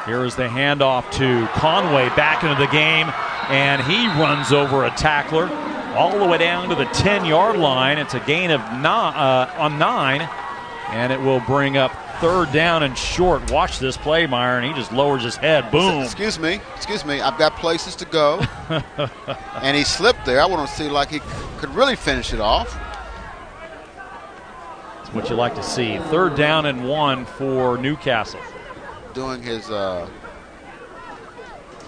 Here is the handoff to Conway back into the game, and he runs over a tackler all the way down to the 10-yard line. It's a gain of 9, and it will bring up third down and short. Watch this play, Meyer, and he just lowers his head. Boom. Excuse me. I've got places to go. And he slipped there. I want to see like he could really finish it off. That's what you like to see. Third down and 1 for Newcastle. Doing his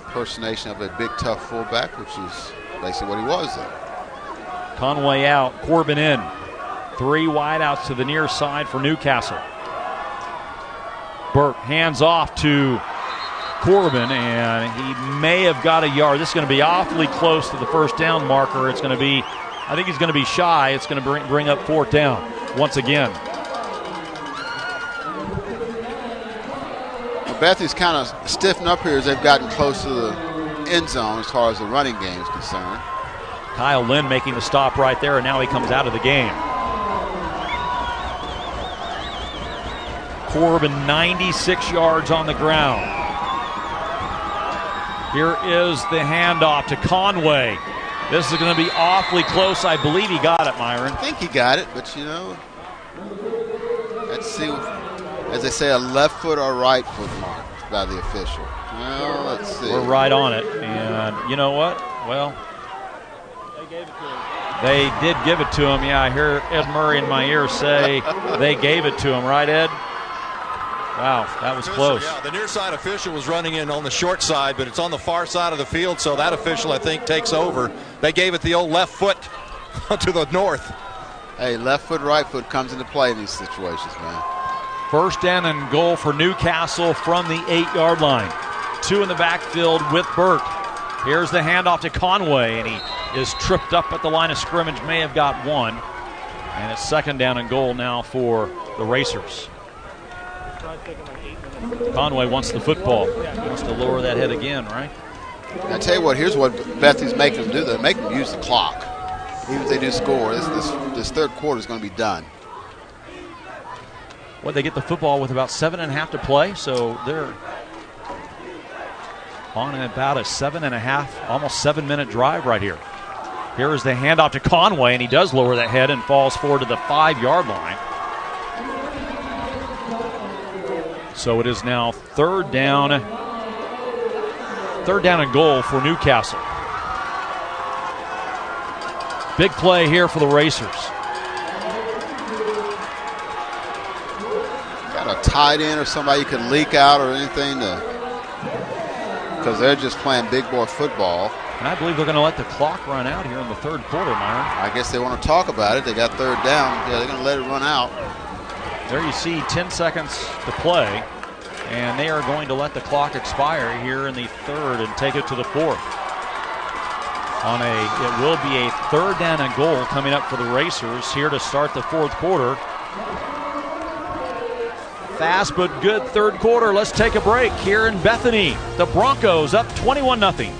impersonation of a big, tough fullback, which is basically what he was there. Conway out, Corbin in. 3 wideouts to the near side for Newcastle. Burt hands off to Corbin, and he may have got a yard. This is going to be awfully close to the first down marker. It's going to be, I think he's going to be shy. It's going to bring up fourth down once again. Bethany's kind of stiffened up here as they've gotten close to the end zone as far as the running game is concerned. Kyle Lynn making the stop right there, and now he comes out of the game. Corbin 96 yards on the ground. Here is the handoff to Conway. This is going to be awfully close. I believe he got it, Myron. I think he got it, but let's see. As they say, a left foot or right foot mark by the official. Well, let's see. We're right on it. And you know what? Well, they did give it to him. Yeah, I hear Ed Murray in my ear say they gave it to him. Right, Ed? Wow, that was close. Yeah, the near side official was running in on the short side, but it's on the far side of the field, so that official, I think, takes over. They gave it the old left foot to the north. Hey, left foot, right foot comes into play in these situations, man. First down and goal for Newcastle from the 8-yard line. 2 in the backfield with Burke. Here's the handoff to Conway, and he is tripped up at the line of scrimmage, may have got 1. And it's second down and goal now for the Racers. Conway wants the football. He wants to lower that head again, right? I tell you what, here's what Bethany's making them do. They make them use the clock. Even if they do score, this third quarter is going to be done. Well, they get the football with about 7.5 to play, so they're on about a 7.5, almost 7-minute drive right here. Here is the handoff to Conway, and he does lower that head and falls forward to the 5-yard line. So it is now third down and goal for Newcastle. Big play here for the Racers. Got a tight end or somebody you can leak out or anything because they're just playing big boy football. And I believe they're going to let the clock run out here in the third quarter, Myron. I guess they want to talk about it. They got third down. Yeah, they're going to let it run out. There you see 10 seconds to play, and they are going to let the clock expire here in the third and take it to the fourth. It will be a third down and goal coming up for the Racers here to start the fourth quarter. Fast but good third quarter. Let's take a break here in Bethany. The Broncos up 21-0.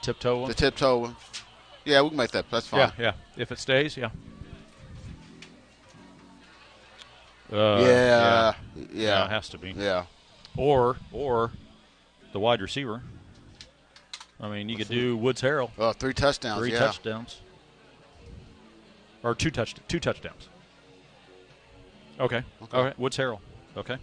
Tiptoe one? The tiptoe one. Yeah, we can make that. That's fine. Yeah. If it stays, yeah. Yeah. It has to be. Yeah. Or the wide receiver. I mean, you could do Woods Harrell. 3 touchdowns. 3 touchdowns. Or two touchdowns. Okay. Woods Harrell. Okay.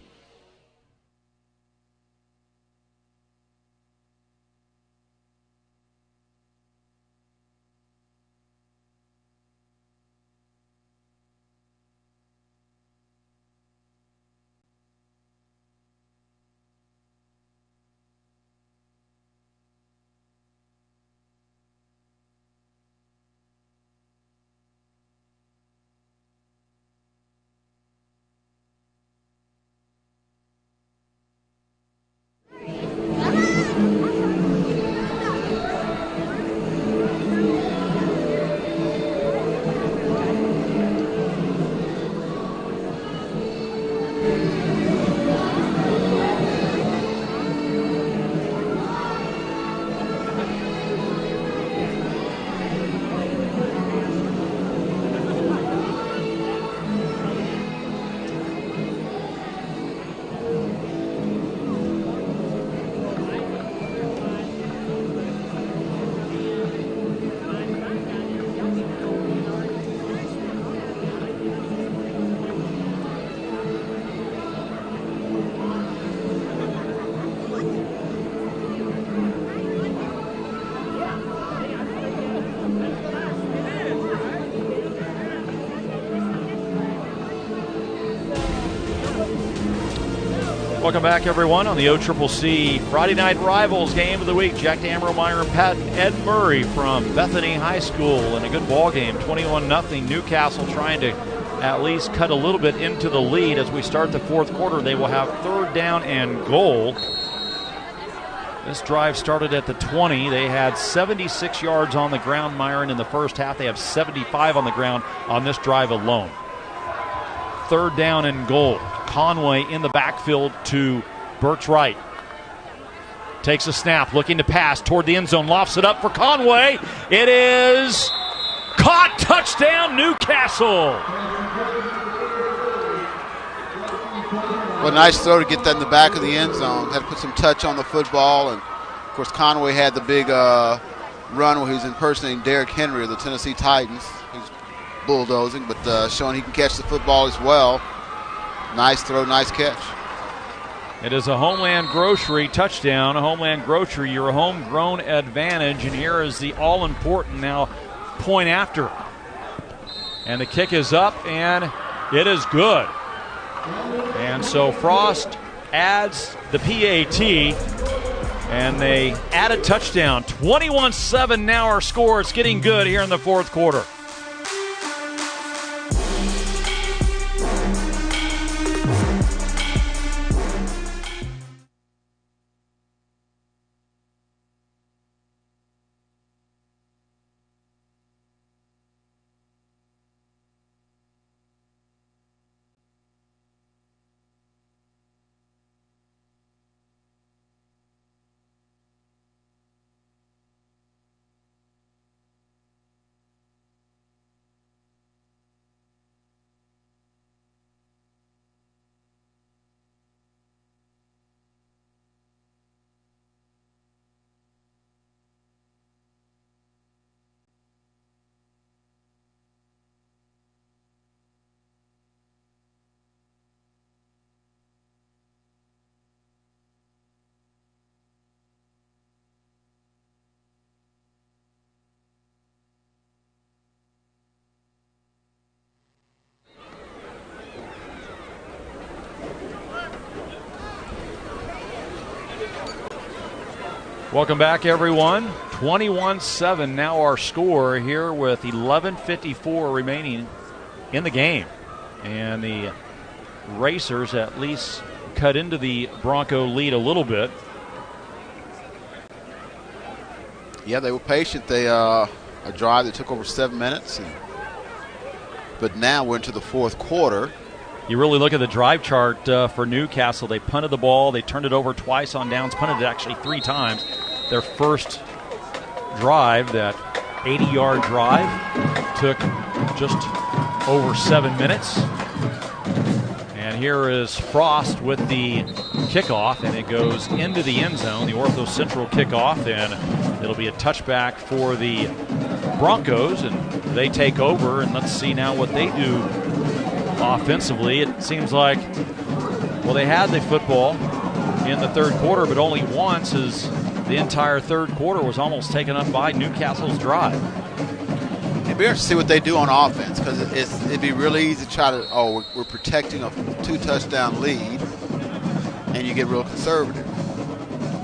Welcome back, everyone, on the OCCC Friday Night Rivals Game of the Week. Jack Damrow, Myron Patton, Ed Murray from Bethany High School in a good ball game, 21-0. Newcastle trying to at least cut a little bit into the lead as we start the fourth quarter. They will have 3rd down and goal. This drive started at the 20. They had 76 yards on the ground, Myron, in the first half. They have 75 on the ground on this drive alone. 3rd down and goal. Conway in the backfield to Birch-Wright. Takes a snap, looking to pass toward the end zone, lofts it up for Conway. It is caught, touchdown, Newcastle. Well, nice throw to get that in the back of the end zone. Had to put some touch on the football. And, of course, Conway had the big run where he was impersonating Derrick Henry of the Tennessee Titans. He's bulldozing, but showing he can catch the football as well. Nice throw, nice catch. It is a Homeland Grocery touchdown. A Homeland Grocery, your homegrown advantage. And here is the all-important now point after. And the kick is up, and it is good. And so Frost adds the PAT, and they add a touchdown. 21-7 now our score. It's getting good here in the fourth quarter. Welcome back, everyone. 21-7 now our score here with 11:54 remaining in the game. And the Racers at least cut into the Bronco lead a little bit. Yeah, they were patient. They a drive that took over 7 minutes. But now we're into the fourth quarter. You really look at the drive chart for Newcastle. They punted the ball. They turned it over twice on downs, punted it actually 3 times. Their first drive, that 80-yard drive, took just over 7 minutes. And here is Frost with the kickoff, and it goes into the end zone, the Ortho Central kickoff, and it'll be a touchback for the Broncos, and they take over, and let's see now what they do offensively. It seems like, well, they had the football in the third quarter, but only once, as the entire third quarter was almost taken up by Newcastle's drive. It'd be interesting to see what they do on offense, because it'd be really easy to try to, we're protecting a 2-touchdown lead, and you get real conservative.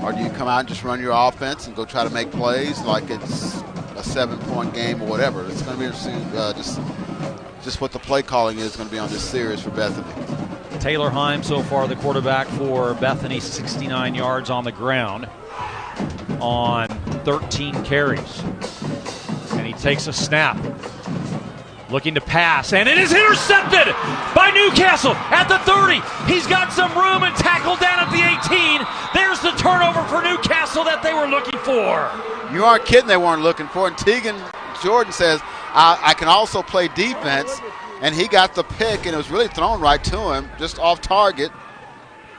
Or do you come out and just run your offense and go try to make plays like it's a 7-point game or whatever? It's going to be interesting just what the play calling is going to be on this series for Bethany. Taylor Heim so far the quarterback for Bethany, 69 yards on the ground on 13 carries. And he takes a snap, looking to pass, and it is intercepted by Newcastle at the 30. He's got some room and tackled down at the 18. There's the turnover for Newcastle that they were looking for. You aren't kidding, they weren't looking for it. And Tegan Jordan says, I can also play defense, and he got the pick, and it was really thrown right to him, just off target.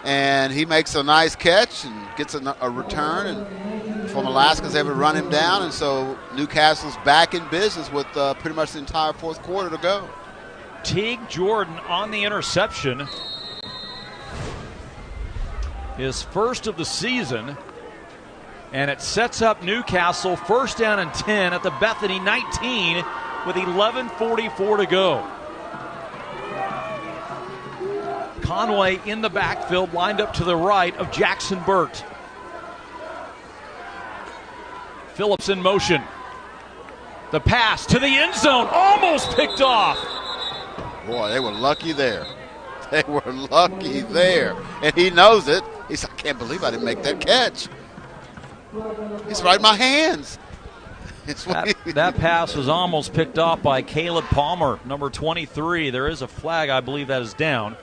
And he makes a nice catch and gets a return, and from Alaska's able to run him down, and so Newcastle's back in business with pretty much the entire fourth quarter to go. Teague Jordan on the interception. His first of the season, and it sets up Newcastle first down and 10 at the Bethany 19 with 11:44 to go. Conway in the backfield, lined up to the right of Jackson Burt. Phillips in motion. The pass to the end zone, almost picked off. Boy, they were lucky there. They were lucky there. And he knows it. He said, I can't believe I didn't make that catch. It's right in my hands. That pass was almost picked off by Caleb Palmer, number 23. There is a flag. I believe that is down.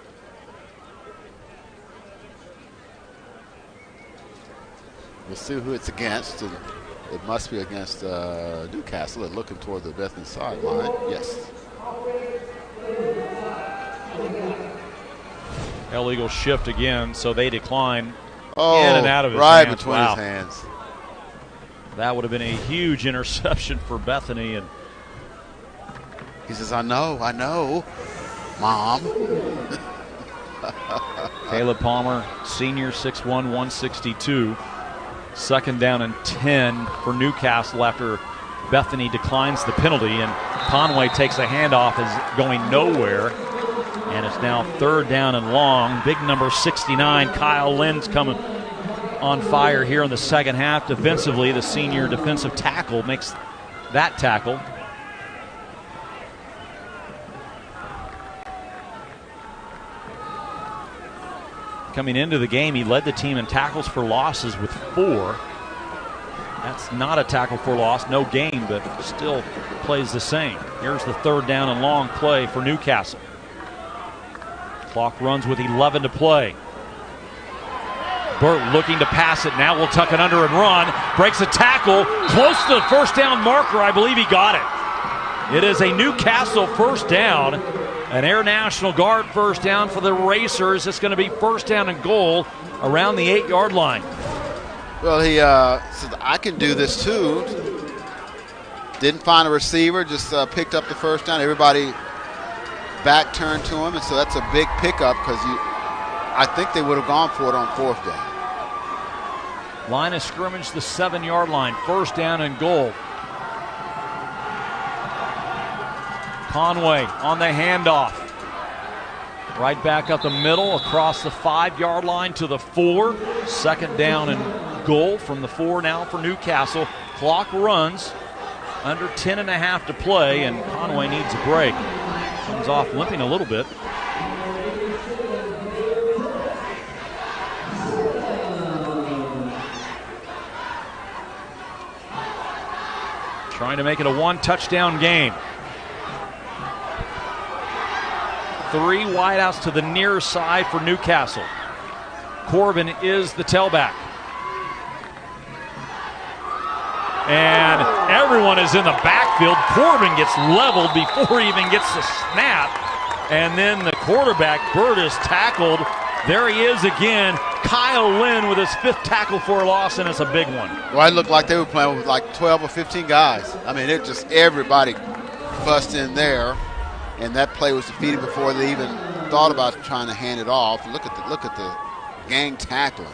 We'll see who it's against. It must be against Newcastle. They're looking toward the Bethany sideline. Yes. Eagles shift again, so they decline in Oh, and out of his right hands. between his hands. That would have been a huge interception for Bethany. And he says, I know, Mom. Caleb Palmer, senior, 6'1", 162. Second down and 10 for Newcastle after Bethany declines the penalty, and Conway takes a handoff, is going nowhere. And it's now third down and long. Big number 69, Kyle Lynn's coming on fire here in the second half. Defensively, the senior defensive tackle makes that tackle. Coming into the game, he led the team in tackles for losses with 4. That's not a tackle for loss, no gain, but still plays the same. Here's the third down and long play for Newcastle. Clock runs with 11 to play. Burt looking to pass it. Now will tuck it under and run. Breaks a tackle. Close to the first down marker. I believe he got it. It is a Newcastle first down. An Air National Guard first down for the Racers. It's going to be first down and goal around the 8-yard line. Well, he said, I can do this too. Didn't find a receiver, just picked up the first down. Everybody back turned to him, and so that's a big pickup because I think they would have gone for it on fourth down. Line of scrimmage, the 7-yard line. First down and goal. Conway on the handoff. Right back up the middle, across the 5-yard line to the 4. Second down and goal from the 4 now for Newcastle. Clock runs. Under 10.5 to play, and Conway needs a break. Comes off limping a little bit. Trying to make it a 1-touchdown game. 3 wideouts to the near side for Newcastle. Corbin is the tailback. And everyone is in the backfield. Corbin gets leveled before he even gets the snap. And then the quarterback, Burt, is tackled. There he is again. Kyle Lynn with his 5th tackle for a loss, and it's a big one. Well, it looked like they were playing with like 12 or 15 guys. I mean, it just everybody bust in there. And that play was defeated before they even thought about trying to hand it off. Look at the gang tackling.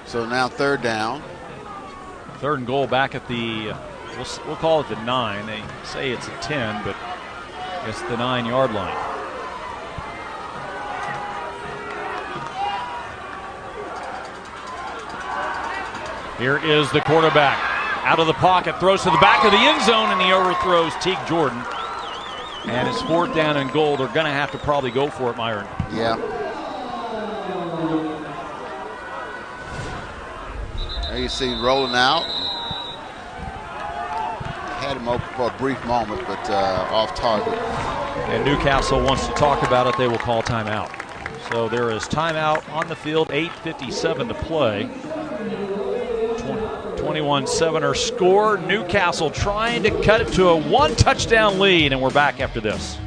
So now third down. Third and goal back at the, we'll call it the 9. They say it's a 10, but it's the 9-yard line. Here is the quarterback. Out of the pocket, throws to the back of the end zone, and he overthrows Teague Jordan. And it's fourth down and goal. They're going to have to probably go for it, Myron. Yeah. There you see rolling out. Had him open for a brief moment, but off target. And Newcastle wants to talk about it. They will call timeout. So there is timeout on the field, 8:57 to play. 21-7 our score. Newcastle trying to cut it to a 1-touchdown lead, and we're back after this.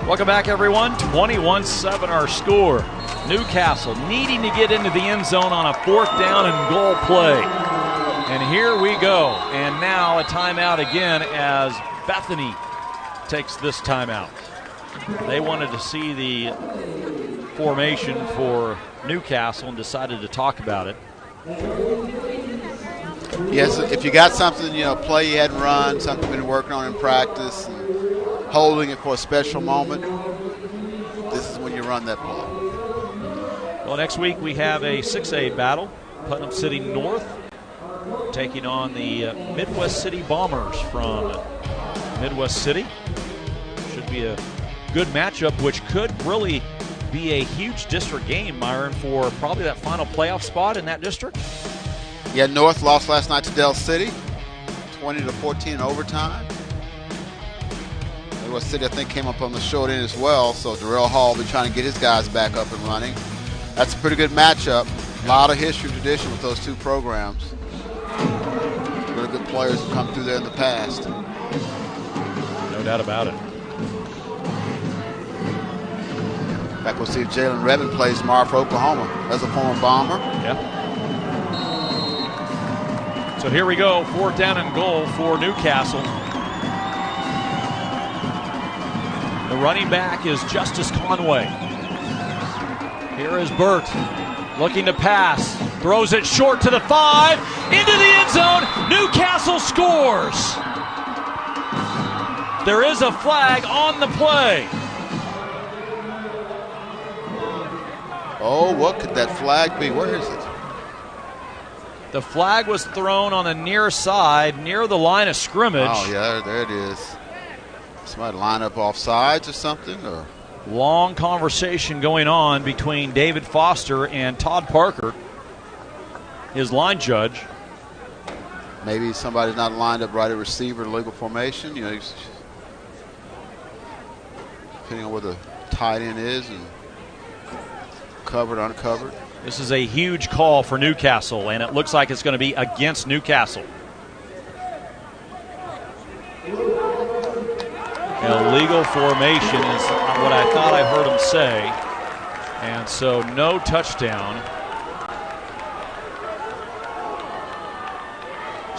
Welcome back, everyone. 21-7 our score. Newcastle needing to get into the end zone on a 4th down and goal play. And here we go. And now a timeout again as Bethany takes this timeout. They wanted to see the formation for Newcastle and decided to talk about it. Yes, if you got something, play you hadn't run, something you've been working on in practice, and holding it for a special moment, this is when you run that play. Well, next week we have a 6A battle. Putnam City North taking on the Midwest City Bombers from Midwest City. Should be a good matchup, which could really be a huge district game, Myron, for probably that final playoff spot in that district. Yeah, North lost last night to Del City, 20-14 in overtime. Midwest City, I think, came up on the short end as well, so Darrell Hall will be trying to get his guys back up and running. That's a pretty good matchup. A lot of history and tradition with those two programs. Really good players have come through there in the past. No doubt about it. Back, we'll see if Jalen Revin plays tomorrow for Oklahoma as a former Bomber. Yeah. So here we go, 4th down and goal for Newcastle. The running back is Justice Conway. Here is Burt looking to pass. Throws it short to the 5. Into the end zone. Newcastle scores. There is a flag on the play. Oh, what could that flag be? Where is it? The flag was thrown on the near side, near the line of scrimmage. Oh, yeah, there it is. Somebody line up off sides or something? Or? Long conversation going on between David Foster and Todd Parker, his line judge. Maybe somebody's not lined up right at receiver in legal formation. Depending on where the tight end is and covered, uncovered. This is a huge call for Newcastle, and it looks like it's going to be against Newcastle. Illegal formation is what I thought I heard him say. And so no touchdown.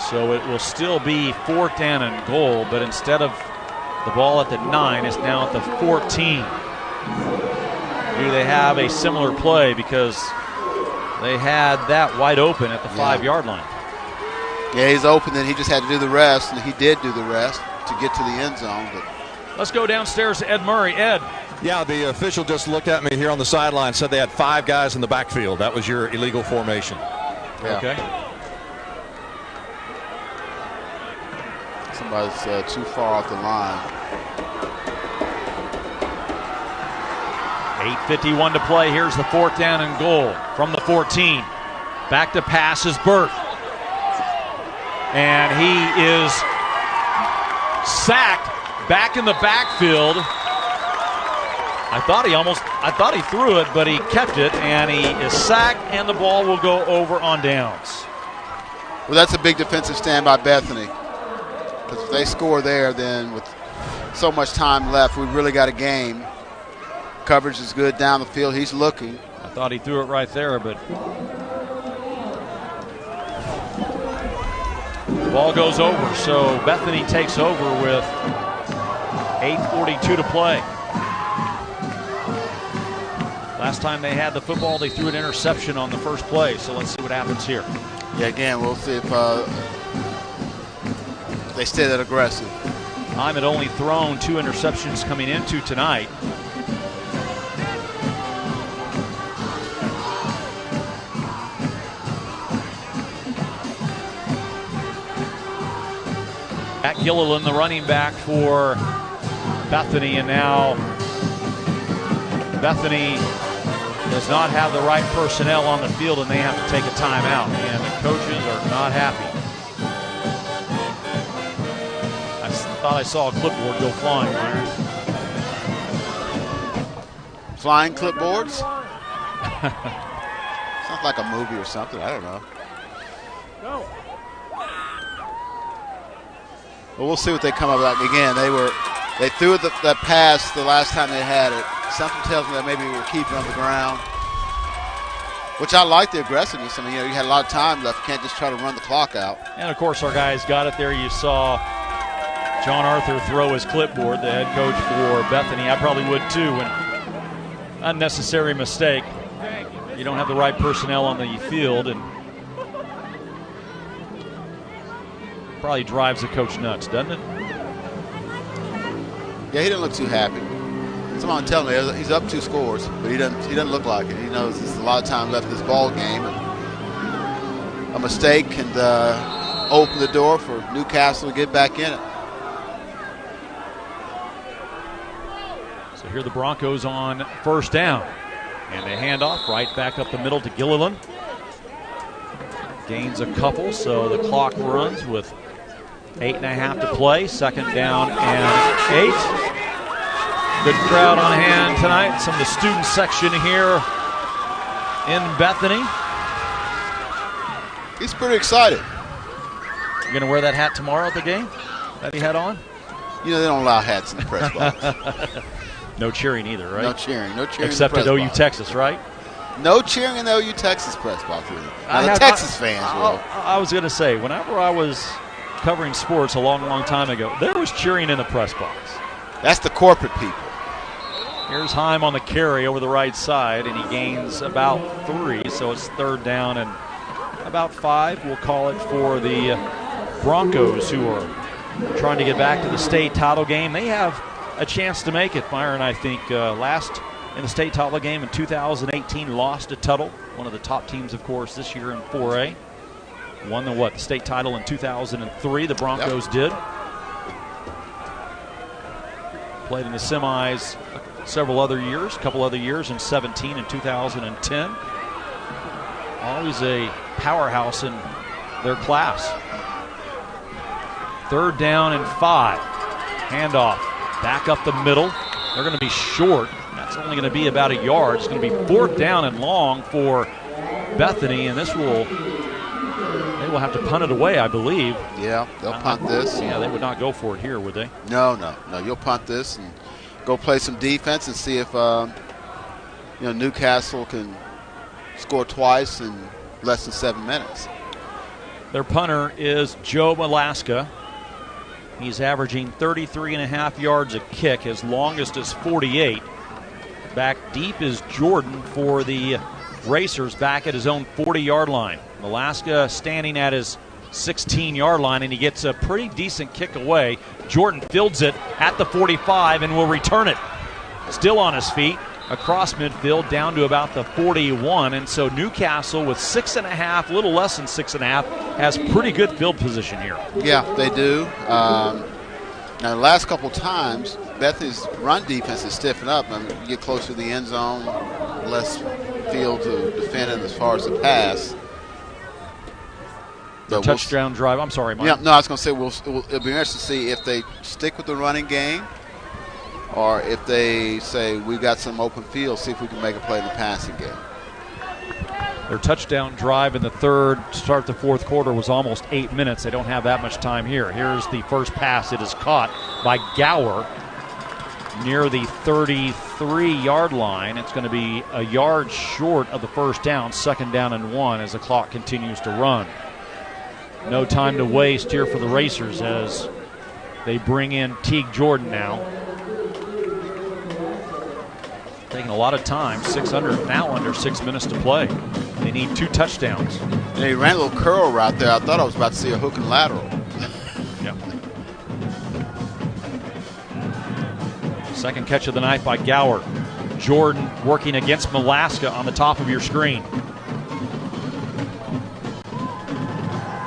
So it will still be 4th down and goal, but instead of the ball at the 9, it's now at the 14. Do they have a similar play? Because they had that wide open at the 5-yard line. Yeah, he's open, then he just had to do the rest, and he did do the rest to get to the end zone. But let's go downstairs to Ed Murray. Ed. Yeah, the official just looked at me here on the sideline, said they had 5 guys in the backfield. That was your illegal formation. Yeah. Okay. Somebody's too far off the line. 8:51 to play. Here's the 4th down and goal from the 14. Back to pass is Burt. And he is sacked back in the backfield. I thought he threw it, but he kept it, and he is sacked, and the ball will go over on downs. Well, that's a big defensive stand by Bethany. Because if they score there, then with so much time left, we've really got a game. Coverage is good down the field. He's looking. I thought he threw it right there, but the ball goes over. So Bethany takes over with 8:42 to play. Last time they had the football, they threw an interception on the first play. So let's see what happens here. Yeah, again, we'll see if they stay that aggressive. Time had only thrown 2 interceptions coming into tonight. Matt Gilliland, the running back for Bethany, and now Bethany does not have the right personnel on the field, and they have to take a timeout, and the coaches are not happy. I thought I saw a clipboard go flying there. Flying clipboards? Sounds like a movie or something. I don't know. Go. Well, we'll see what they come up with. Again, they were They threw that pass the last time they had it. Something tells me that maybe we'll keep it on the ground, which I like the aggressiveness. I mean, you had a lot of time left. You can't just try to run the clock out. And, of course, our guys got it there. You saw John Arthur throw his clipboard, the head coach for Bethany. I probably would, too. An unnecessary mistake. You don't have the right personnel on the field, and probably drives the coach nuts, doesn't it? Yeah, he didn't look too happy. Someone tell me he's up 2 scores, but he doesn't look like it. He knows there's a lot of time left in this ball game, and a mistake can open the door for Newcastle to get back in it. So here the Broncos on first down, and they hand off right back up the middle to Gilliland. Gains a couple, so the clock runs with 8.5 to play. Second down and 8. Good crowd on hand tonight. Some of the student section here in Bethany. He's pretty excited. You going to wear that hat tomorrow at the game that he had on? You know, they don't allow hats in the press box. No cheering either, right? No cheering. Except in the at OU box. Texas, right? No cheering in the OU Texas press box either. Now, the Texas fans will. I was going to say, whenever I was covering sports a long, long time ago, there was cheering in the press box. That's the corporate people. Here's Heim on the carry over the right side, and he gains about 3, so it's third down and about 5. We'll call it for the Broncos, who are trying to get back to the state title game. They have a chance to make it. Myron, I think, last in the state title game in 2018, lost to Tuttle, one of the top teams, of course, this year in 4A. Won the state title in 2003, the Broncos did. Played in the semis several other years, a couple other years in 17 and 2010. Always a powerhouse in their class. Third down and 5. Handoff back up the middle. They're going to be short. That's only going to be about a yard. It's going to be 4th down and long for Bethany, and they will have to punt it away, I believe. Yeah, they'll punt this. Yeah, they would not go for it here, would they? No. You'll punt this and go play some defense and see if Newcastle can score twice in less than 7 minutes. Their punter is Joe Malaska. He's averaging 33.5 yards a kick. His longest is 48. Back deep is Jordan for the Racers, back at his own 40-yard line. Malaska standing at his 16-yard line, and he gets a pretty decent kick away. Jordan fields it at the 45 and will return it. Still on his feet, across midfield, down to about the 41. And so Newcastle with 6.5, a little less than 6.5, has pretty good field position here. Yeah, they do. Now, the last couple times, Bethany's run defense is stiffened up. I mean, you get closer to the end zone, less field to defend it as far as the pass. The touchdown drive. I'm sorry, Mike. Yeah, no, I was going to say it'll be interesting to see if they stick with the running game or if they say we got some open field, see if we can make a play in the passing game. Their touchdown drive in the third, start the fourth quarter, was almost 8 minutes. They don't have that much time here. Here's the first pass. It is caught by Gower near the 33-yard line. It's going to be a yard short of the first down, 2nd down and 1 as the clock continues to run. No time to waste here for the Racers as they bring in Teague Jordan now. Taking a lot of time, under 6 minutes to play. They need 2 touchdowns. And he ran a little curl right there. I thought I was about to see a hook and lateral. Yeah. Second catch of the night by Gower. Jordan working against Malaska on the top of your screen.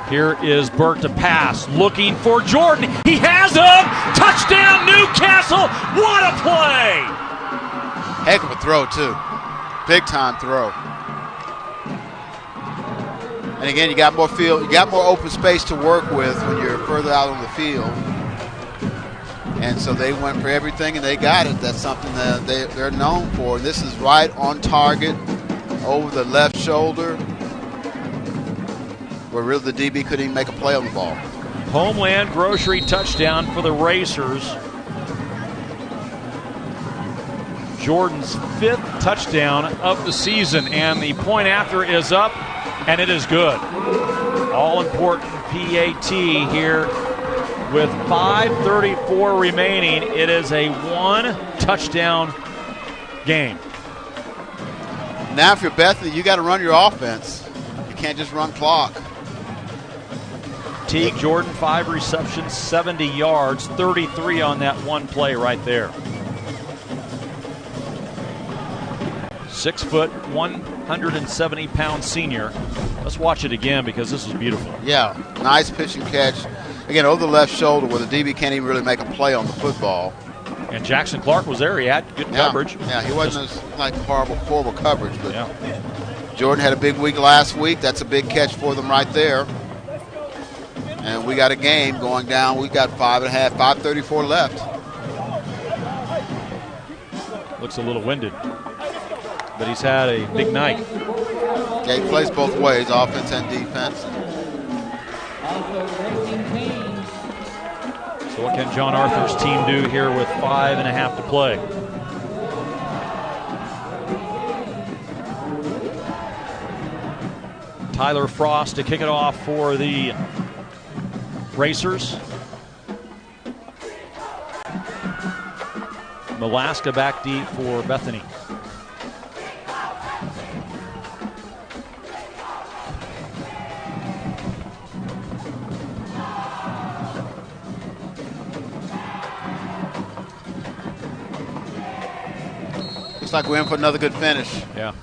Here is Burt to pass, looking for Jordan. He has him! Touchdown, Newcastle! What a play! Heck of a throw, too. Big time throw. And again, you got more field, you got more open space to work with when you're further out on the field. And so they went for everything and they got it. That's something that they're known for. This is right on target, over the left shoulder, where really the DB couldn't even make a play on the ball. Homeland Grocery touchdown for the Racers. Jordan's 5th touchdown of the season, and the point after is up, and it is good. All-important PAT here with 5:34 remaining. It is a 1-touchdown game. Now if you're Bethany, you got to run your offense. You can't just run clock. Teague Jordan, 5 receptions, 70 yards, 33 on that one play right there. 6 foot, 170-pound senior. Let's watch it again because this is beautiful. Yeah, nice pitch and catch. Again, over the left shoulder where the DB can't even really make a play on the football. And Jackson Clark was there. He had good coverage. Yeah, he wasn't like horrible coverage, but Jordan had a big week last week. That's a big catch for them right there. And we got a game going down. We got 5:34 left. Looks a little winded, but he's had a big night. Yeah, he plays both ways, offense and defense. So what can John Arthur's team do here with 5.5 to play? Tyler Frost to kick it off for the Racers. Malaska back deep for Bethany. Looks like we're in for another good finish. Yeah.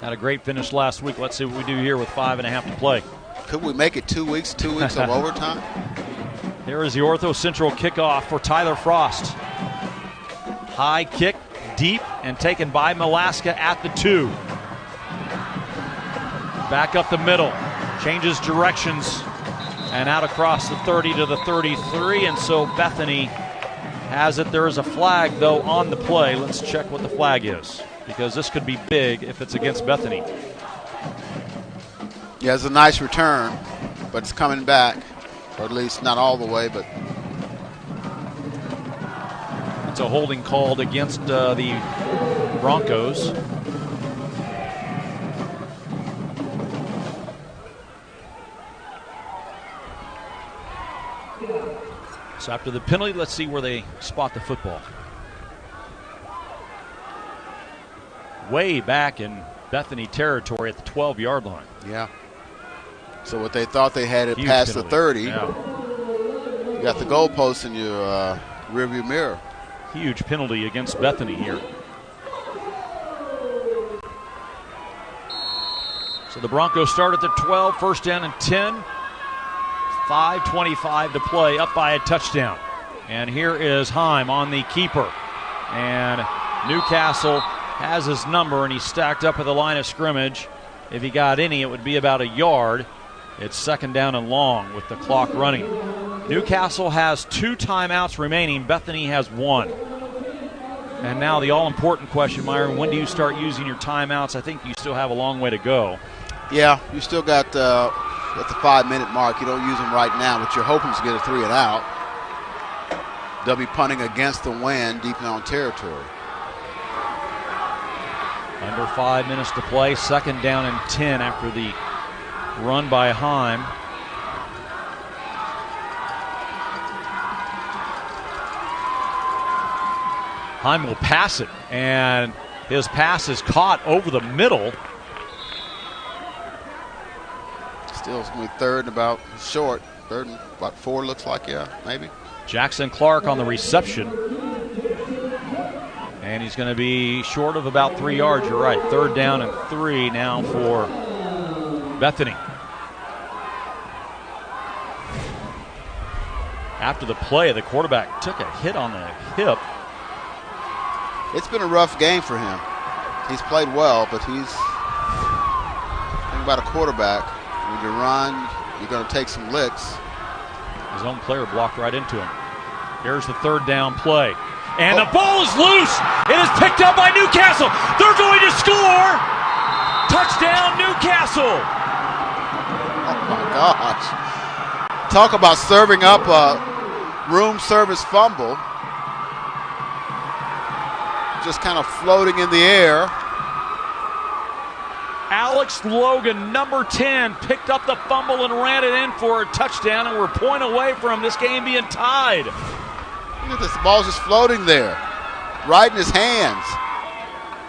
Had a great finish last week. Let's see what we do here with 5.5 to play. Could we make it 2 weeks? 2 weeks of overtime? Here is the Ortho Central kickoff for Tyler Frost. High kick, deep, and taken by Malaska at the 2. Back up the middle. Changes directions. And out across the 30 to the 33. And so Bethany has it. There is a flag, though, on the play. Let's check what the flag is, because this could be big if it's against Bethany. Yeah, it's a nice return, but it's coming back, or at least not all the way, but it's a holding called against the Broncos. So after the penalty, let's see where they spot the football. Way back in Bethany territory at the 12-yard line. Yeah. So what they thought they had it Huge past penalty. the 30. Yeah. You got the goalpost in your rearview mirror. Huge penalty against Bethany here. So the Broncos start at the 12, first down and 10. 5:25 to play, up by a touchdown. And here is Heim on the keeper. And Newcastle has his number, and he's stacked up at the line of scrimmage. If he got any, it would be about a yard. It's second down and long with the clock running. Newcastle has 2 timeouts remaining. Bethany has 1. And now the all-important question, Myron, when do you start using your timeouts? I think you still have a long way to go. Yeah, you still got at the 5-minute mark. You don't use them right now, but you're hoping to get a 3 and out. They'll be punting against the wind deep in their own territory. Under 5 minutes to play, second down and 10 after the run by Heim. Heim will pass it, and his pass is caught over the middle. Still going to be third and about short. Third and about 4 looks like, yeah, maybe. Jackson Clark on the reception. And he's going to be short of about 3 yards. You're right. Third down and 3 now for Bethany. After the play, the quarterback took a hit on the hip. It's been a rough game for him. He's played well, but he's think about a quarterback. When you run, you're going to take some licks. His own player blocked right into him. Here's the third down play. And the ball is loose. It is picked up by Newcastle. They're going to score. Touchdown, Newcastle. Oh, my gosh. Talk about serving up a room service fumble. just kind of floating in the air. Alex Logan, number 10, picked up the fumble and ran it in for a touchdown, and we're a point away from this game being tied. Look at this, the ball's just floating there, right in his hands.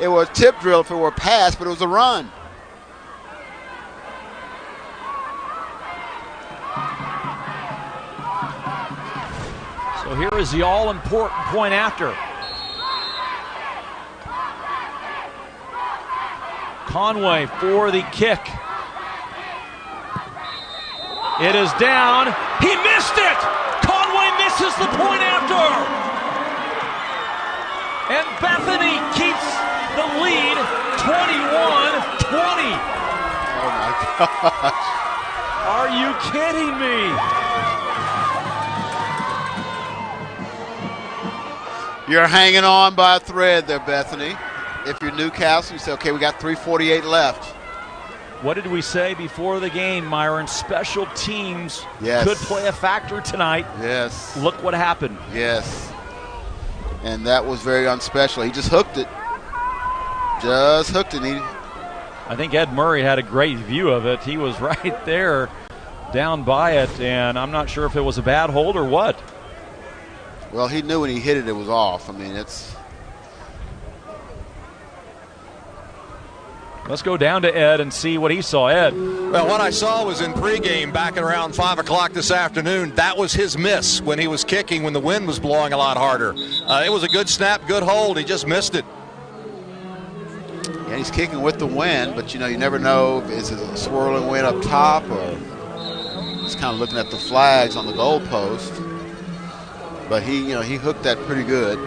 It was a tip drill if it were a pass, but it was a run. So here is the all-important point after. Conway for the kick. It is down. He missed it! Conway misses the point after! And Bethany keeps the lead 21-20. Oh my gosh. Are you kidding me? You're hanging on by a thread there, Bethany. If you're Newcastle, you say, okay, we got 3:48 left. What did we say before the game, Myron? Special teams Yes. could play a factor tonight. Yes. Look what happened. Yes. And that was very unspecial. He just hooked it. Just hooked it. I think Ed Murray had a great view of it. He was right there down by it, and I'm not sure if it was a bad hold or what. Well, he knew when he hit it, it was off. I mean, it's... Let's go down to Ed and see what he saw. Ed. Well, what I saw was in pregame back at around 5 o'clock this afternoon. That was his miss when he was kicking when the wind was blowing a lot harder. It was a good snap, good hold. He just missed it. Yeah, he's kicking with the wind, but, you know, you never know if it's a swirling wind up top or just kind of looking at the flags on the goalpost. But he, you know, he hooked that pretty good.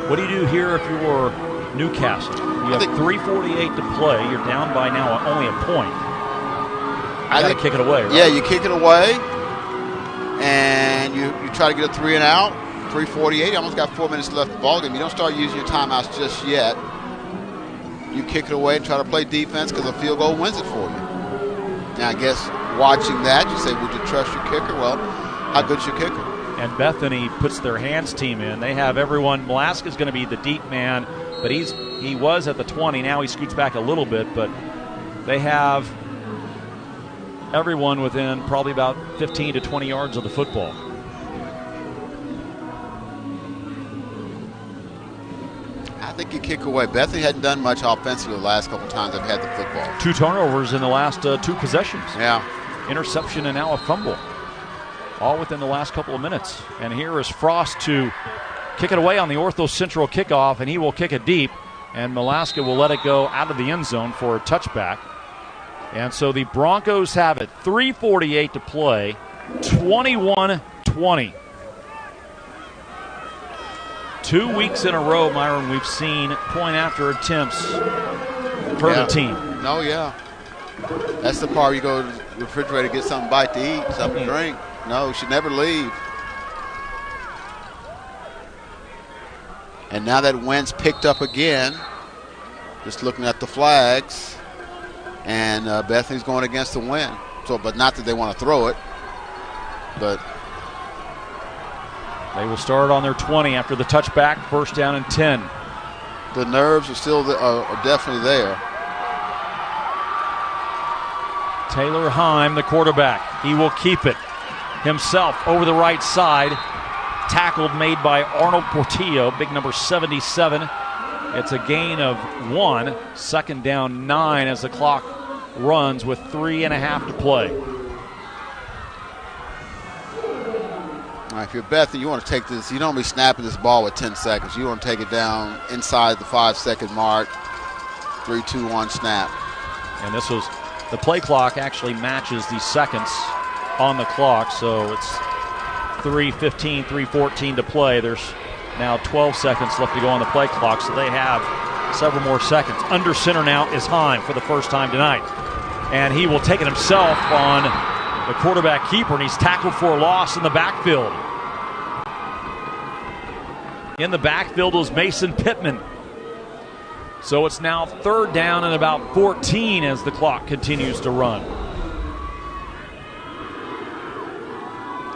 What do you do here if you're Newcastle? You have 3:48 to play. You're down by now only a point. You got to kick it away, right? Yeah, you kick it away, and you try to get a 3 and out. 3:48. You almost got 4 minutes left in the ballgame. You don't start using your timeouts just yet. You kick it away and try to play defense because a field goal wins it for you. Now, I guess watching that, you say, would you trust your kicker? Well, how good's your kicker? And Bethany puts their hands team in. They have everyone. Malaska's going to be the deep man, but he was at the 20. Now he scoots back a little bit, but they have everyone within probably about 15 to 20 yards of the football. I think you kick away. Bethany hadn't done much offensively the last couple times they've had the football. 2 turnovers in the last 2 possessions. Yeah. Interception and now a fumble. All within the last couple of minutes. And here is Frost to kick it away on the Ortho Central kickoff, and he will kick it deep. And Malaska will let it go out of the end zone for a touchback. And so the Broncos have it. 3:48 to play. 21-20. 2 weeks in a row, Myron, we've seen point after attempts for the team. No, yeah. That's the part where you go to the refrigerator, get something to bite to eat, something to drink. No, should never leave. And now that wind's picked up again, just looking at the flags, and Bethany's going against the wind. So, but not that they want to throw it, but they will start on their 20 after the touchback. First down and 10. The nerves are still are definitely there. Taylor Heim, the quarterback. He will keep it himself over the right side. Tackled made by Arnold Portillo, big number 77. It's a gain of 1. Second down 9 as the clock runs with 3.5 to play. All right, if you're Bethany, you want to take this. You don't be snapping this ball with 10 seconds. You want to take it down inside the 5-second mark. 3, 2, 1 snap. And this was the play clock actually matches the seconds on the clock, so it's 3:15, 3:14 to play. There's now 12 seconds left to go on the play clock, so they have several more seconds. Under center now is Heim for the first time tonight. And he will take it himself on the quarterback keeper, and he's tackled for a loss in the backfield. In the backfield was Mason Pittman. So it's now third down and about 14 as the clock continues to run.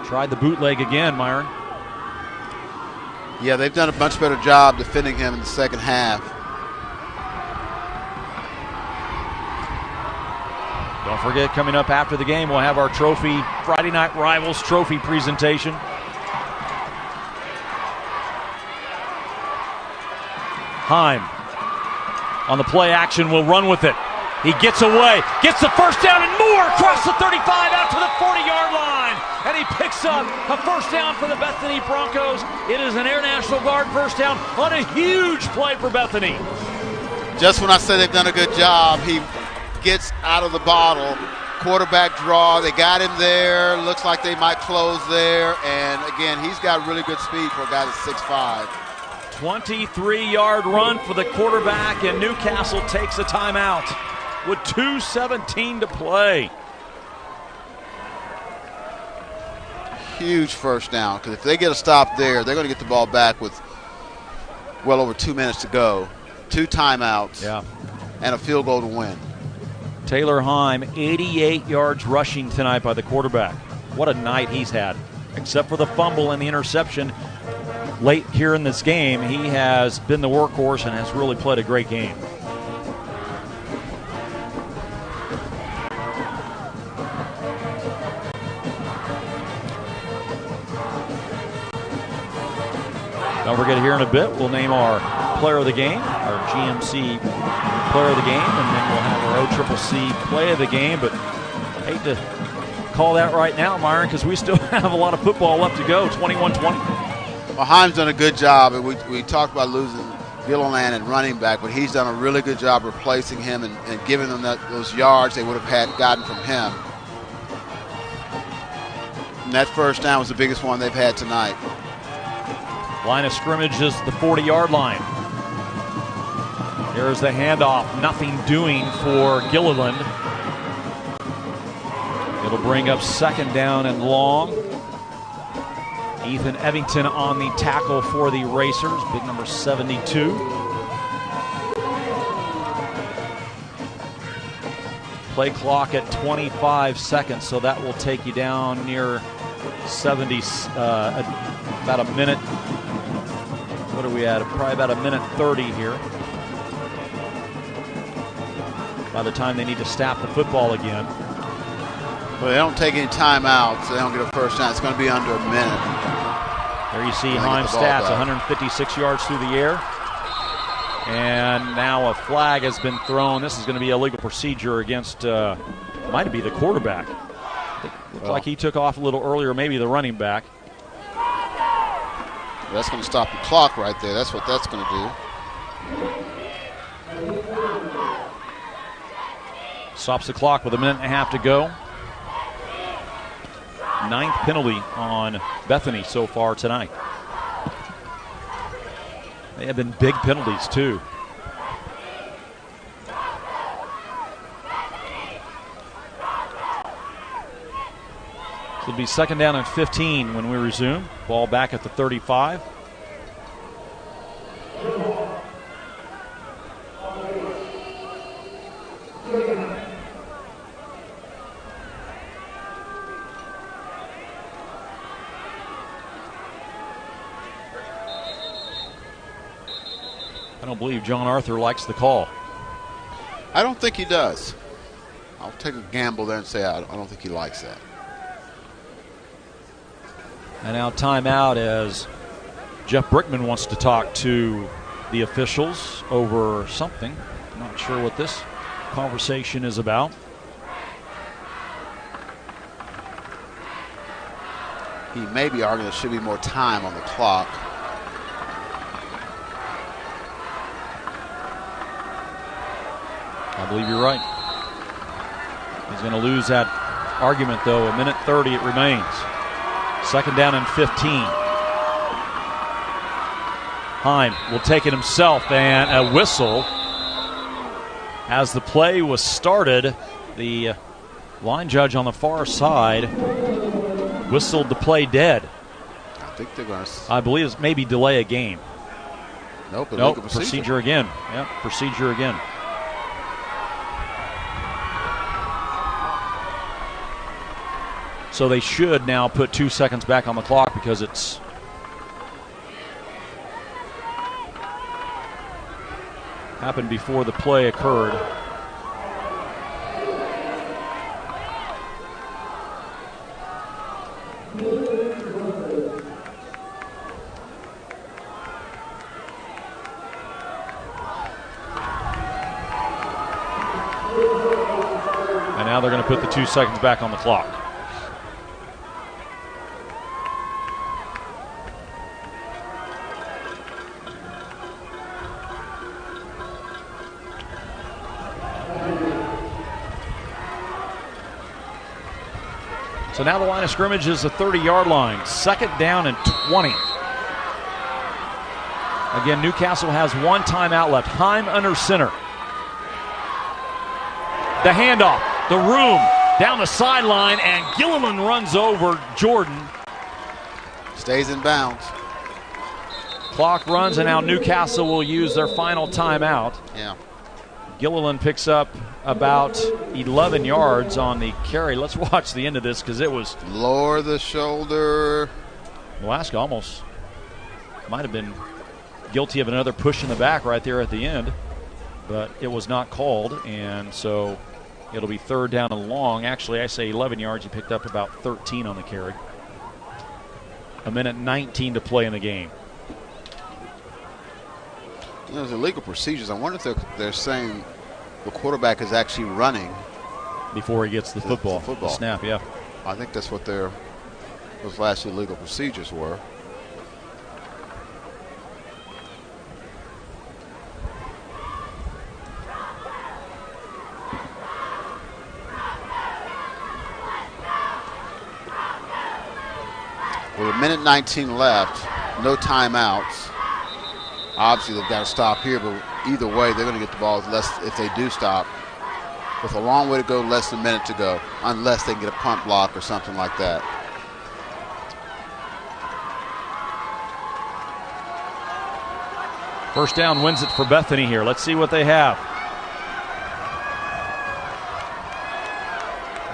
Tried the bootleg again, Myron. Yeah, they've done a much better job defending him in the second half. Don't forget, coming up after the game, we'll have our trophy, Friday Night Rivals trophy presentation. Heim on the play action will run with it. He gets away, gets the first down and more across the 35 out to the 40-yard line. And he picks up a first down for the Bethany Broncos. It is an Air National Guard first down on a huge play for Bethany. Just when I say they've done a good job, he gets out of the bottle. Quarterback draw, they got him there. Looks like they might close there. And again, he's got really good speed for a guy that's 6'5". 23-yard run for the quarterback, and Newcastle takes a timeout with 2:17 to play. Huge first down, because if they get a stop there, they're going to get the ball back with well over 2 minutes to go. 2 timeouts, and a field goal to win. Taylor Heim, 88 yards rushing tonight by the quarterback. What a night he's had. Except for the fumble and the interception late here in this game, he has been the workhorse and has really played a great game. Don't forget, here in a bit, we'll name our player of the game, our GMC player of the game, and then we'll have our OCCC play of the game. But I hate to call that right now, Myron, because we still have a lot of football left to go, 21-20. Well, Heim's done a good job. We talked about losing Gilliland and running back, but he's done a really good job replacing him and giving them those yards they would have gotten from him. And that first down was the biggest one they've had tonight. Line of scrimmage is the 40-yard line. There's the handoff. Nothing doing for Gilliland. It'll bring up second down and long. Ethan Evington on the tackle for the Racers, big number 72. Play clock at 25 seconds, so that will take you down near 70, about a minute. What are we at? Probably about a minute 30 here. By the time they need to snap the football again. Well, they don't take any timeouts, so they don't get a first down. It's going to be under a minute. There you see Heim's stats, 156 yards through the air. And now a flag has been thrown. This is going to be a legal procedure against, might be the quarterback. Looks like he took off a little earlier, maybe the running back. That's going to stop the clock right there. That's what that's going to do. Stops the clock with a minute and a half to go. 9th penalty on Bethany so far tonight. They have been big penalties too. So it'll be second down and 15 when we resume. Ball back at the 35. I don't believe John Arthur likes the call. I don't think he does. I'll take a gamble there and say I don't think he likes that. And now timeout as Jeff Brickman wants to talk to the officials over something. Not sure what this conversation is about. He may be arguing there should be more time on the clock. I believe you're right. He's going to lose that argument, though. A minute 30 it remains. Second down and 15. Heim will take it himself, and a whistle. As the play was started, the line judge on the far side whistled the play dead. I think they're going to... I believe it's maybe delay a game. Nope, procedure again. Yep, procedure again. So they should now put 2 seconds back on the clock because it's happened before the play occurred. And now they're going to put the 2 seconds back on the clock. So now the line of scrimmage is the 30-yard line. 2nd down and 20. Again, Newcastle has 1 timeout left. Heim under center. The handoff, the room, down the sideline, and Gilliland runs over Jordan. Stays in bounds. Clock runs, and now Newcastle will use their final timeout. Yeah. Gilliland picks up about 11 yards on the carry. Let's watch the end of this because it was... Lower the shoulder. Alaska almost might have been guilty of another push in the back right there at the end, but it was not called, and so it'll be 3rd down and long. Actually, I say 11 yards. He picked up about 13 on the carry. 1:19 to play in the game. You know, there's illegal procedures. I wonder if they're saying the quarterback is actually running before he gets the football. The snap, yeah. I think that's what those last illegal procedures were. With 1:19 left, no timeouts. Obviously, they've got to stop here, but either way, they're going to get the ball if they do stop. With a long way to go, less than a minute to go, unless they can get a punt block or something like that. First down wins it for Bethany here. Let's see what they have.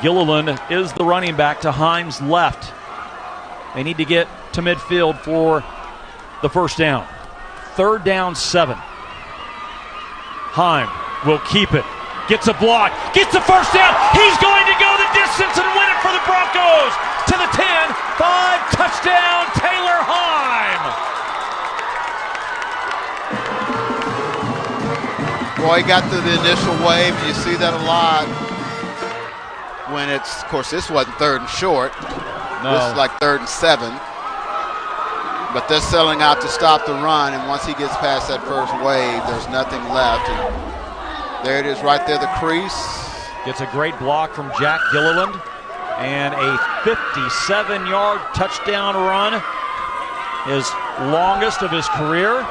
Gilliland is the running back to Heim's left. They need to get to midfield for the first down. 3rd down, 7. Heim will keep it. Gets a block. Gets the first down. He's going to go the distance and win it for the Broncos. To the 10. 5. Touchdown, Taylor Heim. Boy, he got through the initial wave. You see that a lot. When of course, this wasn't 3rd and short. No. This is like 3rd and 7. But they're selling out to stop the run, and once he gets past that first wave, there's nothing left. And there it is right there, the crease. Gets a great block from Jack Gilliland, and a 57-yard touchdown run, his longest of his career.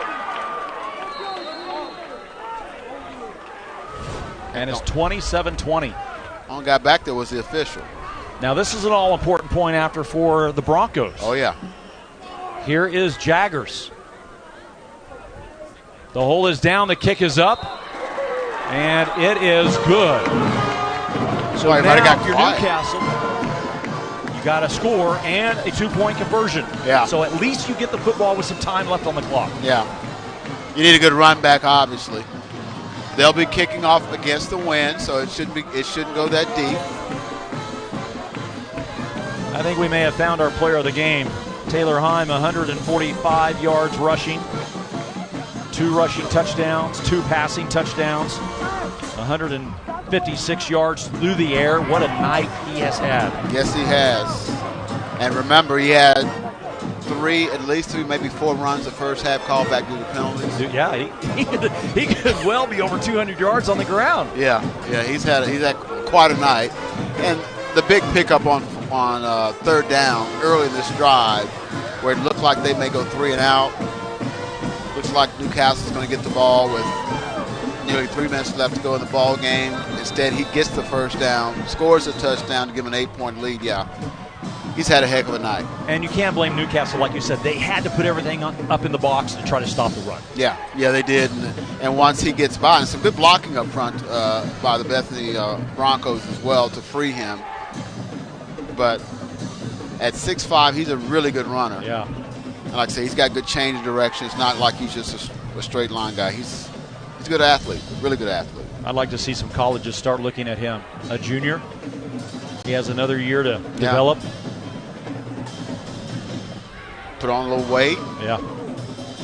And it's 27-20. Only guy back there was the official. Now this is an all-important point after for the Broncos. Oh, yeah. Here is Jaggers. The hole is down, the kick is up, and it is good. So now if you're Newcastle, you got a score and a 2-point conversion. Yeah. So at least you get the football with some time left on the clock. Yeah. You need a good run back, obviously. They'll be kicking off against the wind, so it shouldn't go that deep. I think we may have found our player of the game. Taylor Heim, 145 yards rushing, 2 rushing touchdowns, 2 passing touchdowns, 156 yards through the air. What a night he has had. Yes, he has. And remember, he had at least 3, maybe 4 runs the first half called back due to penalties. Yeah, he could well be over 200 yards on the ground. Yeah, he's had quite a night. And the big pickup on 3rd down early in this drive, where it looked like they may go 3 and out. Looks like Newcastle's going to get the ball with nearly 3 minutes left to go in the ball game. Instead, he gets the first down, scores a touchdown to give an 8-point lead. Yeah, he's had a heck of a night. And you can't blame Newcastle, like you said. They had to put everything up in the box to try to stop the run. Yeah, they did. And once he gets by, and some good blocking up front by the Bethany Broncos as well to free him. But at 6'5", he's a really good runner. Yeah. And like I say, he's got good change of direction. It's not like he's just a straight line guy. He's He's a good athlete, really good athlete. I'd like to see some colleges start looking at him. A junior. He has another year to develop. Put on a little weight. Yeah.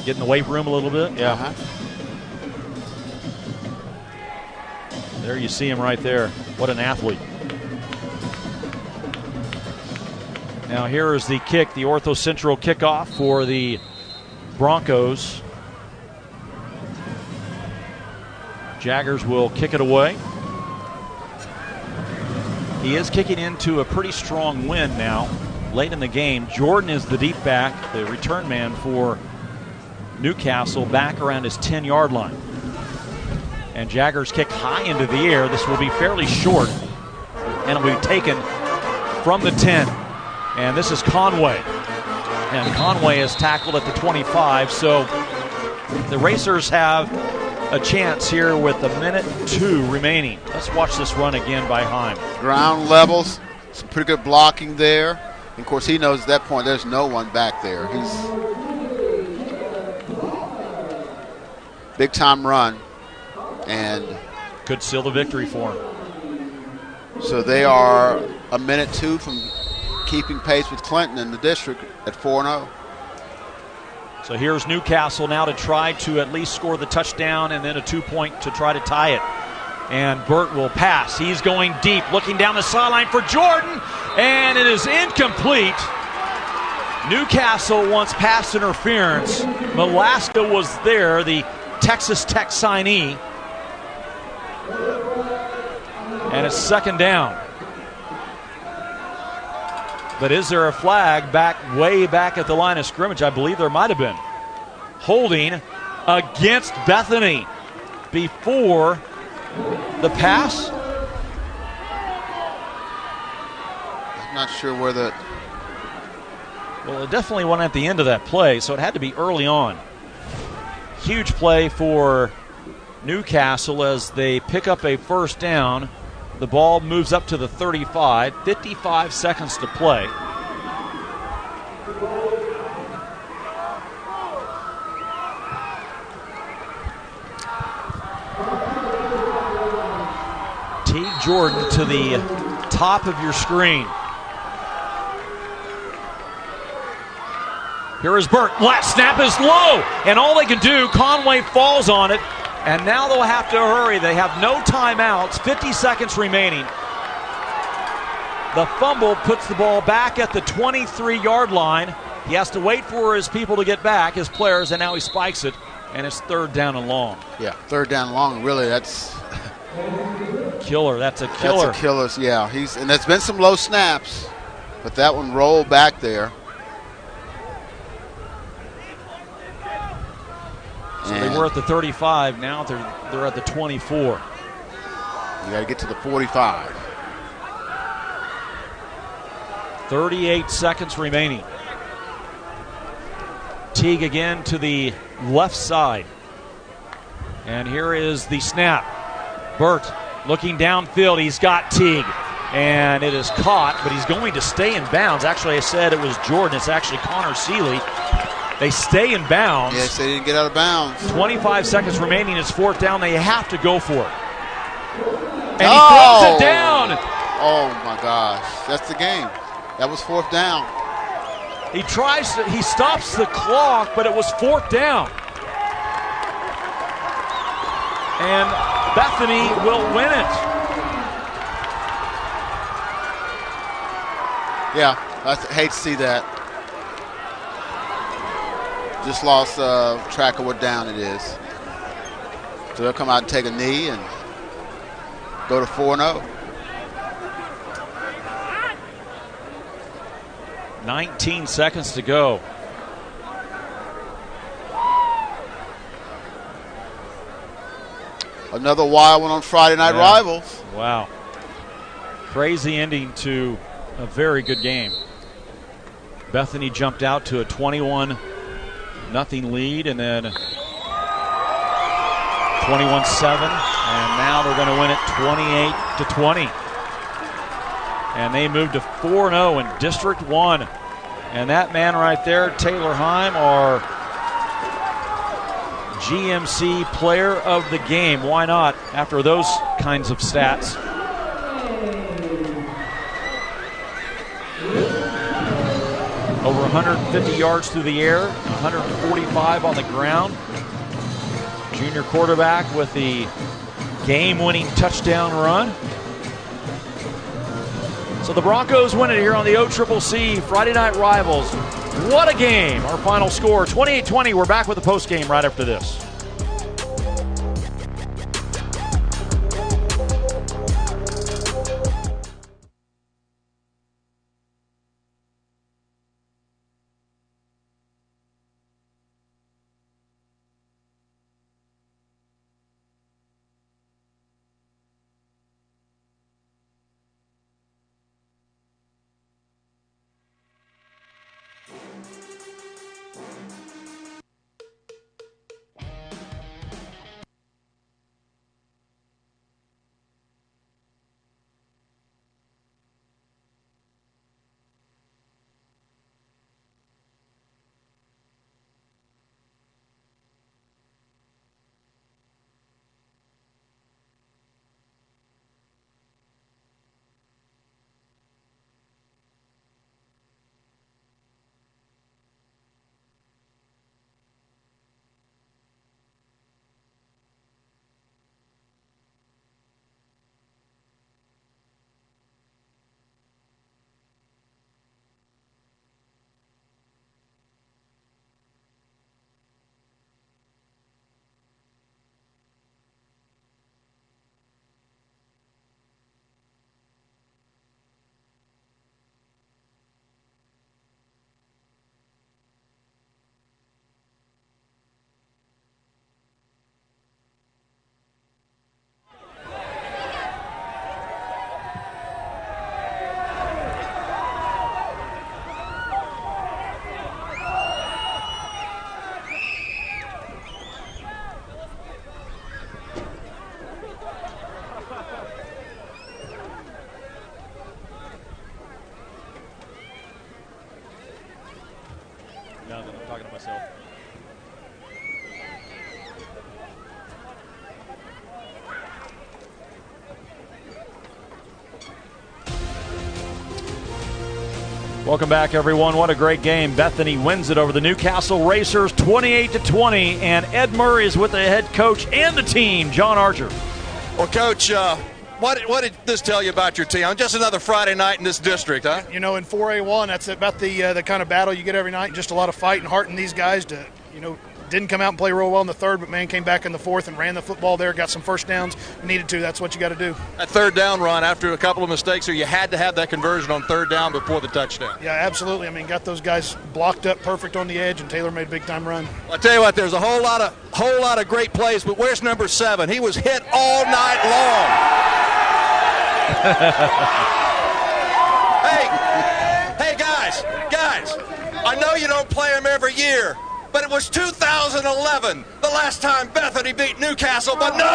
Get in the weight room a little bit. Yeah. There you see him right there. What an athlete. Now here is the kick, the Ortho Central kickoff for the Broncos. Jaggers will kick it away. He is kicking into a pretty strong wind now, late in the game. Jordan is the deep back, the return man for Newcastle, back around his 10-yard line. And Jaggers kick high into the air. This will be fairly short, and it will be taken from the 10. And this is Conway. And Conway is tackled at the 25, so the Racers have a chance here with 1:02 remaining. Let's watch this run again by Heim. Ground levels, some pretty good blocking there. And of course, he knows at that point there's no one back there. He's big time run, and could seal the victory for him. So they are 1:02 from keeping pace with Clinton in the district at 4-0. So here's Newcastle now to try to at least score the touchdown and then a 2-point to try to tie it. And Burt will pass. He's going deep, looking down the sideline for Jordan, and it is incomplete. Newcastle wants pass interference. Malaska was there, the Texas Tech signee. And it's second down. But is there a flag way back at the line of scrimmage? I believe there might have been. Holding against Bethany before the pass. I'm not sure where the... Well, it definitely went at the end of that play, so it had to be early on. Huge play for Newcastle as they pick up a first down. The ball moves up to the 35, 55 seconds to play. Teague Jordan to the top of your screen. Here is Burt. Last snap is low, and all they can do, Conway falls on it. And now they'll have to hurry. They have no timeouts, 50 seconds remaining. The fumble puts the ball back at the 23-yard line. He has to wait for his people to get back, his players, and now he spikes it, and it's third down and long. Yeah, third down and long, really, that's... Killer, that's a killer. That's a killer, yeah. And there's been some low snaps, but that one rolled back there. So they were at the 35. Now they're at the 24. You got to get to the 45. 38 seconds remaining. Teague again to the left side. And here is the snap. Burt looking downfield. He's got Teague. And it is caught, but he's going to stay in bounds. Actually, I said it was Jordan. It's actually Connor Seeley. They stay in bounds. Yes, they didn't get out of bounds. 25 seconds remaining. It's fourth down. They have to go for it. And he throws it down. Oh, my gosh. That's the game. That was fourth down. He stops the clock, but it was fourth down. And Bethany will win it. Yeah, I hate to see that. Just lost track of what down it is. So they'll come out and take a knee and go to 4-0. 19 seconds to go. Another wild one on Friday Night Rivals. Wow. Crazy ending to a very good game. Bethany jumped out to a 21-0 lead, and then 21-7, and now they're going to win it 28-20. And they moved to 4-0 in District 1. And that man right there, Taylor Heim, or GMC Player of the Game. Why not after those kinds of stats? Over 150 yards through the air, 145 on the ground. Junior quarterback with the game-winning touchdown run. So the Broncos win it here on the OCCC Friday Night Rivals. What a game. Our final score, 28-20. We're back with the post-game right after this. Now that I'm talking to myself. Welcome back, everyone. What a great game. Bethany wins it over the Newcastle Racers 28-20, and Ed Murray is with the head coach and the team, John Archer. Well, Coach, what did this tell you about your team? Just another Friday night in this district, huh? You know, in 4A1, that's about the kind of battle you get every night. Just a lot of fight and heart in these guys to, didn't come out and play real well in the third, but, man, came back in the fourth and ran the football there, got some first downs. Needed to. That's what you got to do. That third down run after a couple of mistakes here, you had to have that conversion on third down before the touchdown. Yeah, absolutely. I mean, got those guys blocked up perfect on the edge, and Taylor made a big-time run. Well, I tell you what, there's a whole lot of great plays, but where's number 7? He was hit all night long. Hey, guys, I know you don't play him every year, but it was 2011, the last time Bethany beat Newcastle, but no longer.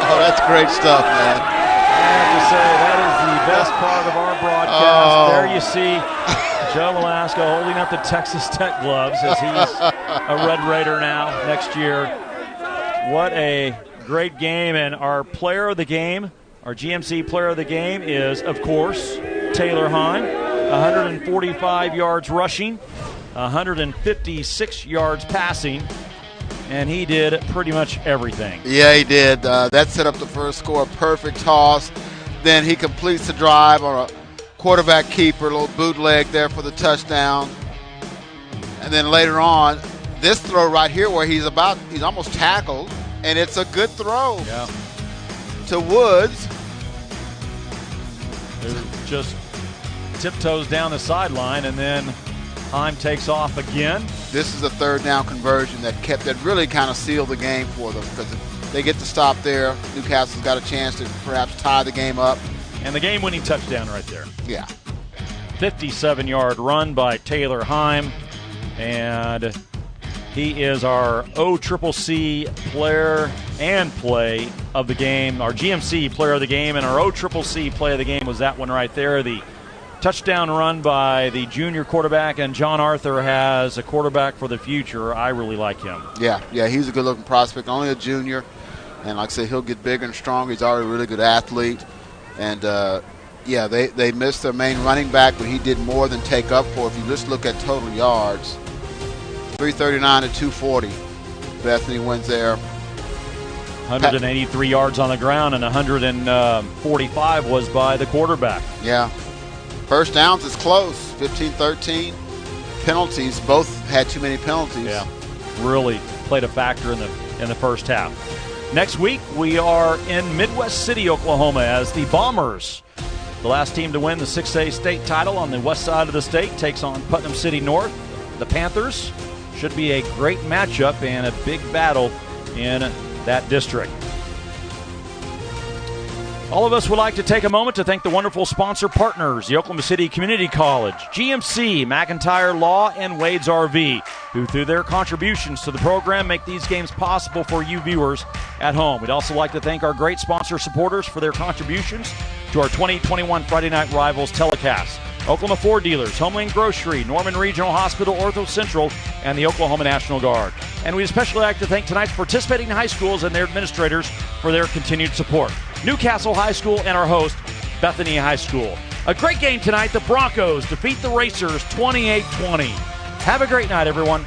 Oh, that's great stuff, man. I have to say, that is the best part of our broadcast. Oh. There you see Joe Velasco holding up the Texas Tech gloves as he's a Red Raider now next year. What a great game. And our player of the game, our GMC player of the game is, of course, Taylor Heim. 145 yards rushing, 156 yards passing, and he did pretty much everything. Yeah, he did. That set up the first score. Perfect toss. Then he completes the drive on a quarterback keeper, a little bootleg there for the touchdown. And then later on, this throw right here where he's almost tackled, and it's a good throw to Woods. Who just tiptoes down the sideline, and then Heim takes off again. This is a third down conversion that really kind of sealed the game for them, because if they get to stop there, Newcastle's got a chance to perhaps tie the game up. And the game-winning touchdown right there. Yeah. 57-yard run by Taylor Heim, and he is our OCCC player and play of the game. Our GMC player of the game and our OCCC play of the game was that one right there. The touchdown run by the junior quarterback, and John Arthur has a quarterback for the future. I really like him. Yeah, he's a good-looking prospect, only a junior. And like I said, he'll get bigger and stronger. He's already a really good athlete. And, they missed their main running back, but he did more than take up for. If you just look at total yards, 339 to 240. Bethany wins there. 183 yards on the ground, and 145 was by the quarterback. Yeah. First downs is close, 15-13. Penalties, both had too many penalties. Yeah, really played a factor in the first half. Next week, we are in Midwest City, Oklahoma, as the Bombers, the last team to win the 6A state title on the west side of the state, takes on Putnam City North. The Panthers should be a great matchup and a big battle in that district. All of us would like to take a moment to thank the wonderful sponsor partners, the Oklahoma City Community College, GMC, McIntyre Law, and Wade's RV, who through their contributions to the program make these games possible for you viewers at home. We'd also like to thank our great sponsor supporters for their contributions to our 2021 Friday Night Rivals telecast. Oklahoma Ford Dealers, Homeland Grocery, Norman Regional Hospital, Ortho Central, and the Oklahoma National Guard. And we'd especially like to thank tonight's participating high schools and their administrators for their continued support. Newcastle High School and our host, Bethany High School. A great game tonight. The Broncos defeat the Racers 28-20. Have a great night, everyone.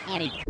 Annie.